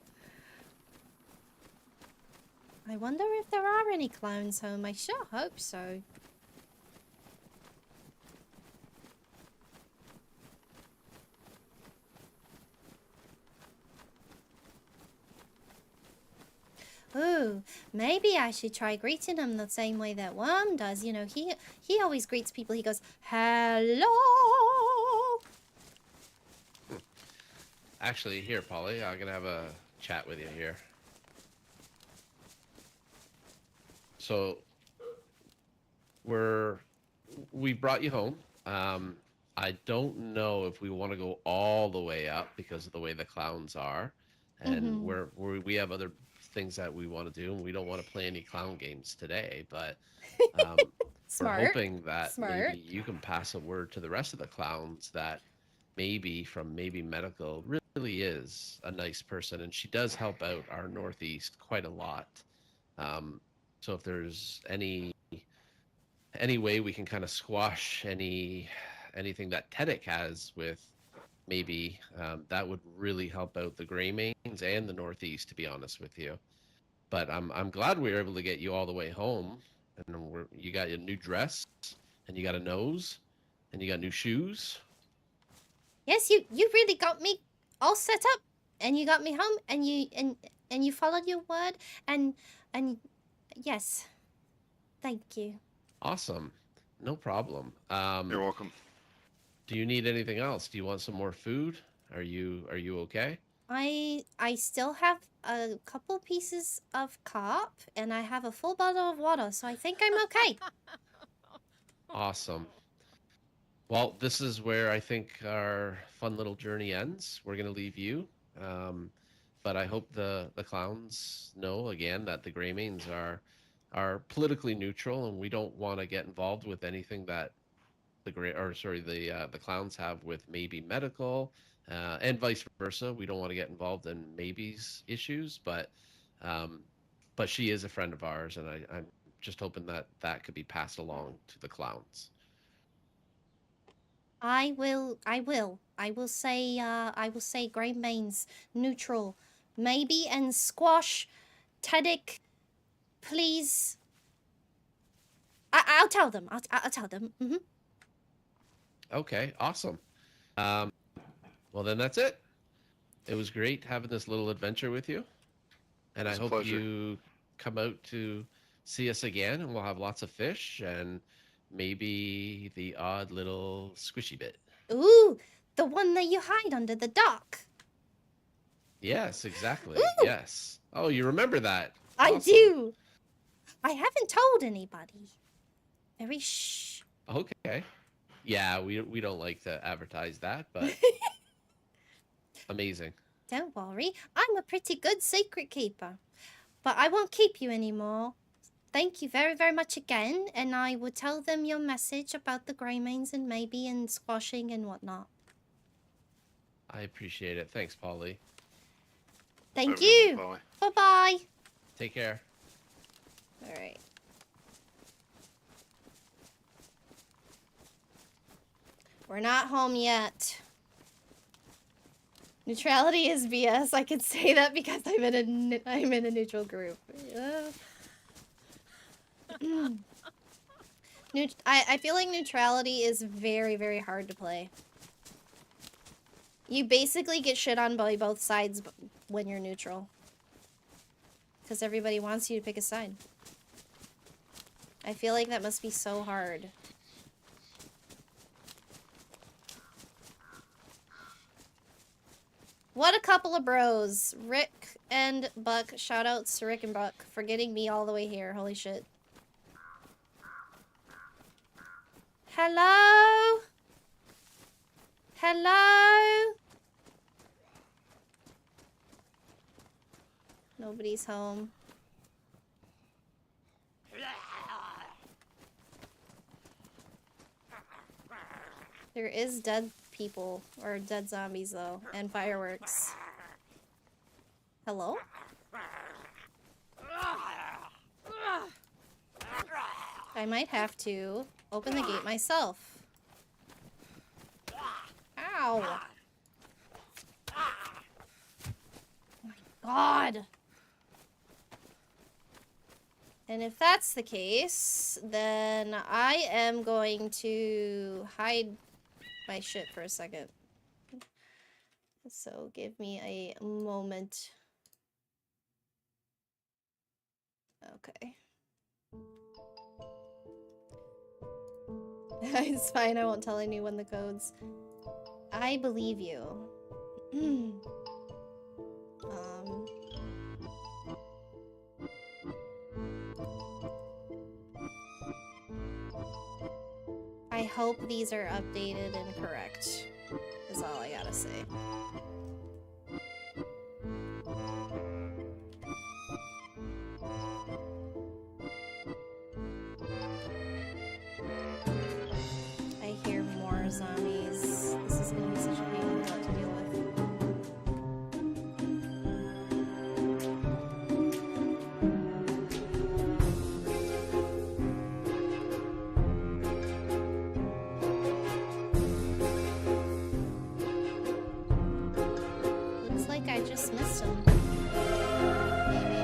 I wonder if there are any clones home. I sure hope so. Ooh, maybe I should try greeting him the same way that Worm does. You know, he always greets people. He goes, "Hello." Actually, here, Polly, I'm gonna have a chat with you here. So, we brought you home. I don't know if we want to go all the way up because of the way the clowns are, and we have other things that we want to do, and we don't want to play any clown games today. But we're Smart. hoping that Smart. maybe you can pass a word to the rest of the clowns that maybe from maybe medical really is a nice person, and she does help out our Northeast quite a lot. So if there's any way we can kind of squash anything that Teddick has with maybe that would really help out the Gray Mains and the Northeast, to be honest with you. But I'm glad we were able to get you all the way home, and you got a new dress, and you got a nose, and you got new shoes. Yes, you really got me all set up, and you got me home, and you followed your word, and yes, thank you. Awesome, no problem. You're welcome. Do you need anything else? Do you want some more food? Are you okay? I still have a couple pieces of carp, and I have a full bottle of water, so I think I'm okay. Awesome. Well, this is where I think our fun little journey ends. We're gonna leave you, but I hope the clowns know again that the Gray Mains are are politically neutral, and we don't want to get involved with anything that the clowns have with maybe medical, and vice versa. We don't want to get involved in maybe's issues, but she is a friend of ours, and I'm just hoping that that could be passed along to the clowns. I will say Grey Main's neutral. Maybe and Squash, Tedic, please. I'll tell them. I'll tell them. Okay, awesome. Well, then that's it. It was great having this little adventure with you, and I It's a hope pleasure. you come out to see us again, and we'll have lots of fish and maybe the odd little squishy bit. Ooh, the one that you hide under the dock. Yes, exactly. Ooh! Yes. Oh, you remember that? I Awesome. do. I haven't told anybody. Very shh. Okay. Yeah, we don't like to advertise that, but amazing. Don't worry, I'm a pretty good secret keeper. But I won't keep you anymore. Thank you very, very much again, and I will tell them your message about the Greymanes and maybe and squashing and whatnot. I appreciate it. Thanks, Polly. Thank Have a good you. one, Polly. Bye-bye. Take care. All right. We're not home yet. Neutrality is BS. I can say that because I'm in a neutral group. I feel like neutrality is very, very hard to play. You basically get shit on by both sides when you're neutral. Because everybody wants you to pick a side. I feel like that must be so hard. What a couple of bros. Rick and Buck. Shoutouts to Rick and Buck for getting me all the way here. Holy shit. Hello? Hello? Nobody's home. There is dead people, or dead zombies though, and fireworks. Hello? I might have to open the gate myself. Ow! Oh my god! And if that's the case, then I am going to hide my shit for a second. So give me a moment. Okay. It's fine, I won't tell anyone the codes. I believe you. I hope these are updated and correct, is all I gotta say. I hear more zombies. This is gonna be such a pain in the butt to deal with. Looks like I just missed him. Maybe.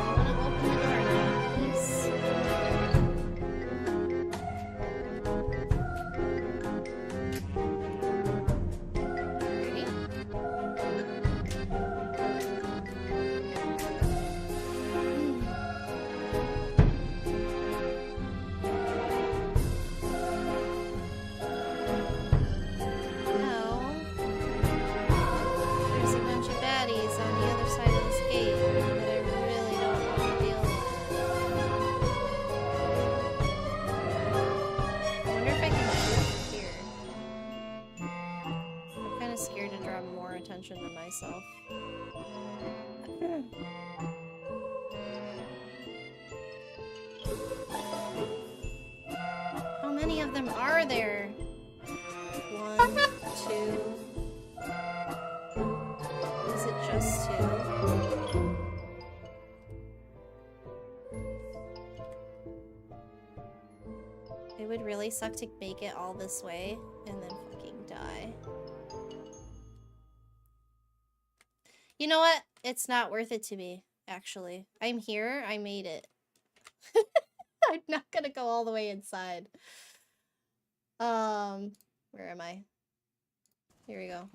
You wanna open the door now? more attention to myself. How many of them are there? 1, 2. Is it just 2? It would really suck to make it all this way and then fucking die. You know what? It's not worth it to me, actually. I'm here. I made it. I'm not gonna go all the way inside. Where am I? Here we go.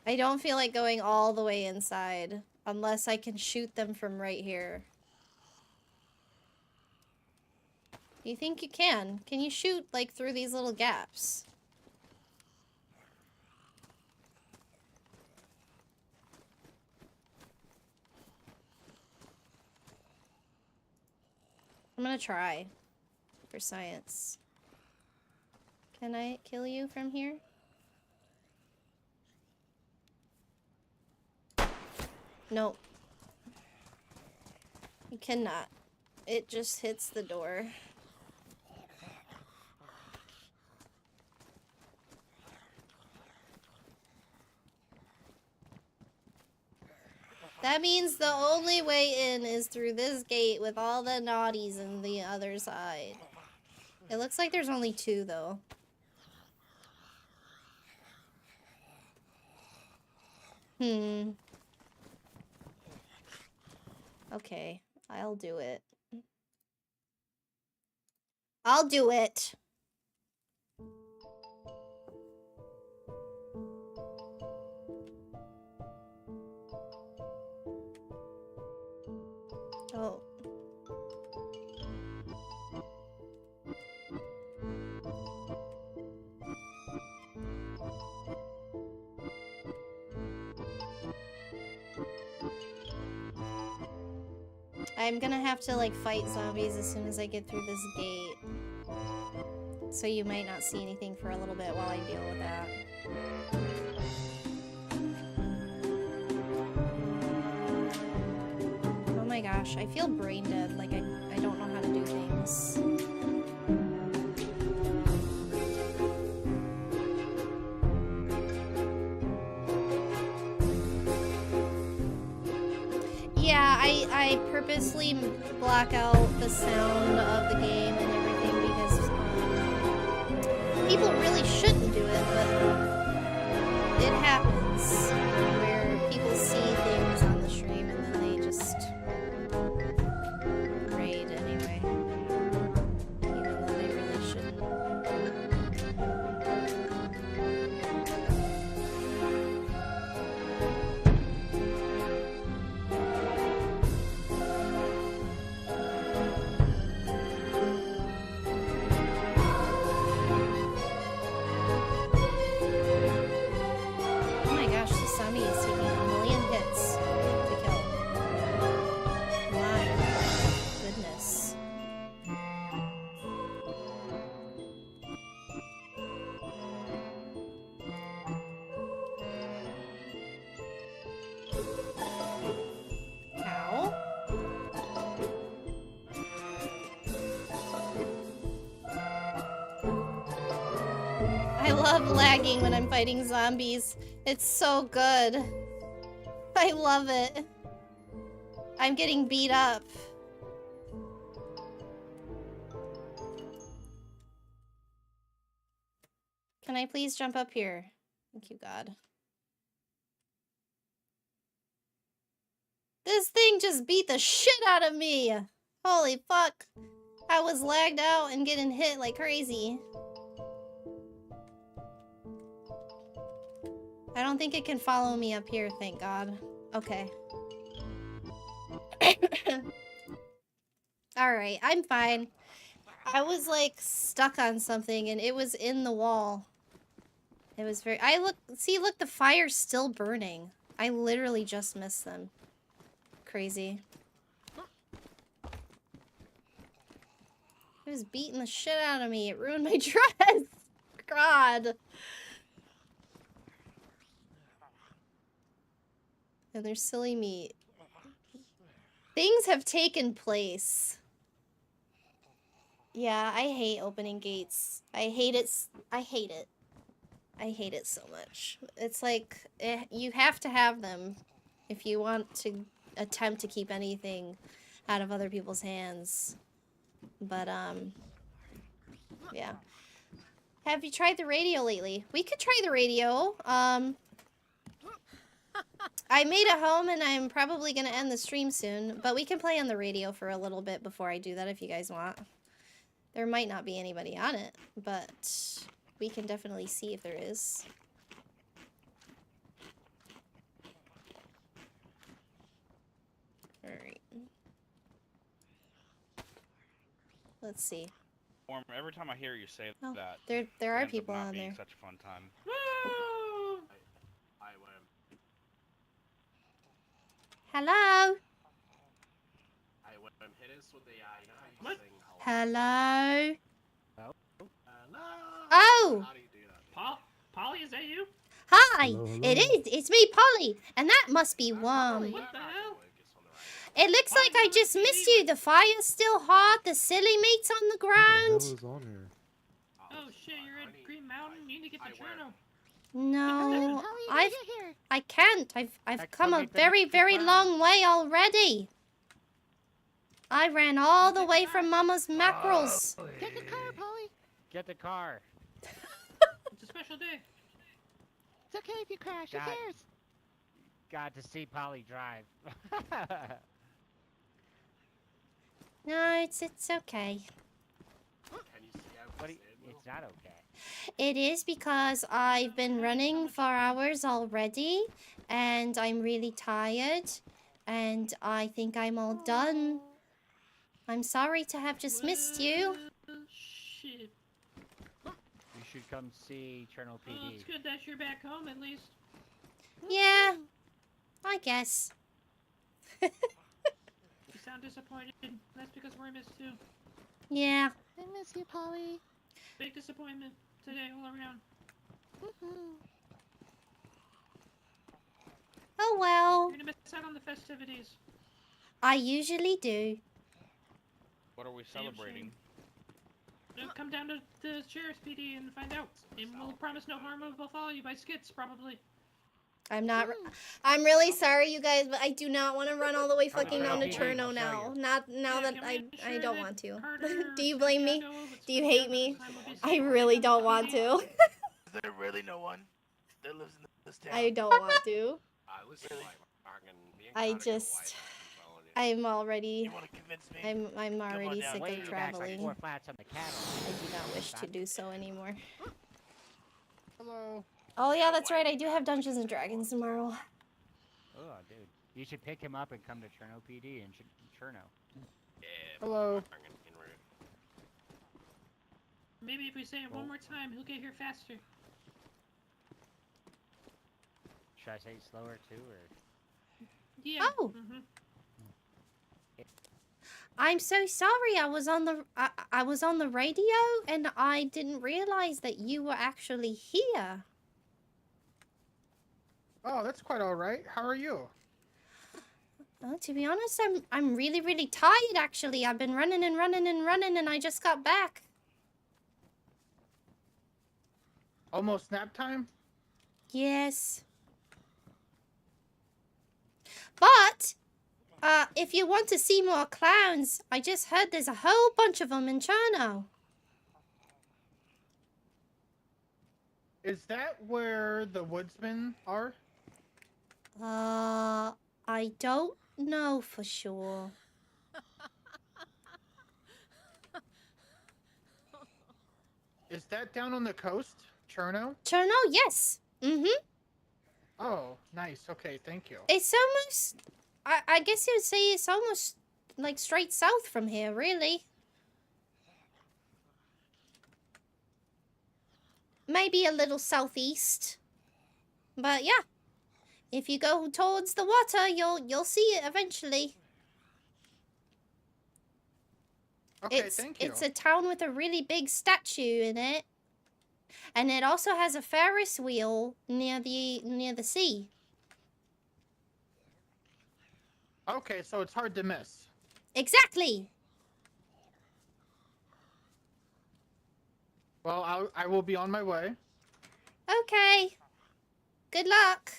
I don't feel like going all the way inside unless I can shoot them from right here. Do you think you can? Can you shoot, like, through these little gaps? I'm gonna try. For science. Can I kill you from here? Nope. You cannot. It just hits the door. That means the only way in is through this gate with all the naughties on the other side. It looks like there's only 2, though. Okay, I'll do it. I'll do it! Oh. I'm gonna have to, like, fight zombies as soon as I get through this gate. So you might not see anything for a little bit while I deal with that. Oh my gosh, I feel brain dead, like I don't know how to do things. Yeah, I purposely block out the sound of the game and everything because people really shouldn't do it, but it happens where people see things on the stream and then they just raid anyway, even though they really shouldn't. I love lagging when I'm fighting zombies. It's so good. I love it. I'm getting beat up. Can I please jump up here? Thank you, God. This thing just beat the shit out of me! Holy fuck. I was lagged out and getting hit like crazy. I don't think it can follow me up here, thank God. Okay. Alright, I'm fine. I was, like, stuck on something, and it was in the wall. It was very... See, look, the fire's still burning. I literally just missed them. Crazy. It was beating the shit out of me. It ruined my dress. God. And there's silly meat. Things have taken place. Yeah, I hate opening gates. I hate it. I hate it. I hate it so much. It's like, you have to have them if you want to attempt to keep anything out of other people's hands. But, yeah. Have you tried the radio lately? We could try the radio. I made it home and I'm probably going to end the stream soon, but we can play on the radio for a little bit before I do that if you guys want. There might not be anybody on it, but we can definitely see if there is. Alright. Let's see. Every time I hear you say Oh, that, there it are ends up people not on being there. Such a fun time. Hello? What? Hello? Hello? Oh! Polly, is that you? Hi! Hello, hello. It is! It's me, Polly! And that must be Worm. What the hell? It looks like I just missed you. The fire's still hot, the silly meat's on the Who the ground. hell is on here? Oh shit, you're at Green Mountain. You need to get to Cherno. No, Polly, I can't. I've Heck, come go a make the very, next very round. long way already. I ran all the way from Mama's mackerels. Get the car, Polly. Get the car. It's a special day. It's okay if you crash. Who God. cares? Got to see Polly drive. No, it's okay. But it's not okay. It is because I've been running for hours already, and I'm really tired, and I think I'm all done. I'm sorry to have just missed you. Shit. You should come see Cherno Well, PD. it's good that you're back home at least. Yeah, I guess. You sound disappointed. That's because we're missed too. Yeah. I miss you, Polly. Big disappointment today all around. Oh well. You're gonna miss out on the festivities. I usually do. What are we Damn celebrating? shame. Come down to the sheriff's PD and find out. And we'll promise no harm will befall you by skits, probably. I'm not. I'm really sorry, you guys, but I do not want to run all the way fucking down to Okay, Cherno I'll show now. you. Not now Yeah, that can we I ensure don't that want to. Carter, Do you blame me? Santiago, Do you hate me? time will be I safe. really don't want to. Is there really no one that lives in this town? I don't want to. I just. I'm already. You want to convince me? I'm already down. sick Way of back like traveling. 4 flats on the cattle. I do not wish to do so anymore. Hello. Oh yeah, that's right. I do have Dungeons and Dragons tomorrow. Oh, dude. You should pick him up and come to Cherno PD in Cherno. Hello. Maybe if we say it one more time, he'll get here faster. Should I say it slower too, or? Yeah. Oh. Mm-hmm. I'm so sorry. I was on the radio and I didn't realize that you were actually here. Oh, that's quite all right. How are you? To be honest, I'm really, really tired actually. I've been running and running and running and I just got back. Almost nap time? Yes. But if you want to see more clowns, I just heard there's a whole bunch of them in Cherno. Is that where the woodsmen are? I don't know for sure. Is that down on the coast? Cherno? Cherno, yes. Mm-hmm. Oh, nice. Okay, thank you. It's almost, I guess you would say it's almost like straight south from here, really. Maybe a little southeast. But yeah, if you go towards the water, you'll see it eventually. Okay, thank you. It's a town with a really big statue in it. And it also has a Ferris wheel near the sea. Okay, so it's hard to miss. Exactly. Well, I will be on my way. Okay. Good luck.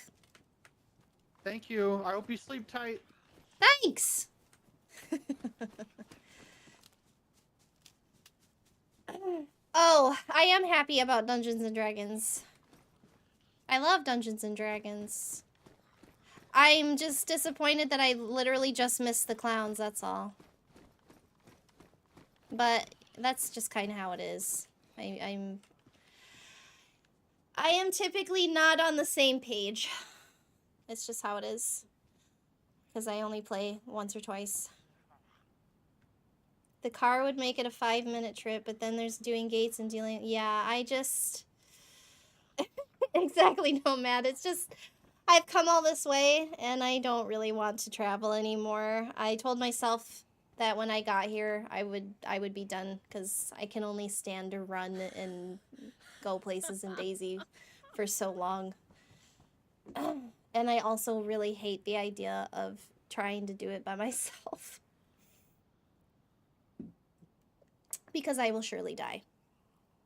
Thank you. I hope you sleep tight. Thanks. Oh, I am happy about Dungeons and Dragons. I love Dungeons and Dragons. I'm just disappointed that I literally just missed the clowns, that's all. But that's just kind of how it is. I am typically not on the same page. It's just how it is. Because I only play once or twice. The car would make it a 5-minute trip, but then there's doing gates and dealing... Yeah, I just... Exactly, no, Matt. It's just... I've come all this way, and I don't really want to travel anymore. I told myself that when I got here, I would be done, because I can only stand to run and go places in DayZ for so long. And I also really hate the idea of trying to do it by myself. Because I will surely die.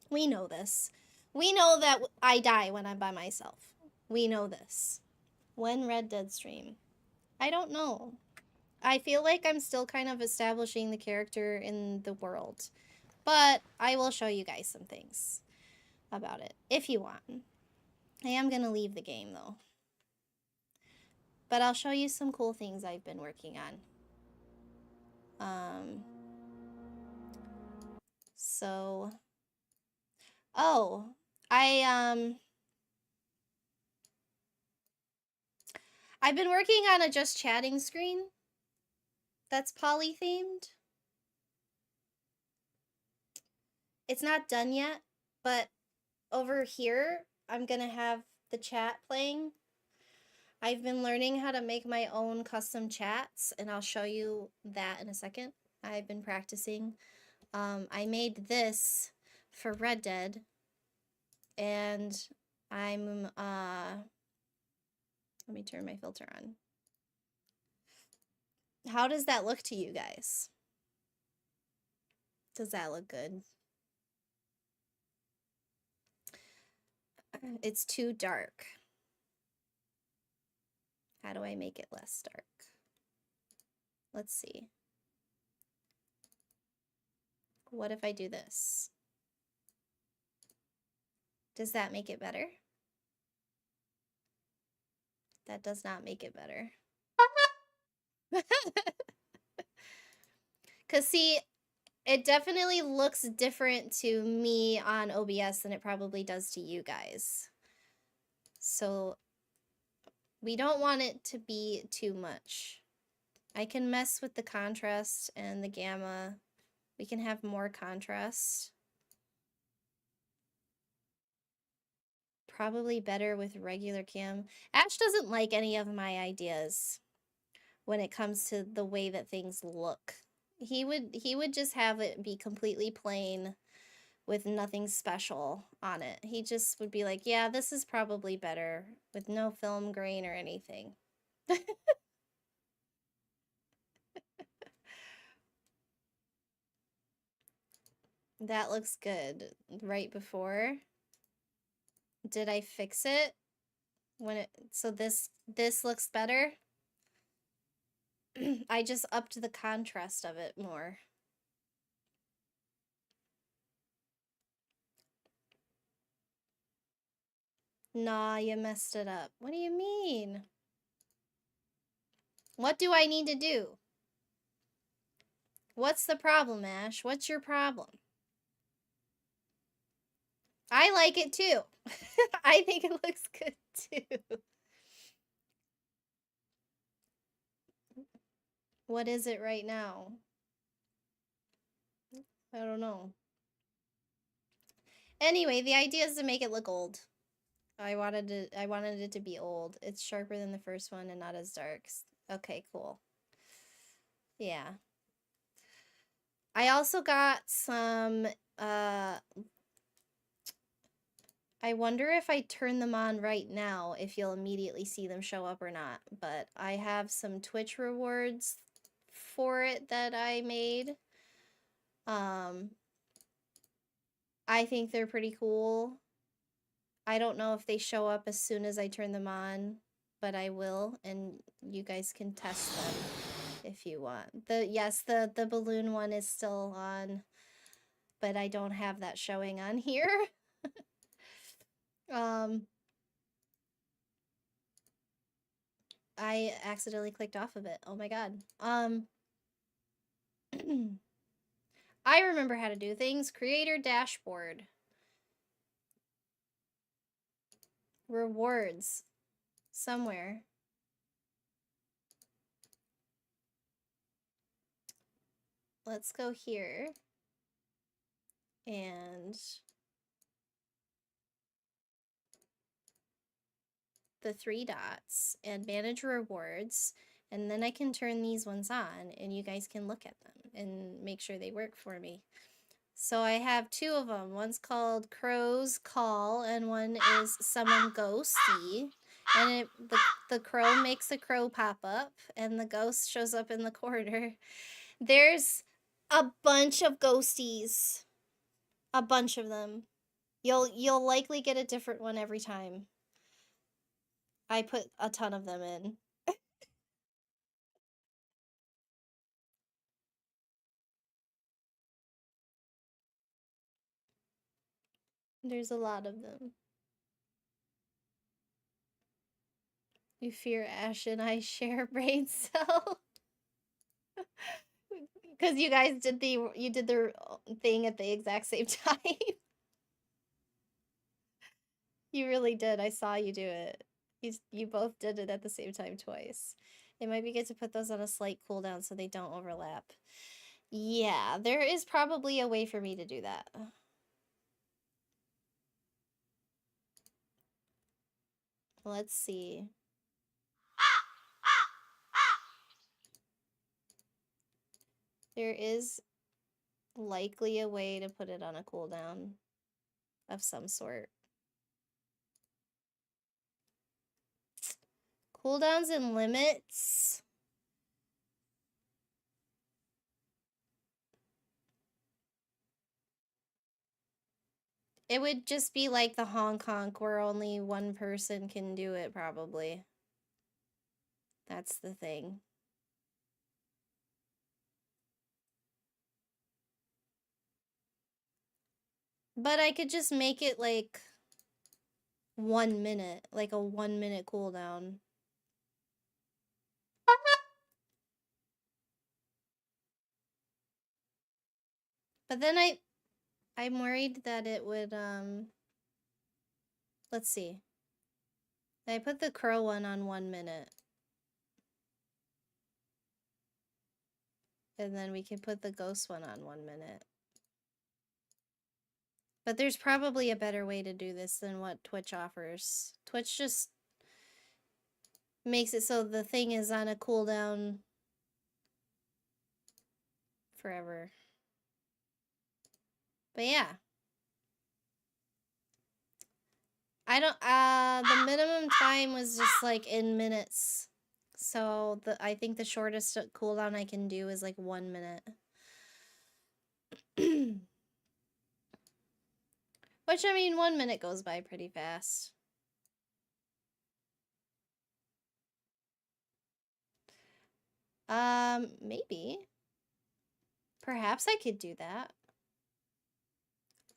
We know this. We know that I die when I'm by myself. We know this. When Red Dead stream? I don't know. I feel like I'm still kind of establishing the character in the world. But I will show you guys some things about it, if you want. I am going to leave the game, though. But I'll show you some cool things I've been working on. So... Oh, I've been working on a just chatting screen that's poly themed. It's not done yet, but over here, I'm gonna have the chat playing. I've been learning how to make my own custom chats, and I'll show you that in a second. I've been practicing. I made this for Red Dead, and I'm, let me turn my filter on. How does that look to you guys? Does that look good? It's too dark. How do I make it less dark? Let's see. What if I do this? Does that make it better? That does not make it better. Because see, it definitely looks different to me on OBS than it probably does to you guys. So we don't want it to be too much. I can mess with the contrast and the gamma. We can have more contrast. Probably better with regular cam. Ash doesn't like any of my ideas when it comes to the way that things look. He would just have it be completely plain with nothing special on it. He just would be like, yeah, this is probably better with no film grain or anything. That looks good. Right before. Did I fix it? When it so this looks better? I just upped the contrast of it more. Nah, you messed it up. What do you mean? What do I need to do? What's the problem, Ash? What's your problem? I like it too. I think it looks good too. What is it right now? I don't know. Anyway, the idea is to make it look old. I wanted it to be old. It's sharper than the first one and not as dark. Okay, cool. Yeah. I also got some I wonder if I turn them on right now, if you'll immediately see them show up or not. But I have some Twitch rewards for it that I made. I think they're pretty cool. I don't know if they show up as soon as I turn them on, but I will, and you guys can test them if you want. Yes, the balloon one is still on, but I don't have that showing on here. I accidentally clicked off of it. Oh my god. I remember how to do things. Creator dashboard. Rewards. Somewhere. Let's go here. And the 3 dots and manage rewards, and then I can turn these ones on and you guys can look at them and make sure they work for me. So I have 2 of them. One's called Crow's Call and one is Summon Ghosty. And the crow makes a crow pop up and the ghost shows up in the corner. There's a bunch of ghosties. A bunch of them. You'll likely get a different one every time. I put a ton of them in. There's a lot of them. You fear Ash and I share brain cell. Because you guys did the thing at the exact same time. You really did. I saw you do it. You both did it at the same time twice. It might be good to put those on a slight cooldown so they don't overlap. Yeah, there is probably a way for me to do that. Let's see. There is likely a way to put it on a cooldown of some sort. Cooldowns and limits. It would just be like the Hong Kong where only one person can do it, probably. That's the thing. But I could just make it like 1 minute, like a 1 minute cooldown. But then I'm worried that it would, let's see. I put the crow one on 1 minute. And then we can put the ghost one on 1 minute. But there's probably a better way to do this than what Twitch offers. Twitch just makes it so the thing is on a cooldown forever. But yeah. I don't, the minimum time was just like in minutes. So I think the shortest cooldown I can do is like 1 minute. Which, I mean, 1 minute goes by pretty fast. Maybe. Perhaps I could do that.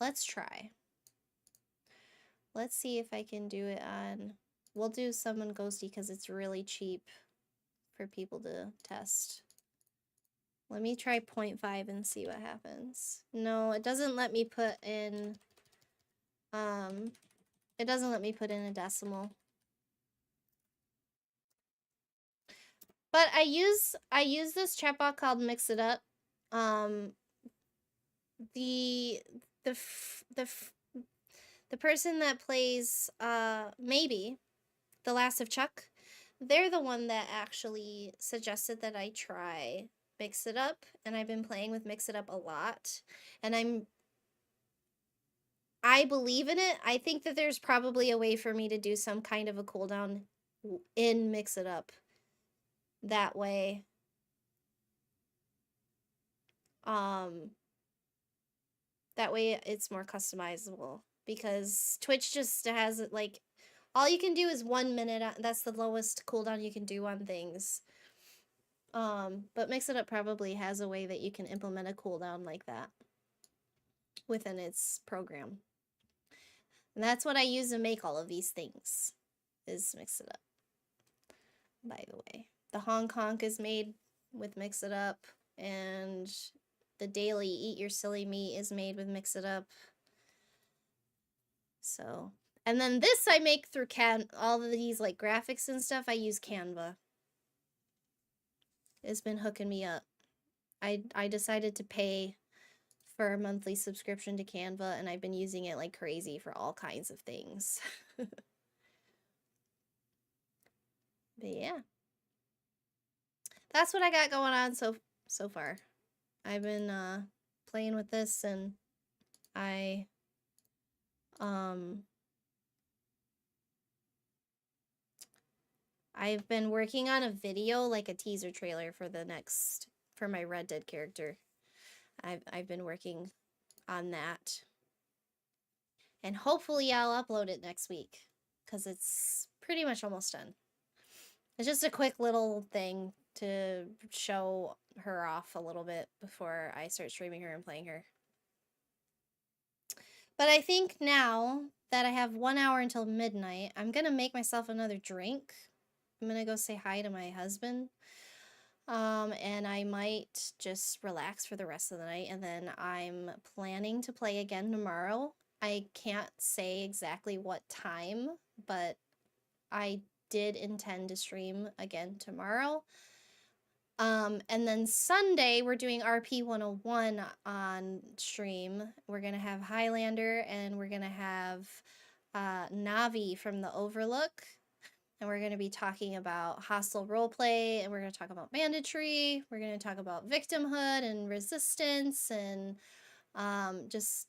Let's try. Let's see if I can do it on... We'll do Summon Ghosty because it's really cheap for people to test. Let me try 0.5 and see what happens. No, it doesn't let me put in... It doesn't let me put in a decimal. But I use this chatbot called Mix It Up. The person that plays maybe The Last of Chuck, they're the one that actually suggested that I try Mix It Up, and I've been playing with Mix It Up a lot, and I believe in it. I think that there's probably a way for me to do some kind of a cooldown in Mix It Up. That way. That way it's more customizable. Because Twitch just has it like, all you can do is 1 minute. That's the lowest cooldown you can do on things. But Mix It Up probably has a way that you can implement a cooldown like that within its program. And that's what I use to make all of these things, is Mix It Up. By the way, the Hong Kong is made with Mix It Up, and the daily Eat Your Silly Meat is made with Mix It Up. So, and then this I make through all of these like graphics and stuff, I use Canva. It's been hooking me up. I decided to pay for a monthly subscription to Canva, and I've been using it like crazy for all kinds of things. But yeah. That's what I got going on so far. I've been playing with this, and I've been working on a video, like a teaser trailer for my Red Dead character. I've been working on that. And hopefully I'll upload it next week, because it's pretty much almost done. It's just a quick little thing to show her off a little bit before I start streaming her and playing her. But I think now that I have 1 hour until midnight, I'm gonna make myself another drink. I'm gonna go say hi to my husband. And I might just relax for the rest of the night, and then I'm planning to play again tomorrow. I can't say exactly what time, but I did intend to stream again tomorrow. And then Sunday, we're doing RP 101 on stream. We're gonna have Highlander, and we're gonna have Navi from the Overlook. And we're going to be talking about hostile roleplay, and we're going to talk about banditry. We're going to talk about victimhood and resistance, and just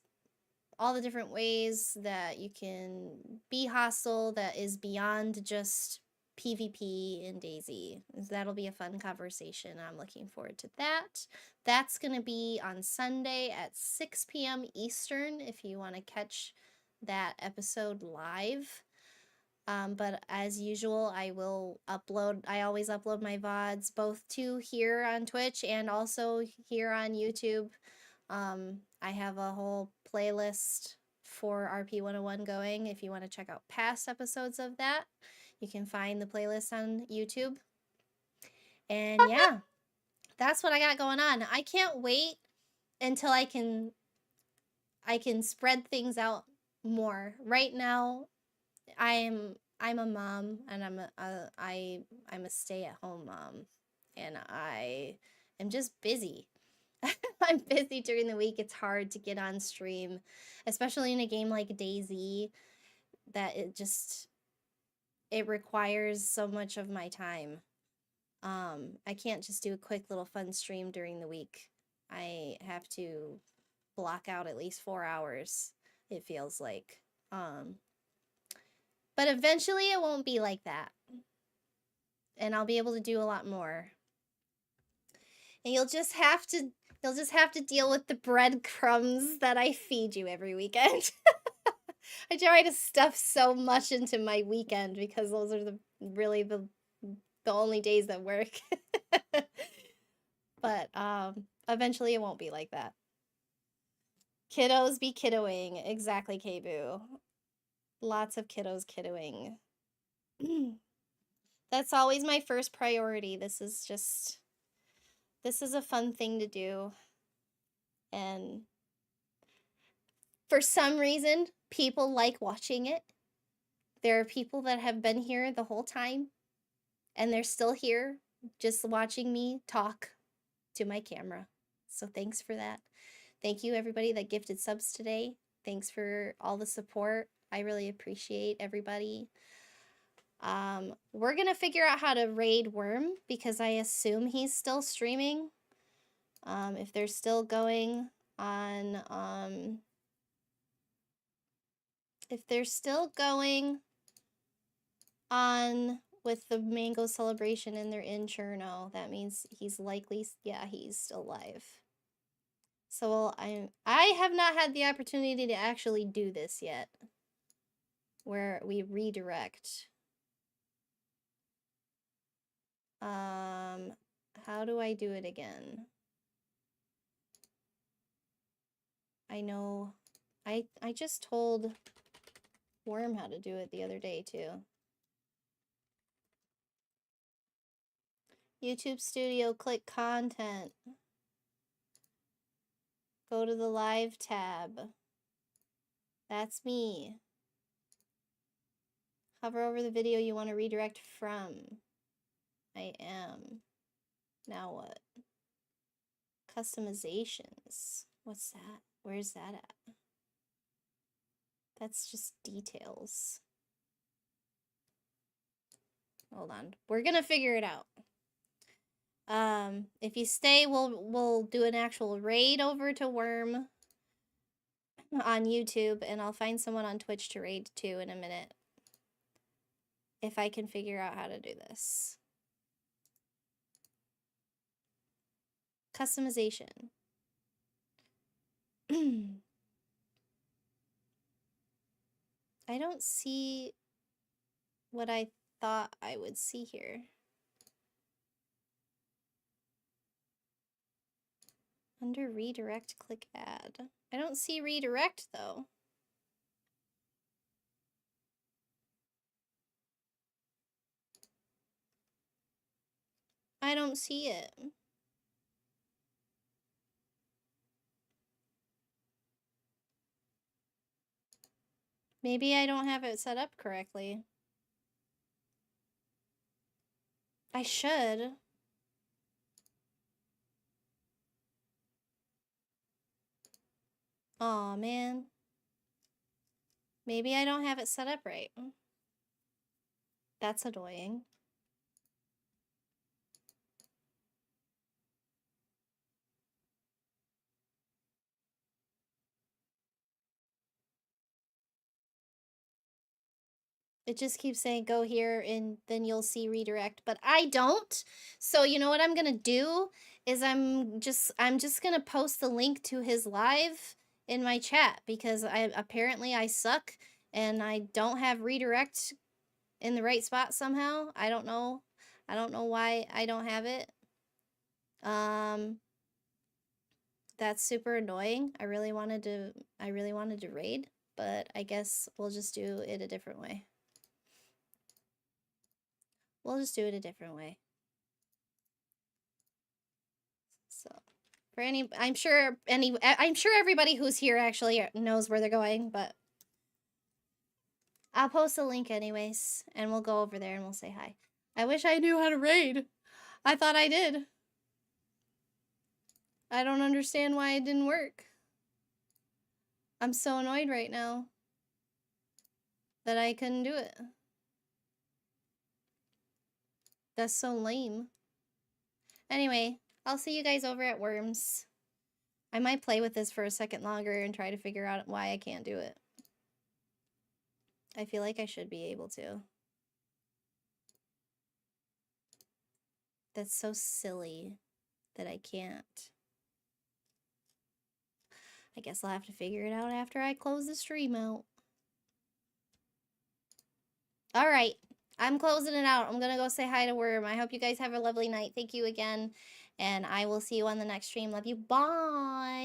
all the different ways that you can be hostile that is beyond just PvP in DayZ. That'll be a fun conversation. I'm looking forward to that. That's going to be on Sunday at 6 p.m. Eastern if you want to catch that episode live. But as usual, I always upload my VODs both to here on Twitch and also here on YouTube. I have a whole playlist for RP 101 going. If you want to check out past episodes of that, you can find the playlist on YouTube. And yeah, that's what I got going on. I can't wait until I can spread things out more. Right now, I'm a mom, and I'm a stay-at-home mom, and I am just busy. I'm busy during the week. It's hard to get on stream, especially in a game like DayZ, that it requires so much of my time. I can't just do a quick little fun stream during the week. I have to block out at least 4 hours, it feels like. But eventually it won't be like that. And I'll be able to do a lot more. And you'll just have to deal with the breadcrumbs that I feed you every weekend. I try to stuff so much into my weekend because those are really the only days that work. But eventually it won't be like that. Kiddos be kiddoing. Exactly, K-Boo. Lots of kiddos kiddoing. That's always my first priority. This is a fun thing to do. And for some reason, people like watching it. There are people that have been here the whole time, and they're still here just watching me talk to my camera. So thanks for that. Thank you, everybody that gifted subs today. Thanks for all the support. I really appreciate everybody. We're gonna figure out how to raid Worm, because I assume he's still streaming. If they're still going on If they're still going on with the mango celebration and they're in Cherno, that means he's likely, yeah, he's still alive. So I have not had the opportunity to actually do this yet, where we redirect. How do I do it again? I know, I just told Worm how to do it the other day too. YouTube Studio, click content. Go to the live tab. That's me. Hover over the video you want to redirect from. I am. Now what? Customizations. What's that? Where's that at? That's just details. Hold on. We're gonna figure it out. If you stay, we'll do an actual raid over to Worm on YouTube, and I'll find someone on Twitch to raid too in a minute. If I can figure out how to do this. Customization. I don't see what I thought I would see here. Under redirect, click add. I don't see redirect though. I don't see it. Maybe I don't have it set up correctly. I should. Aw, man. Maybe I don't have it set up right. That's annoying. It just keeps saying go here and then you'll see redirect, but I don't. So you know what I'm gonna do is I'm just gonna post the link to his live in my chat because apparently I suck and I don't have redirect in the right spot somehow. I don't know. I don't know why I don't have it. That's super annoying. I really wanted to raid, but I guess we'll just do it a different way. We'll just do it a different way. So, for I'm sure everybody who's here actually knows where they're going, but I'll post a link anyways, and we'll go over there and we'll say hi. I wish I knew how to raid. I thought I did. I don't understand why it didn't work. I'm so annoyed right now that I couldn't do it. That's so lame. Anyway, I'll see you guys over at Worms. I might play with this for a second longer and try to figure out why I can't do it. I feel like I should be able to. That's so silly that I can't. I guess I'll have to figure it out after I close the stream out. Alright, I'm closing it out. I'm gonna go say hi to Worm. I hope you guys have a lovely night. Thank you again, and I will see you on the next stream. Love you. Bye!